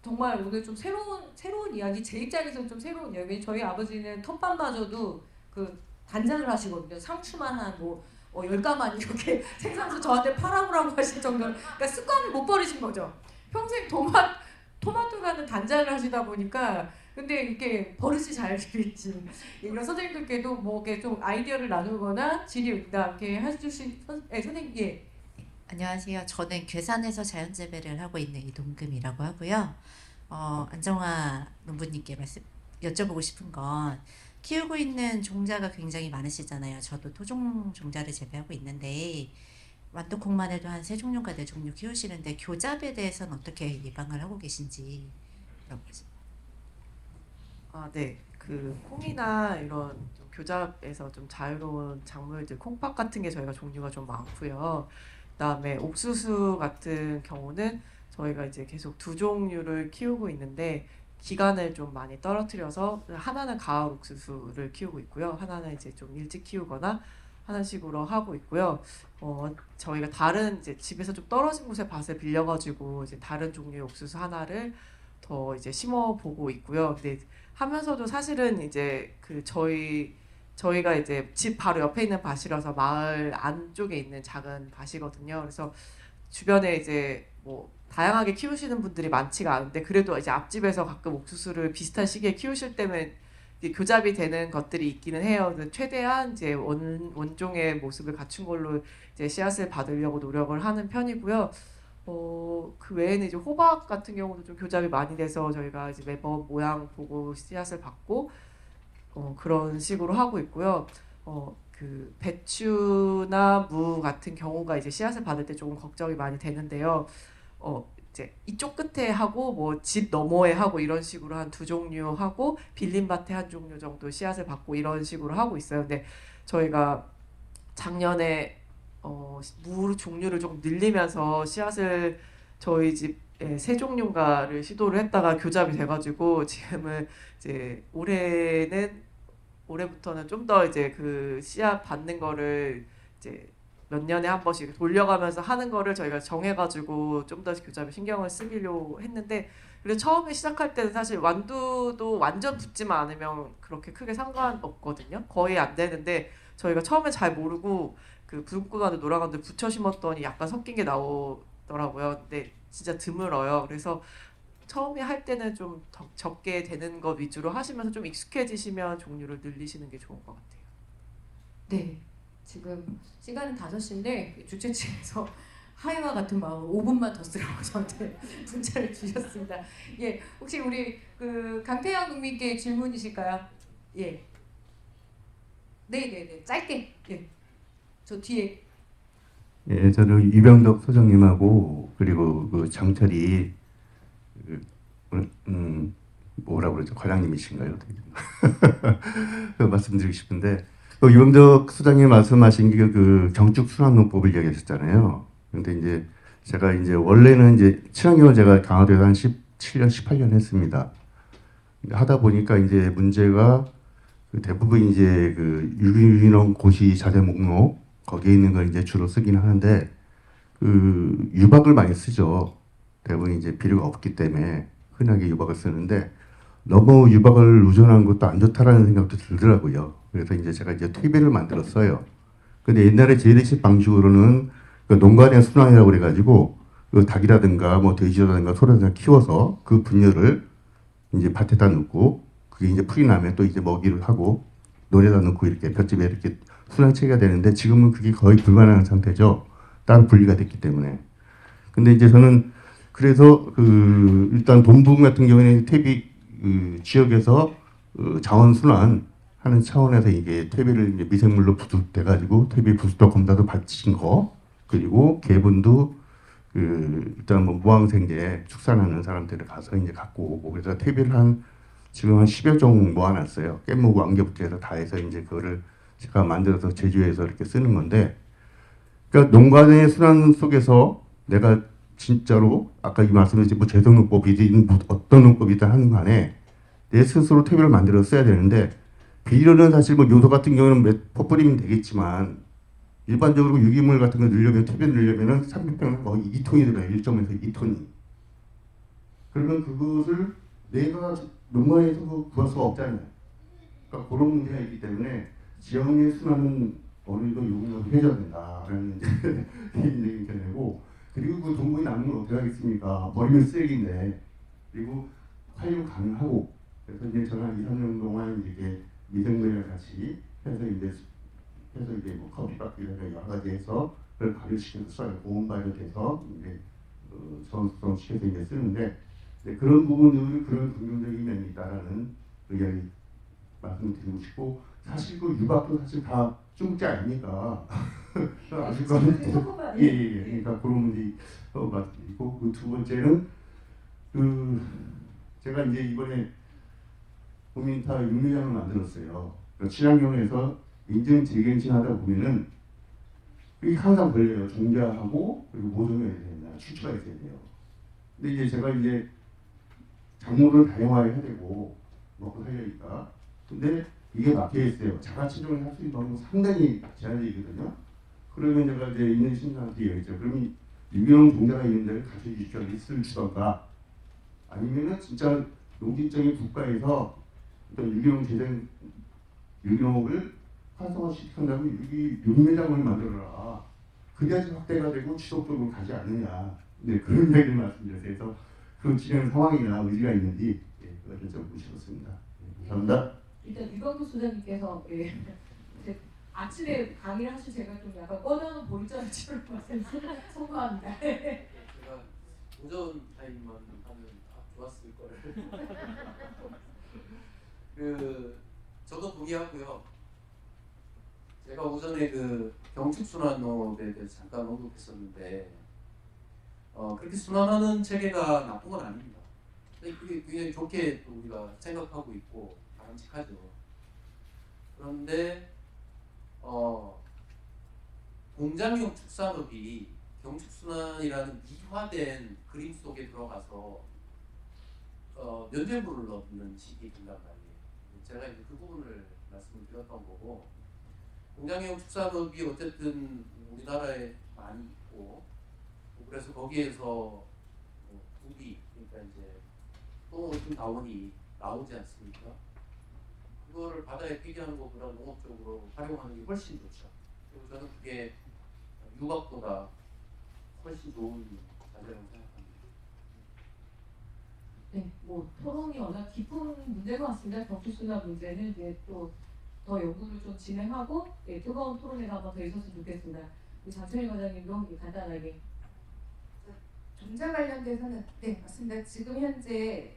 정말 오늘 좀 새로운 이야기, 제 입장에서는 좀 새로운 이야기. 저희 아버지는 텃밭마저도 단장을 하시거든요. 상추만 한 10가만 이렇게 생산해서 저한테 팔아보라고 하실 정도로, 그러니까 습관을 못 버리신 거죠. 평생 토마토라는 단장을 하시다 보니까, 근데 이게 버릇이 잘 되겠지. 이런 선생님들께도 뭐 이렇게 좀 아이디어를 나누거나 질의응답 이렇게 해주신 선생님, 예. 안녕하세요. 저는 괴산에서 자연재배를 하고 있는 이동금이라고 하고요. 안정화 농부님께 여쭤보고 싶은 건, 키우고 있는 종자가 굉장히 많으시잖아요. 저도 토종 종자를 재배하고 있는데 완두콩만 해도 한 3종류가 4종류 키우시는데 교잡에 대해서는 어떻게 예방을 하고 계신지 물어보겠습니다. 네. 콩이나 이런 좀 교잡에서 좀 자유로운 작물들, 콩팥 같은 게 저희가 종류가 좀 많고요. 그다음에 옥수수 같은 경우는 저희가 이제 계속 2종류를 키우고 있는데 기간을 좀 많이 떨어뜨려서 하나는 가을 옥수수를 키우고 있고요. 하나는 이제 좀 일찍 키우거나 하는 식으로 하고 있고요. 저희가 다른 이제 집에서 좀 떨어진 곳에 밭을 빌려가지고 이제 다른 종류의 옥수수 하나를 더 이제 심어보고 있고요. 근데 하면서도 사실은 이제 저희가 이제 집 바로 옆에 있는 밭이라서 마을 안쪽에 있는 작은 밭이거든요. 그래서 주변에 이제 뭐 다양하게 키우시는 분들이 많지가 않은데 그래도 이제 앞집에서 가끔 옥수수를 비슷한 시기에 키우실 때면 교잡이 되는 것들이 있기는 해요. 최대한 이제 원종의 모습을 갖춘 걸로 이제 씨앗을 받으려고 노력을 하는 편이고요. 그 외에는 이제 호박 같은 경우도 좀 교잡이 많이 돼서 저희가 이제 매번 모양 보고 씨앗을 받고 그런 식으로 하고 있고요. 배추나 무 같은 경우가 이제 씨앗을 받을 때 조금 걱정이 많이 되는데요. 이제 이쪽 끝에 하고 뭐 집 너머에 하고 이런 식으로 한 2종류 하고 빌린 밭에 한 종류 정도 씨앗을 받고 이런 식으로 하고 있어요. 근데 저희가 작년에 무 종류를 좀 늘리면서 씨앗을 저희 집에 3종류인가를 시도를 했다가 교잡이 돼가지고 지금은 이제 올해부터는 좀 더 이제 씨앗 받는 거를 이제 몇 년에 한 번씩 돌려가면서 하는 거를 저희가 정해가지고 좀 더 교잡에 신경을 쓰기로 했는데, 근데 처음에 시작할 때는 사실 완두도 완전 붙지만 않으면 그렇게 크게 상관없거든요. 거의 안 되는데 저희가 처음에 잘 모르고 붉은가루 노란가루 붙여 심었더니 약간 섞인 게 나오더라고요. 근데 진짜 드물어요. 그래서 처음에 할 때는 좀 적게 되는 것 위주로 하시면서 좀 익숙해지시면 종류를 늘리시는 게 좋은 것 같아요. 네, 지금 시간은 5시인데 주최 측에서 하이와 같은 마음 5분만 더 쓰라고 저한테 문자를 주셨습니다. 예, 혹시 우리 강태양 국민께 질문이실까요? 예. 네네네. 짧게. 예. 저 뒤에. 예, 저는 유병덕 소장님하고 그리고 그 장철이 뭐라 그러죠? 과장님이신가요? 그 말씀드리고 싶은데 그 유병덕 소장님 말씀하신 게 그 경축 순환농법을 이야기하셨잖아요. 그런데 이제 제가 이제 원래는 이제 친환경을 제가 강화도에서 한 17년, 18년 했습니다. 하다 보니까 이제 문제가 그 대부분 이제 그 유기농 고시 자재 목록 거기에 있는 걸 이제 주로 쓰긴 하는데 그 유박을 많이 쓰죠. 대부분 이제 비료가 없기 때문에 흔하게 유박을 쓰는데 너무 유박을 의존하는 것도 안 좋다라는 생각도 들더라고요. 그래서 이제 제가 이제 퇴비를 만들었어요. 근데 옛날에 재래식 방식으로는 그 농간의 순환이라고 그래가지고 그 닭이라든가 뭐 돼지라든가 소라든가 키워서 그 분열을 이제 밭에다 넣고 그게 이제 풀이 나면 또 이제 먹이를 하고 논에다 넣고 이렇게 볏짚에 이렇게 순환 체계가 되는데 지금은 그게 거의 불가능한 상태죠. 따로 분리가 됐기 때문에. 근데 이제 저는 그래서 그 일단 돈부분 같은 경우에는 퇴비 그 지역에서 자원 순환 하는 차원에서 이게 퇴비를 이제 미생물로 부축돼 가지고 퇴비 부수도 검사도 받친 거 그리고 개분도 그 일단 뭐 무항생제 축산하는 사람들을 가서 이제 갖고 오고 그래서 퇴비를 한 지금 한 10여 종 모아놨어요. 깻무고 안개부터 해서 다 해서 이제 그거를 제가 만들어서 제주에서 이렇게 쓰는 건데 그러니까 농간의 순환 속에서 내가 진짜로 아까 이 말씀드린 뭐 재생농법이든 뭐 어떤 농법이든 하는 간에 내 스스로 퇴비를 만들어 써야 되는데 비료는 사실 뭐 요소 같은 경우는 몇 퍼뿌리면 되겠지만 일반적으로 유기물 같은 거 넣으려면 퇴비 넣으려면은 300병 거의 2톤이 들어요. 1.에서 2톤이. 그러면 그것을 내가 농가에서 구할 수가 없잖아요. 그러니까 그런 문제가 있기 때문에 지역의 순환은 어느 정도 용역을 해줘야 된다라는 개인적인 견해고 그리고 그 동물이 남는 걸 어떻게 하겠습니까? 버리면 쓰레기인데 그리고 활용 가능하고 그래서 이제 저는 한 2, 3년 동안 이렇게 미생물이랑 같이 해서 이제 뭐 커피박스나 여러 가지 해서 그걸 발효시켜서 써요. 고온 발효돼서 이제 선수성 시켜서 이제 쓰는데 그런 부분들은 그런 긍정적인 면이 있다라는 의견이 말씀드리고 싶고 사실 그 유박도 사실 다 중국제 아닙니까? 아실 거는 예. 그러니까 그런 문제 말씀드리고 그 두 번째는 그 제가 이제 이번에 국민타 육류장을 만들었어요. 그 친환경에서 인증 재갱신하다 보면은 이게 항상 걸려요. 종자하고 그리고 모종이 있어야 된다. 출처가 있어야 돼요. 근데 이제 제가 이제 작물을 다양화해야 되고 먹고 살려니까 근데 이게 막혀 있어요. 자가 치종을 할 수 있는 방법은 상당히 제한되어 있거든요. 그러면 제가 이제 있는 신사한테 얘기했죠. 그러면 유기농 종자가 있는 데를 가져주시죠. 주던가 아니면은 진짜 농진적인 국가에서 유기농을 활성화시킨다면 유기매장을 만들어라. 그래야지 확대가 되고 지속적으로 가지 않느냐. 네, 그런 이야기를 말씀드렸어요. 그래서 그 진행 상황이나 의지가 있는지 그것을 좀 보시겠습니다. 감사합니다. 일단 유병국 소장님께서 아침에 강의를 하실 제가 좀 약간 꺼내놓은 보이자를 치를 것을 소망합니다. 제가 오전 타임만 하면 좋았을 거를. 저도 동의하고요. 제가 오전에 그 경축순환농업에 대해서 잠깐 언급했었는데 그렇게 순환하는 체계가 나쁜 건 아닙니다. 그게 굉장히 좋게 또 우리가 생각하고 있고 바람직하죠. 그런데 공장용 축산업이 경축순환이라는 미화된 그림 속에 들어가서 면죄부를 넣는 식이 된단 말이에요. 제가 이제 그 부분을 말씀을 드렸던 거고 공장용 축산업이 어쨌든 우리나라에 많이 있고 그래서 거기에서 구비 그러니까 이제 또 어떤 자원이 나오지 않습니까? 그거를 바다에 폐기하는 것보다 농업적으로 활용하는 게 훨씬 좋죠. 그리고 저는 그게 유박보다 훨씬 좋은 자재라고 생각합니다. 네, 뭐 토론이 워낙 깊은 문제인 것 같습니다. 경축순환 문제는 이제 또 더 연구를 좀 진행하고 뜨거운 토론회가 한번 더 있었으면 좋겠습니다. 우리 장철희 과장님도 간단하게. 종자 관련돼서는 네 맞습니다. 지금 현재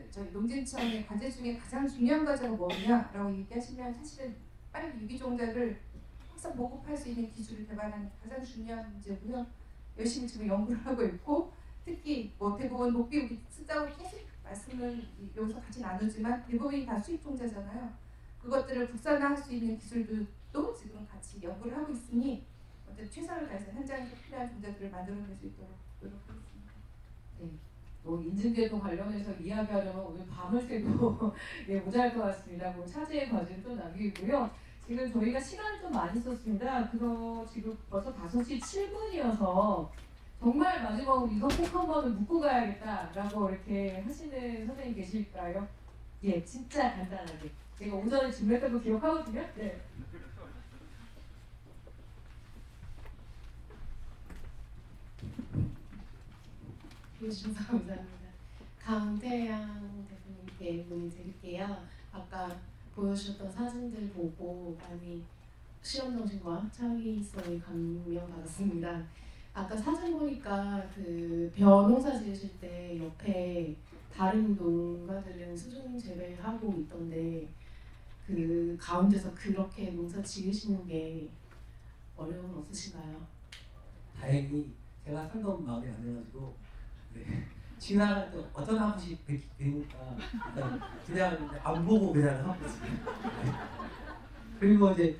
저희 농진청의 과제 중에 가장 중요한 과제가 뭐냐라고 얘기하시면 사실은 빨리 유기종자를 항상 보급할 수 있는 기술을 개발하는 게 가장 중요한 문제고요. 열심히 지금 연구를 하고 있고 특히 뭐 대부분 녹비 쓰자고 계속 말씀을 여기서 같이 나누지만 대부분이 다 수입 종자잖아요. 그것들을 국산화할 수 있는 기술도 지금 같이 연구를 하고 있으니 어쨌든 최선을 다해서 현장에서 필요한 종자들을 만들어낼 수 있도록 노력하겠습니다. 또 인증제도 관련해서 이야기하려면 오늘 밤을 새도 예, 모자랄 것 같습니다. 뭐 차제의 과제는 또 남기고요. 지금 저희가 시간을 좀 많이 썼습니다. 그래서 지금 벌써 5시 7분이어서 정말 마지막으로 이거 꼭 한 번은 묻고 가야겠다라고 이렇게 하시는 선생님 계실까요? 예, 진짜 간단하게. 제가 오전에 준비했던 거 기억하거든요. 네. 해주셔서 감사합니다. 강태양 대표님께 문의드릴게요. 아까 보여주셨던 사진들 보고 많이 실험정신과 창의성에 감명받았습니다. 아까 사진 보니까 그 벼농사 지으실 때 옆에 다른 농가들은 수중 재배하고 있던데 그 가운데서 그렇게 농사 지으시는 게 어려움 없으신가요? 다행히 제가 살던 마을이 아니라가지고 네. 지나갈 때 어떤 한 번씩 뵈니까 그냥 안 보고 그냥 하고 있어요. 그리고 이제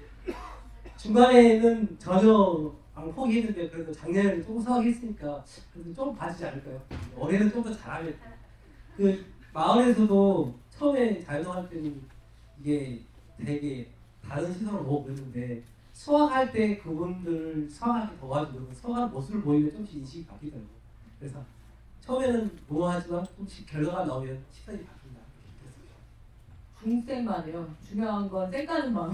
중간에는 전혀 안 포기했는데 그래도 작년에는 조금 수확했으니까 그래도 좀 봐주지 않을까요? 올해는 좀 더 잘하면 그 마을에서도 처음에 자연농할 때는 이게 되게 다른 시선으로 보고 그랬는데 수확할 때 그분들 수확하기 도와주고 수확하는 모습을 보이면 조금씩 인식이 바뀌더라고요. 그래서 처음에는 무모하지만 조금씩 결과가 나오면 시선이 바뀐다. 중생만해요. 중요한 건 쌩까는 마음.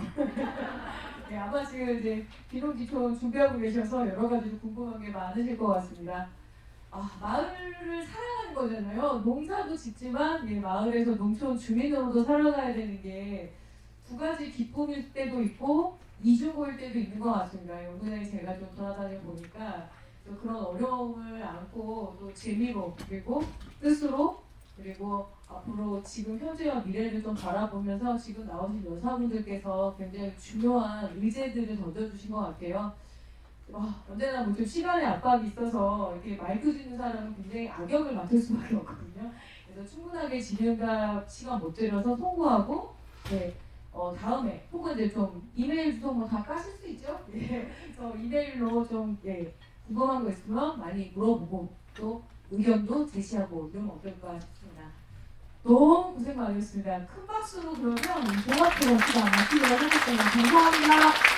네, 아마 지금 이제 비농지촌 준비하고 계셔서 여러 가지로 궁금한 게 많으실 것 같습니다. 마을을 사랑하는 거잖아요. 농사도 짓지만 마을에서 농촌 주민으로도 살아가야 되는 게 두 가지 기쁨일 때도 있고 이중고일 때도 있는 것 같습니다. 요번에 제가 좀 돌아다녀 보니까 또 그런 어려움을 안고 또 재미로 그리고 뜻으로 그리고 앞으로 지금 현재와 미래를 좀 바라보면서 지금 나오신 여사분들께서 굉장히 중요한 의제들을 던져주신 것 같아요. 언제나 뭐 좀 시간의 압박이 있어서 이렇게 마이크 쥐는 사람은 굉장히 악역을 맡을 수밖에 없거든요. 그래서 충분하게 진행과 시간 못 들여서 송구하고 다음에 혹은 이제 좀 이메일 주소 뭐 다 까실 수 있죠? 그래서 이메일로 좀 궁금한 거 있으면 많이 물어보고 또 의견도 제시하고 이러면 어떨까 싶습니다. 너무 고생 많으셨습니다. 큰 박수로 그러면 종합 프로그램 마치도록 하겠습니다. 감사합니다.